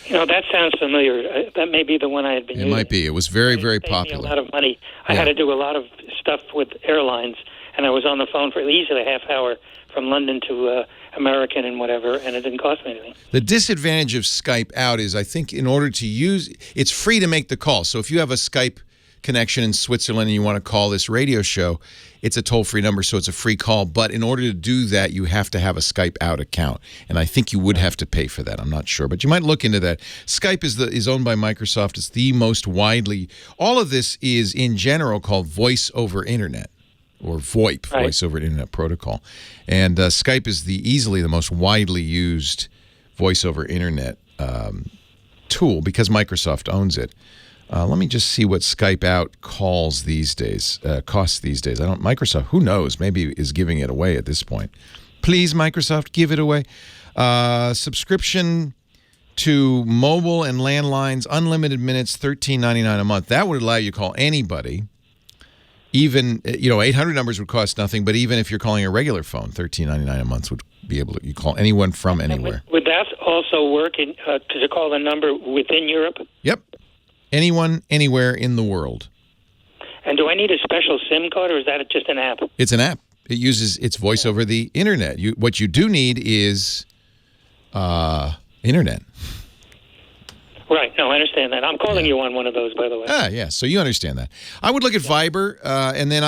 That sounds familiar. That may be the one I had been using. It might be. It was very, very popular. Me a lot of money. I had to do a lot of stuff with airlines, and I was on the phone for easily a half hour from London to American and whatever, and it didn't cost me anything. The disadvantage of Skype out is, I think, in order to use, it's free to make the call. So if you have a Skype connection in Switzerland and you want to call this radio show, it's a toll-free number, so it's a free call. But in order to do that, you have to have a Skype out account, and I think you would have to pay for that. I'm not sure, but you might look into that. Skype is owned by Microsoft. It's the most widely. All of this is in general called Voice over Internet, or VoIP, right. Voice over Internet Protocol, and Skype is easily the most widely used voice over Internet tool because Microsoft owns it. Let me just see what Skype out costs these days. Microsoft, who knows, maybe is giving it away at this point. Please, Microsoft, give it away. Subscription to mobile and landlines, unlimited minutes, $13.99 a month. That would allow you to call anybody. Even, 800 numbers would cost nothing, but even if you're calling a regular phone, $13.99 a month would be able to, you call anyone from anywhere. Would that also work to call the number within Europe? Yep. Anyone, anywhere in the world. And do I need a special SIM card, or is that just an app? It's an app. It's voice over the Internet. What you do need is Internet. Right. No, I understand that. I'm calling you on one of those, by the way. Yeah. So you understand that. I would look at Viber, and then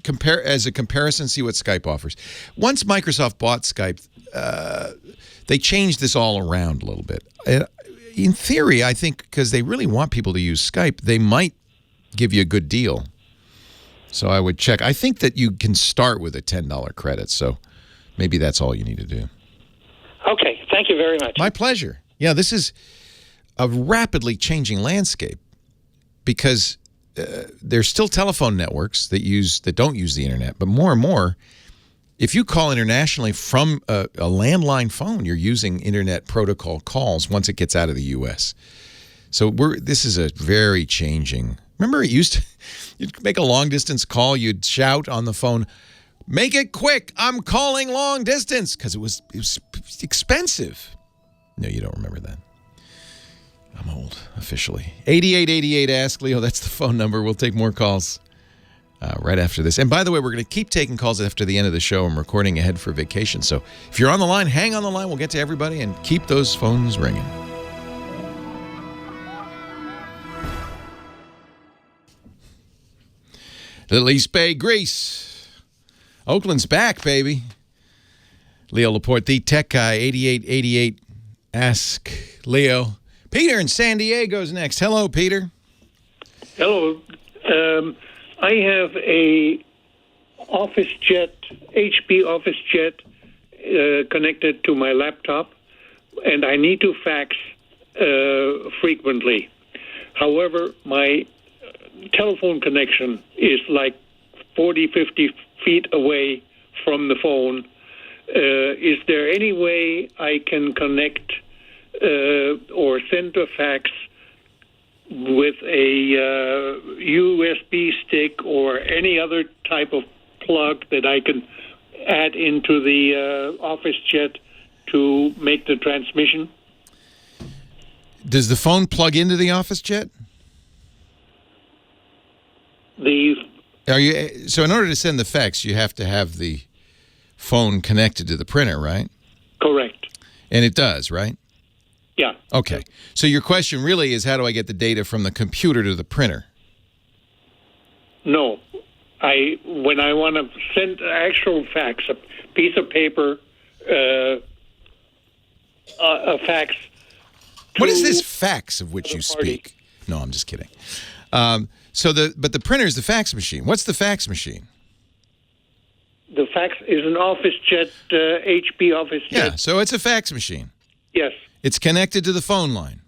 compare as a comparison, see what Skype offers. Once Microsoft bought Skype, they changed this all around a little bit. In theory, I think because they really want people to use Skype, they might give you a good deal. So I would check. I think that you can start with a $10 credit, so maybe that's all you need to do. Okay. Thank you very much. My pleasure. Yeah, this is a rapidly changing landscape because there's still telephone networks that don't use the Internet, but more and more, if you call internationally from a landline phone, you're using Internet protocol calls once it gets out of the U.S. So this is a very changing. Remember, you'd make a long-distance call, you'd shout on the phone, "Make it quick, I'm calling long distance," because it was expensive. No, you don't remember that. I'm old, officially. 8888 Ask Leo, that's the phone number. We'll take more calls right after this. And by the way, we're going to keep taking calls after the end of the show. I'm recording ahead for vacation. So if you're on the line, hang on the line. We'll get to everybody and keep those phones ringing. Little East Bay, Greece. Oakland's back, baby. Leo Laporte, the tech guy, 8888 Ask Leo. Peter in San Diego's next. Hello, Peter. Hello. I have a office jet, HP office jet, connected to my laptop, and I need to fax frequently. However, my telephone connection is like 40, 50 feet away from the phone. Is there any way I can connect or send a fax with a USB stick or any other type of plug that I can add into the office jet to make the transmission? Does the phone plug into the office jet? So in order to send the fax, you have to have the phone connected to the printer, right? Correct. And it does, right? Yeah. Okay. So your question really is, how do I get the data from the computer to the printer? No. When I want to send actual fax, a piece of paper, a fax. What is this fax of which you speak? No, I'm just kidding. But the printer is the fax machine. What's the fax machine? The fax is an office jet, HP office jet. Yeah, so it's a fax machine. Yes. It's connected to the phone line.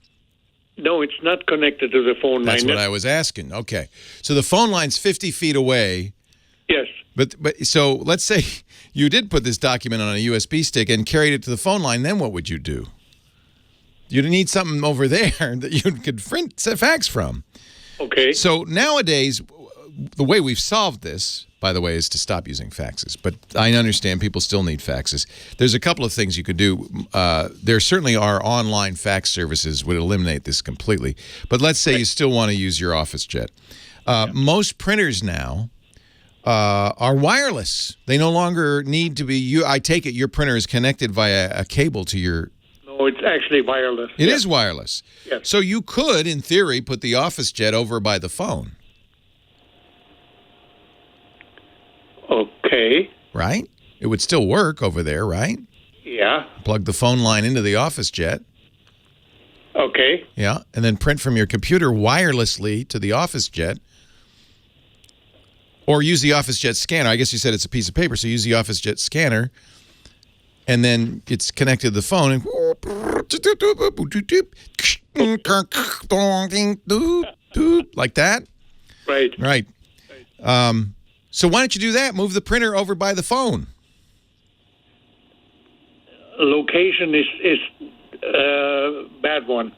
No, it's not connected to the phone That's line. what I was asking. Okay. So the phone line's 50 feet away. Yes. But so let's say you did put this document on a USB stick and carried it to the phone line, then what would you do? You'd need something over there that you could fax from. Okay. So nowadays, the way we've solved this, by the way, is to stop using faxes. But I understand people still need faxes. There's a couple of things you could do. There certainly are online fax services would eliminate this completely. But let's say you still want to use your office jet. Most printers now are wireless. They no longer need to be. I take it your printer is connected via a cable to your. No, it's actually wireless. It is wireless. Yes. So you could, in theory, put the office jet over by the phone. Okay. Right? It would still work over there, right? Yeah. Plug the phone line into the office jet. Okay. Yeah, and then print from your computer wirelessly to the office jet. Or use the office jet scanner. I guess you said it's a piece of paper, so use the office jet scanner. And then it's connected to the phone. And like that? Right. Right. So why don't you do that? Move the printer over by the phone. Location is bad one.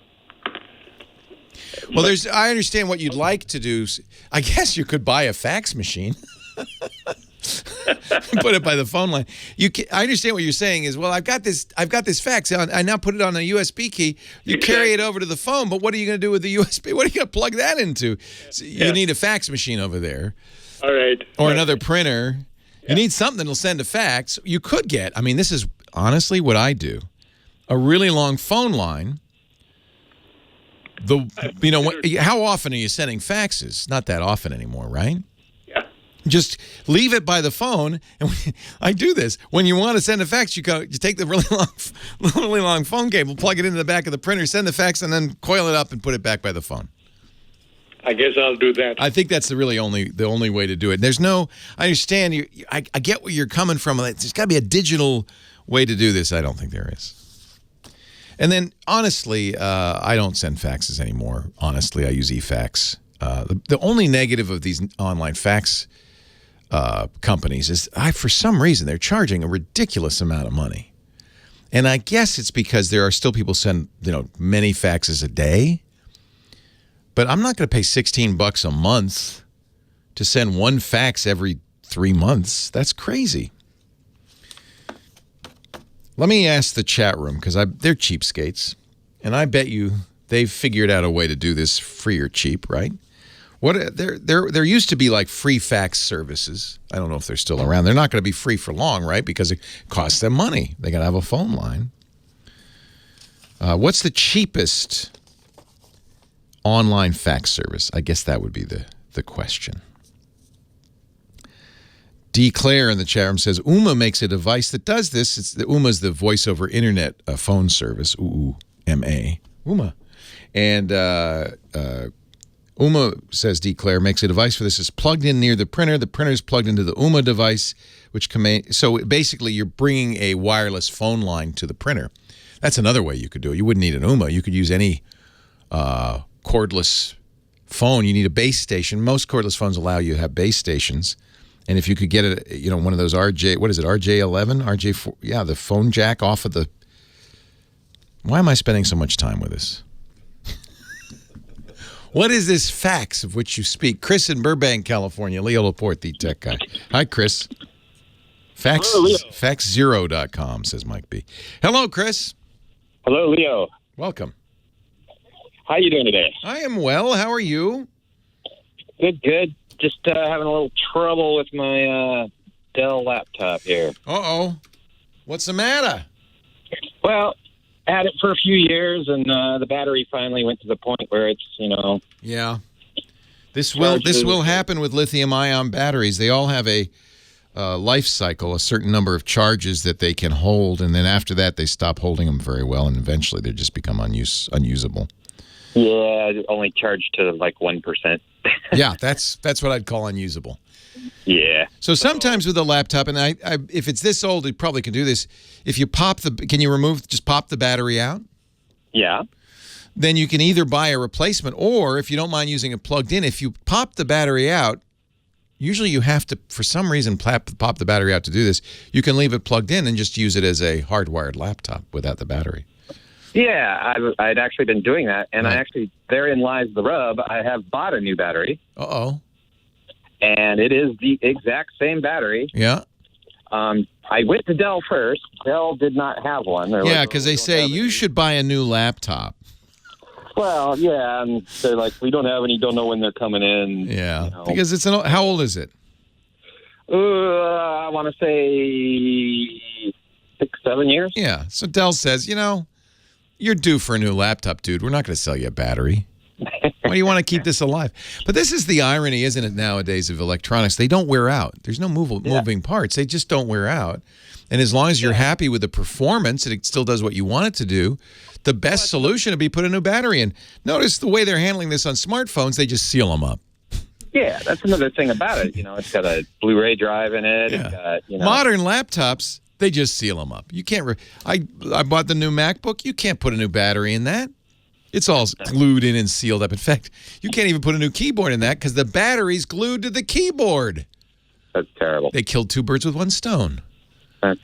Well, I understand what you'd like to do. I guess you could buy a fax machine. Put it by the phone line. I understand what you're saying is, well, I've got this fax. I now put it on a USB key. You carry it over to the phone, but what are you going to do with the USB? What are you going to plug that into? So you need a fax machine over there. All right. Or another printer. You need something that'll send a fax. You could get, I mean, this is honestly what I do. A really long phone line. How often are you sending faxes? Not that often anymore, right? Yeah. Just leave it by the phone. And I do this. When you want to send a fax, you take the really long phone cable, plug it into the back of the printer, send the fax, and then coil it up and put it back by the phone. I guess I'll do that. I think that's the only way to do it. I understand you. I get where you're coming from. There's got to be a digital way to do this. I don't think there is. And then, honestly, I don't send faxes anymore. Honestly, I use eFax. The only negative of these online fax companies is, for some reason, they're charging a ridiculous amount of money. And I guess it's because there are still people send many faxes a day. But I'm not going to pay $16 a month to send one fax every 3 months. That's crazy. Let me ask the chat room, because they're cheapskates, and I bet you they've figured out a way to do this free or cheap, right? There used to be like free fax services. I don't know if they're still around. They're not going to be free for long, right? Because it costs them money. They got to have a phone line. What's the cheapest online fax service? I guess that would be the question. D. Claire in the chat room says, Ooma makes a device that does this. Ooma's the voice over internet phone service. U-M-A. Ooma. And Ooma, says D. Claire, makes a device for this. It's plugged in near the printer. The printer is plugged into the Ooma device, so basically you're bringing a wireless phone line to the printer. That's another way you could do it. You wouldn't need an Ooma. You could use any cordless phone. You need a base station. Most cordless phones allow you to have base stations. And if you could get one of those RJ11, RJ4, yeah, the phone jack off of the. Why am I spending so much time with this? What is this fax of which you speak? Chris in Burbank, California. Leo Laporte, the tech guy. Hi, Chris. Faxzero.com, says Mike B. Hello, Chris. Hello, Leo. Welcome. How you doing today? I am well. How are you? Good. Just having a little trouble with my Dell laptop here. Uh-oh. What's the matter? Well, I had it for a few years, and the battery finally went to the point where it's, Yeah. This will happen with lithium-ion batteries. They all have a life cycle, a certain number of charges that they can hold, and then after that they stop holding them very well, and eventually they just become unusable. Yeah, only charged to like 1%. Yeah, that's what I'd call unusable. Yeah. So sometimes with a laptop, and I if it's this old, it probably can do this. If you can you just pop the battery out? Yeah. Then you can either buy a replacement, or if you don't mind using it plugged in, if you pop the battery out, usually you have to, for some reason, pop the battery out to do this. You can leave it plugged in and just use it as a hardwired laptop without the battery. Yeah, I'd actually been doing that, and Right. I actually, therein lies the rub. I have bought a new battery, Uh-oh. and it is the exact same battery. Yeah. I went to Dell first. Dell did not have one. They're Yeah, like, because "Oh, we they don't say have you any." should buy a new laptop. Well, yeah, and they're like, we don't have any, don't know when they're coming in. Yeah, you know. because how old is it? I want to say 6-7 years. Yeah, so Dell says, you're due for a new laptop, dude. We're not going to sell you a battery. Why do you want to keep this alive? But this is the irony, isn't it, nowadays of electronics? They don't wear out. There's no moving parts. They just don't wear out. And as long as you're happy with the performance and it still does what you want it to do, the best solution would be put a new battery in. Notice the way they're handling this on smartphones, they just seal them up. Yeah, that's another thing about it. It's got a Blu-ray drive in it. Yeah. It's got, Modern laptops, they just seal them up. You can't. I bought the new MacBook. You can't put a new battery in that. It's all glued in and sealed up. In fact, you can't even put a new keyboard in that because the battery's glued to the keyboard. That's terrible. They killed two birds with one stone. That's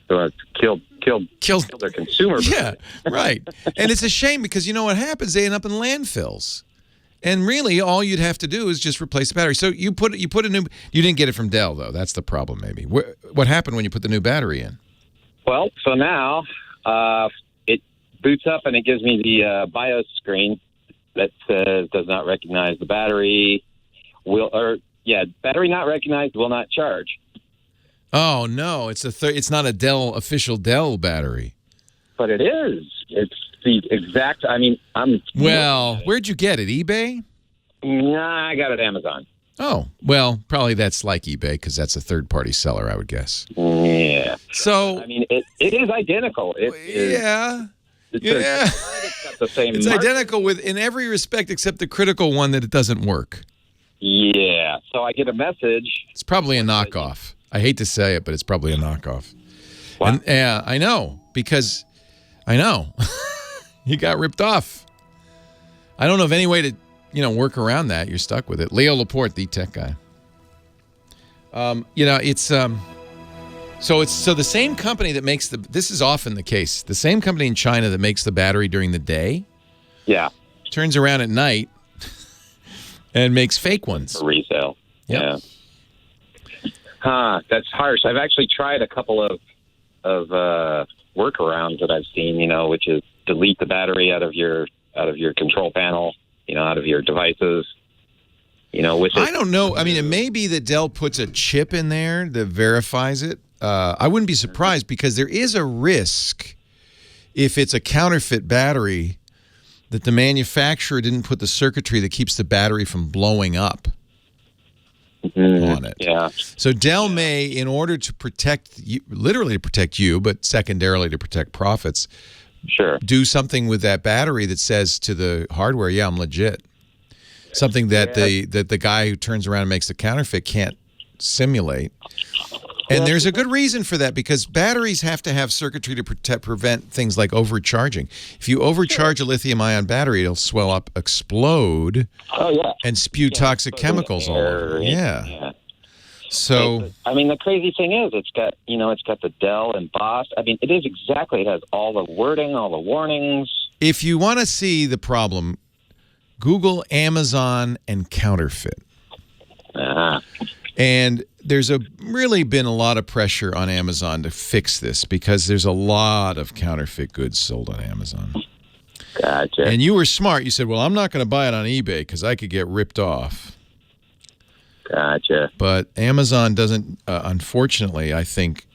killed their consumer. Yeah, right. And it's a shame because you know what happens? They end up in landfills. And really, all you'd have to do is just replace the battery. So you put a new. You didn't get it from Dell though. That's the problem. Maybe. What happened when you put the new battery in? Well, so now it boots up and it gives me the BIOS screen that says does not recognize the battery. Battery not recognized, will not charge. Oh no, it's not a official Dell battery. But it is. It's the exact. I mean, where'd you get it? eBay? Nah, I got it at Amazon. Oh, well, probably that's like eBay because that's a third-party seller, I would guess. Yeah. So I mean, it is identical. Yeah. It's got the same. It's identical in every respect except the critical one that it doesn't work. Yeah. So I get a message. It's probably a knockoff. I hate to say it, but it's probably a knockoff. Wow. And, yeah, I know because I know you got ripped off. I don't know of any way to work around that. You're stuck with it. Leo Laporte, the tech guy. It's so the same company that makes this is often the case. The same company in China that makes the battery during the day. Yeah. Turns around at night and makes fake ones. For resale. Yep. Yeah. That's harsh. I've actually tried a couple of workarounds that I've seen, which is delete the battery out of your control panel, out of your devices. I don't know. I mean, it may be that Dell puts a chip in there that verifies it. I wouldn't be surprised because there is a risk if it's a counterfeit battery that the manufacturer didn't put the circuitry that keeps the battery from blowing up on it. Yeah. So Dell may, in order to protect you, literally to protect you, but secondarily to protect profits, sure, do something with that battery that says to the hardware, "Yeah, I'm legit." Something that the guy who turns around and makes the counterfeit can't simulate. And there's a good reason for that because batteries have to have circuitry to prevent things like overcharging. If you overcharge a lithium-ion battery, it'll swell up, explode, and spew toxic chemicals all over. Yeah. So, I mean, the crazy thing is, it's got the Dell embossed. I mean, it is exactly. It has all the wording, all the warnings. if you want to see the problem, Google Amazon and counterfeit. And there's really been a lot of pressure on Amazon to fix this because there's a lot of counterfeit goods sold on Amazon. Gotcha. And you were smart. You said, well, I'm not going to buy it on eBay because I could get ripped off. Gotcha. But Amazon doesn't, unfortunately, I think,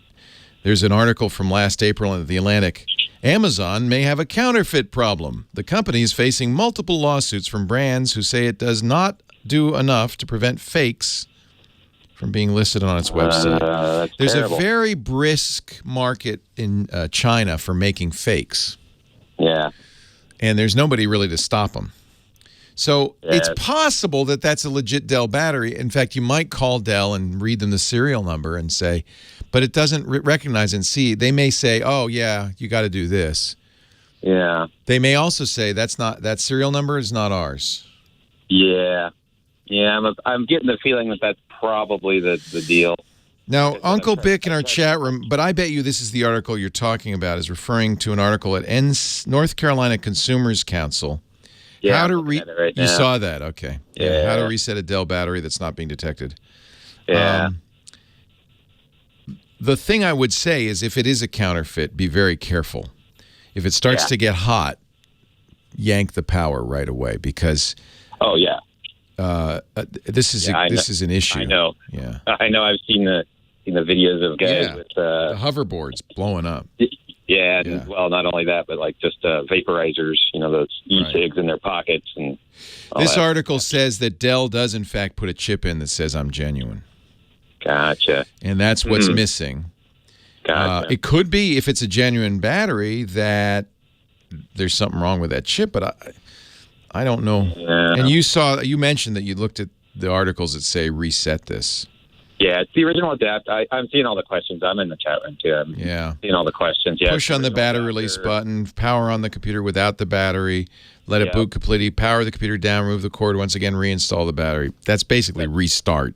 there's an article from last April in The Atlantic. Amazon may have a counterfeit problem. The company is facing multiple lawsuits from brands who say it does not do enough to prevent fakes from being listed on its website. There's terrible. a very brisk market in China for making fakes. Yeah. And there's nobody really to stop them. So it's Yeah. possible that that's a legit Dell battery. In fact, you might call Dell and read them the serial number and say, but it doesn't recognize and see. They may say, oh, yeah, you got to do this. Yeah. They may also say that serial number is not ours. Yeah. Yeah, I'm getting the feeling that that's probably the deal. Now, Uncle Bick in our chat room, but I bet you this is the article you're talking about, is referring to an article at North Carolina Consumers Council. Yeah, How to I'm looking at it right You now. saw that, okay. Yeah. How to reset a Dell battery that's not being detected. Yeah. The thing I would say is if it is a counterfeit, be very careful. If it starts to get hot, yank the power right away because Oh yeah. This is an issue. I know. Yeah. I know. I've seen the videos of guys with the hoverboards blowing up. Yeah, and well, not only that, but like just vaporizers. Those e-cigs in their pockets and. This article says that Dell does in fact put a chip in that says I'm genuine. Gotcha. And that's what's missing. Gotcha. It could be, if it's a genuine battery, that there's something wrong with that chip, but I don't know. Yeah. And you mentioned that you looked at the articles that say reset this. Yeah, it's the original adapt. I'm seeing all the questions. I'm in the chat room too. I'm seeing all the questions. Yeah. Push on the battery release button, power on the computer without the battery, let it boot completely, power the computer down, remove the cord once again, reinstall the battery. That's basically restart.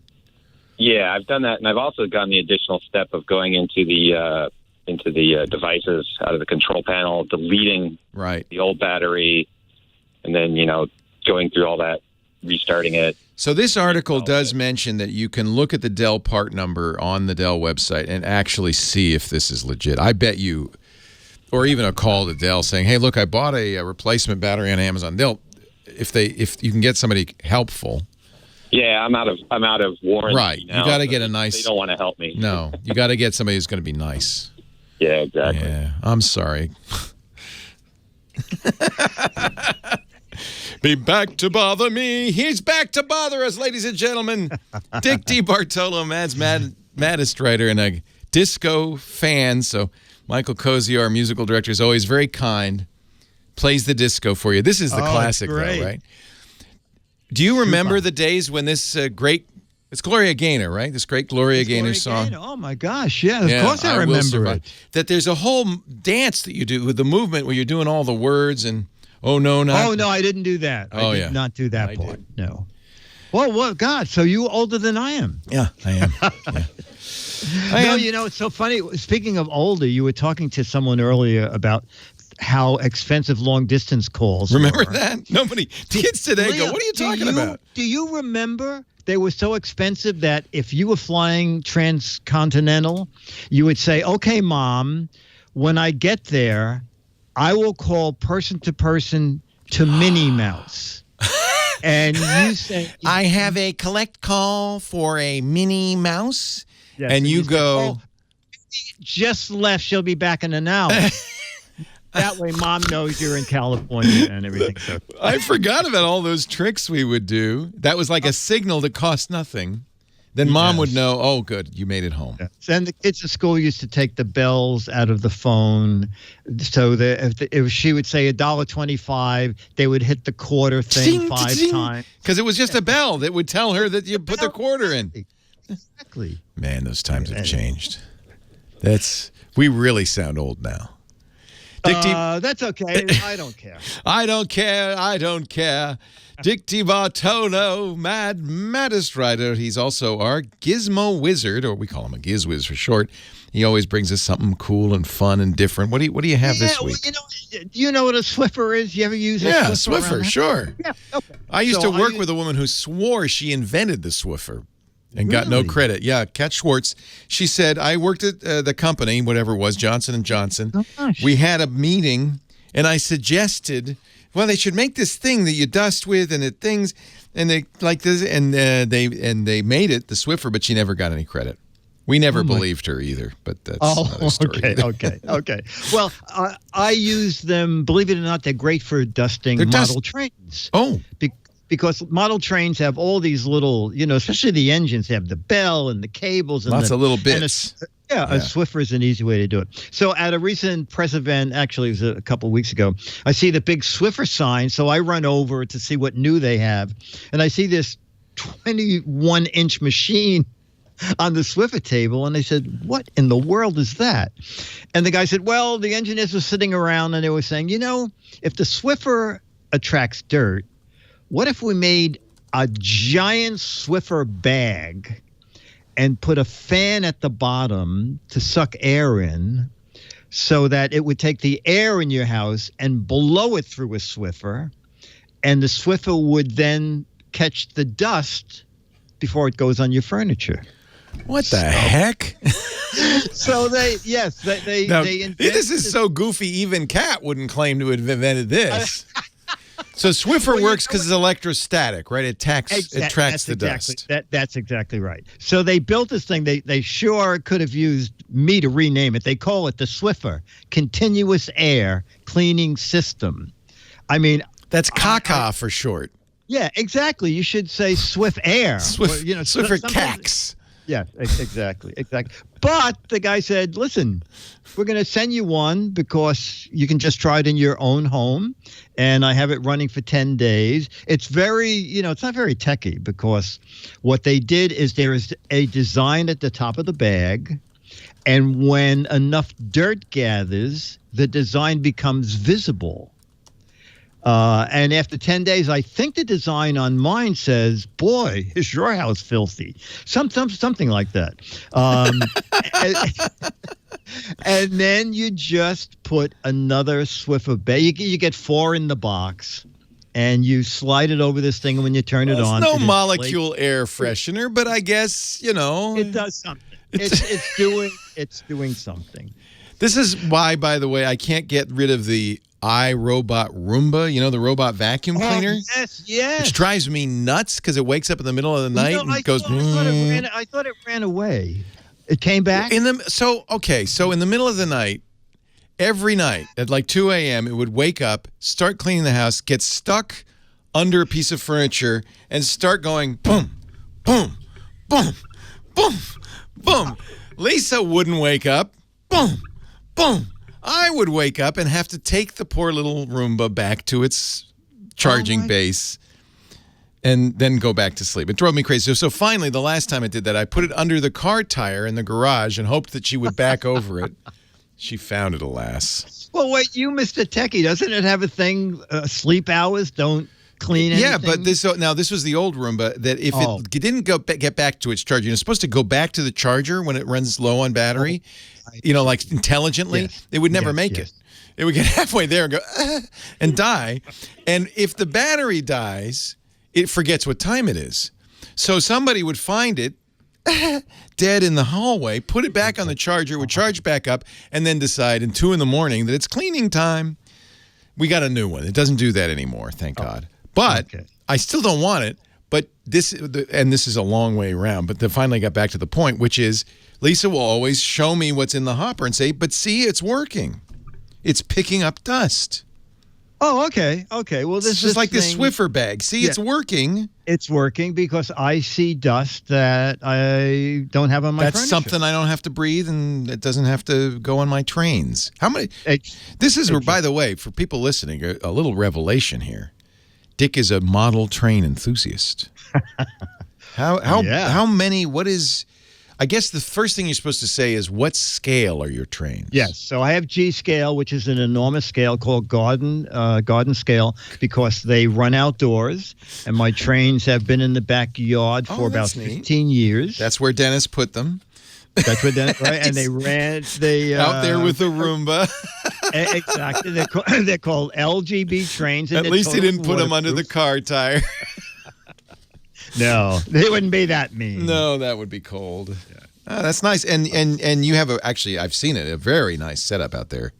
Yeah, I've done that, and I've also gone the additional step of going into the devices out of the control panel, deleting the old battery, and then going through all that, restarting it. So this article does mention that you can look at the Dell part number on the Dell website and actually see if this is legit. I bet you, or even a call to Dell saying, "Hey, look, I bought a replacement battery on Amazon." If you can get somebody helpful. Yeah, I'm out of warranty. Right, now, you got to so get a nice. They don't want to help me. No, you got to get somebody who's going to be nice. Yeah, exactly. Yeah, I'm sorry. Be back to bother me. He's back to bother us, ladies and gentlemen. Dick D. Bartolo, maddest writer and a disco fan. So Michael Cozy, our musical director, is always very kind. Plays the disco for you. This is the classic, though, right? Do you remember the days when this it's Gloria Gaynor, right? This great Gloria Gaynor song. Oh, my gosh. Yeah, of course I remember it. That there's a whole dance that you do with the movement where you're doing all the words and, oh, no, not. Oh, no, I didn't do that. Oh, I did not do that part. No. Well, God, so you older than I am. Yeah, I am. It's so funny. Speaking of older, you were talking to someone earlier about how expensive long-distance calls Remember were. that? Kids today go, what are you talking about? Do you remember they were so expensive that if you were flying transcontinental, you would say, okay, Mom, when I get there, I will call person to person to Minnie Mouse. And you say, I have a collect call for a Minnie Mouse. Yes, and you go, say, just left. She'll be back in an hour. That way, Mom knows you're in California and everything. So. I forgot about all those tricks we would do. That was like a signal that cost nothing. Then Mom would know, oh, good, you made it home. Yes. And the kids at school used to take the bells out of the phone. So if she would say $1.25, they would hit the quarter thing Ding, 5 ding. times. Because it was just a bell that would tell her that you put the quarter in. Exactly. Man, those times have changed. We really sound old now. That's okay. I don't care. I don't care. Dick Di Bartolo, maddest writer. He's also our gizmo wizard, or we call him a Giz Wiz for short. He always brings us something cool and fun and different. What do you have this week? Do you know what a Swiffer is? You ever use a Swiffer? Yeah, Swiffer, sure. Yeah, okay. I used to work with a woman who swore she invented the Swiffer and got no credit. Yeah, Kat Schwartz. She said, I worked at the company, whatever it was, Johnson & Johnson. Oh, gosh. We had a meeting, and I suggested, well, they should make this thing that you dust with, and it things, and they like this, and they made it, the Swiffer, but she never got any credit. We never believed her either, but that's another story. Okay. Well, I use them. Believe it or not, they're great for dusting model trains. Oh. because model trains have all these little, especially the engines have the bell and the cables and lots of little and bits. a Swiffer is an easy way to do it. So at a recent press event, actually it was a couple of weeks ago, I see the big Swiffer sign. So I run over to see what new they have. And I see this 21-inch machine on the Swiffer table. And they said, what in the world is that? And the guy said, well, the engineers were sitting around and they were saying, if the Swiffer attracts dirt, what if we made a giant Swiffer bag and put a fan at the bottom to suck air in so that it would take the air in your house and blow it through a Swiffer, and the Swiffer would then catch the dust before it goes on your furniture. What the heck? So they this is so goofy, even Cat wouldn't claim to have invented this. So Swiffer works because it's electrostatic, right? It attracts the dust. That's exactly right. So they built this thing. They sure could have used me to rename it. They call it the Swiffer Continuous Air Cleaning System. I mean, that's CACA for short. Yeah, exactly. You should say Swift Air. Swiffer CACs. Yeah, exactly. But the guy said, listen, we're going to send you one because you can just try it in your own home. And I have it running for 10 days. It's very, it's not very techy because what they did is there is a design at the top of the bag. And when enough dirt gathers, the design becomes visible. And after 10 days, I think the design on mine says, boy, is your house filthy. Something like that. And then you just put another Swiffer bag. You get 4 in the box. And you slide it over this thing, and when you turn it on. It's no molecule air freshener, but I guess, It does something. It's doing something. This is why, by the way, I can't get rid of the iRobot Roomba, the robot vacuum cleaner. Yes. Which drives me nuts because it wakes up in the middle of the night and goes. I thought it ran away. It came back? So in the middle of the night, every night at like 2 a.m., it would wake up, start cleaning the house, get stuck under a piece of furniture, and start going boom, boom, boom, boom, boom. Lisa wouldn't wake up. Boom, boom. I would wake up and have to take the poor little Roomba back to its charging base and then go back to sleep. It drove me crazy. So finally, the last time I did that, I put it under the car tire in the garage and hoped that she would back over it. She found it, alas. Well, wait, you Mr. Techie, doesn't it have a thing, sleep hours don't clean anything? Yeah, but this was the old Roomba that if it didn't get back to its charger, it's supposed to go back to the charger when it runs low on battery. Like intelligently, it would never make it. It would get halfway there and go, and die. And if the battery dies, it forgets what time it is. So somebody would find it dead in the hallway, put it back on the charger, would charge back up, and then decide in 2 a.m. that it's cleaning time. We got a new one. It doesn't do that anymore, thank God. But I still don't want it. But this is a long way around, but they finally got back to the point, which is Lisa will always show me what's in the hopper and say, but see, it's working. It's picking up dust. Oh, okay. Well, this is like this Swiffer bag. See, it's working. It's working because I see dust that I don't have on my furniture. That's something I don't have to breathe, and it doesn't have to go on my trains. How many? This is, by the way, for people listening, a little revelation here. Dick is a model train enthusiast. How many? What is? I guess the first thing you're supposed to say is, what scale are your trains? Yes. So I have G scale, which is an enormous scale called garden scale, because they run outdoors, and my trains have been in the backyard for about 15 years. That's where Dennis put them. That's what Dennis, right? And they ran out there with the Roomba. Exactly. They're called LGB trains. At least he didn't put them under the car tire. No, they wouldn't be that mean. No, that would be cold. Yeah. Oh, that's nice. And you have actually, I've seen it, a very nice setup out there.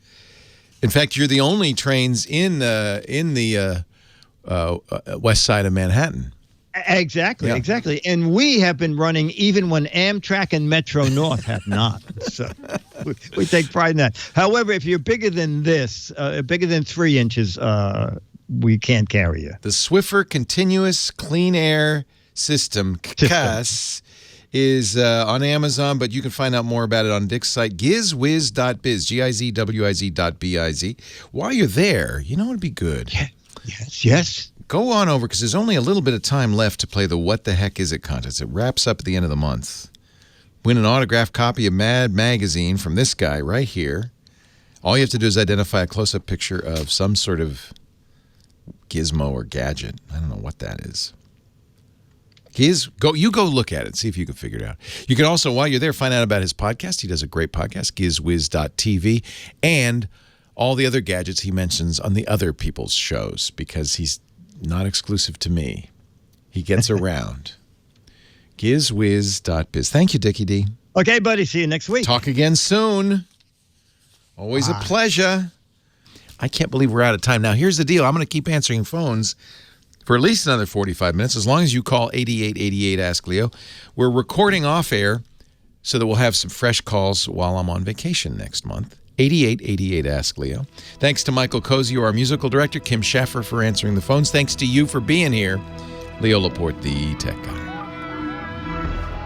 In fact, you're the only trains in the west side of Manhattan. Exactly. And we have been running even when Amtrak and Metro North have not. So we take pride in that. However, if you're bigger than this, bigger than 3 inches, we can't carry you. The Swiffer Continuous Clean Air System, CAS, is on Amazon, but you can find out more about it on Dick's site, gizwiz.biz, gizwiz.biz. While you're there, you know what would be good? Yes. Go on over, because there's only a little bit of time left to play the What the Heck Is It contest. It wraps up at the end of the month. Win an autographed copy of Mad Magazine from this guy right here. All you have to do is identify a close-up picture of some sort of gizmo or gadget. I don't know what that is. You go look at it, see if you can figure it out. You can also, while you're there, find out about his podcast. He does a great podcast, gizwiz.tv, and all the other gadgets he mentions on the other people's shows, because he's not exclusive to me. He gets around. Gizwiz.biz. Thank you, Dickie D. Okay, buddy. See you next week. Talk again soon. Always a pleasure. I can't believe we're out of time. Now, here's the deal. I'm going to keep answering phones for at least another 45 minutes, as long as you call 8888 Ask Leo. We're recording off air so that we'll have some fresh calls while I'm on vacation next month. 8888 Ask Leo. Thanks to Michael Cozio, our musical director, Kim Schaffer for answering the phones. Thanks to you for being here. Leo Laporte, the Tech Guy.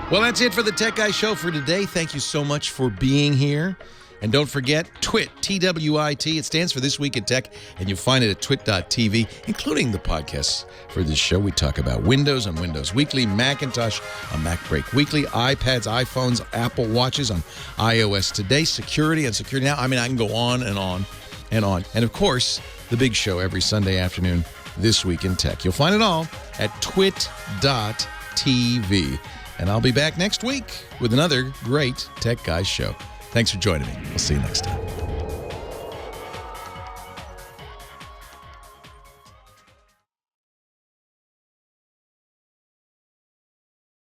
Well, that's it for the Tech Guy Show for today. Thank you so much for being here. And don't forget, TWIT, T-W-I-T. It stands for This Week in Tech, and you'll find it at twit.tv, including the podcasts for this show. We talk about Windows on Windows Weekly, Macintosh on Mac Break Weekly, iPads, iPhones, Apple Watches on iOS Today, security on Security Now. I mean, I can go on and on and on. And, of course, the big show every Sunday afternoon, This Week in Tech. You'll find it all at twit.tv. And I'll be back next week with another great Tech Guys show. Thanks for joining me. We'll see you next time.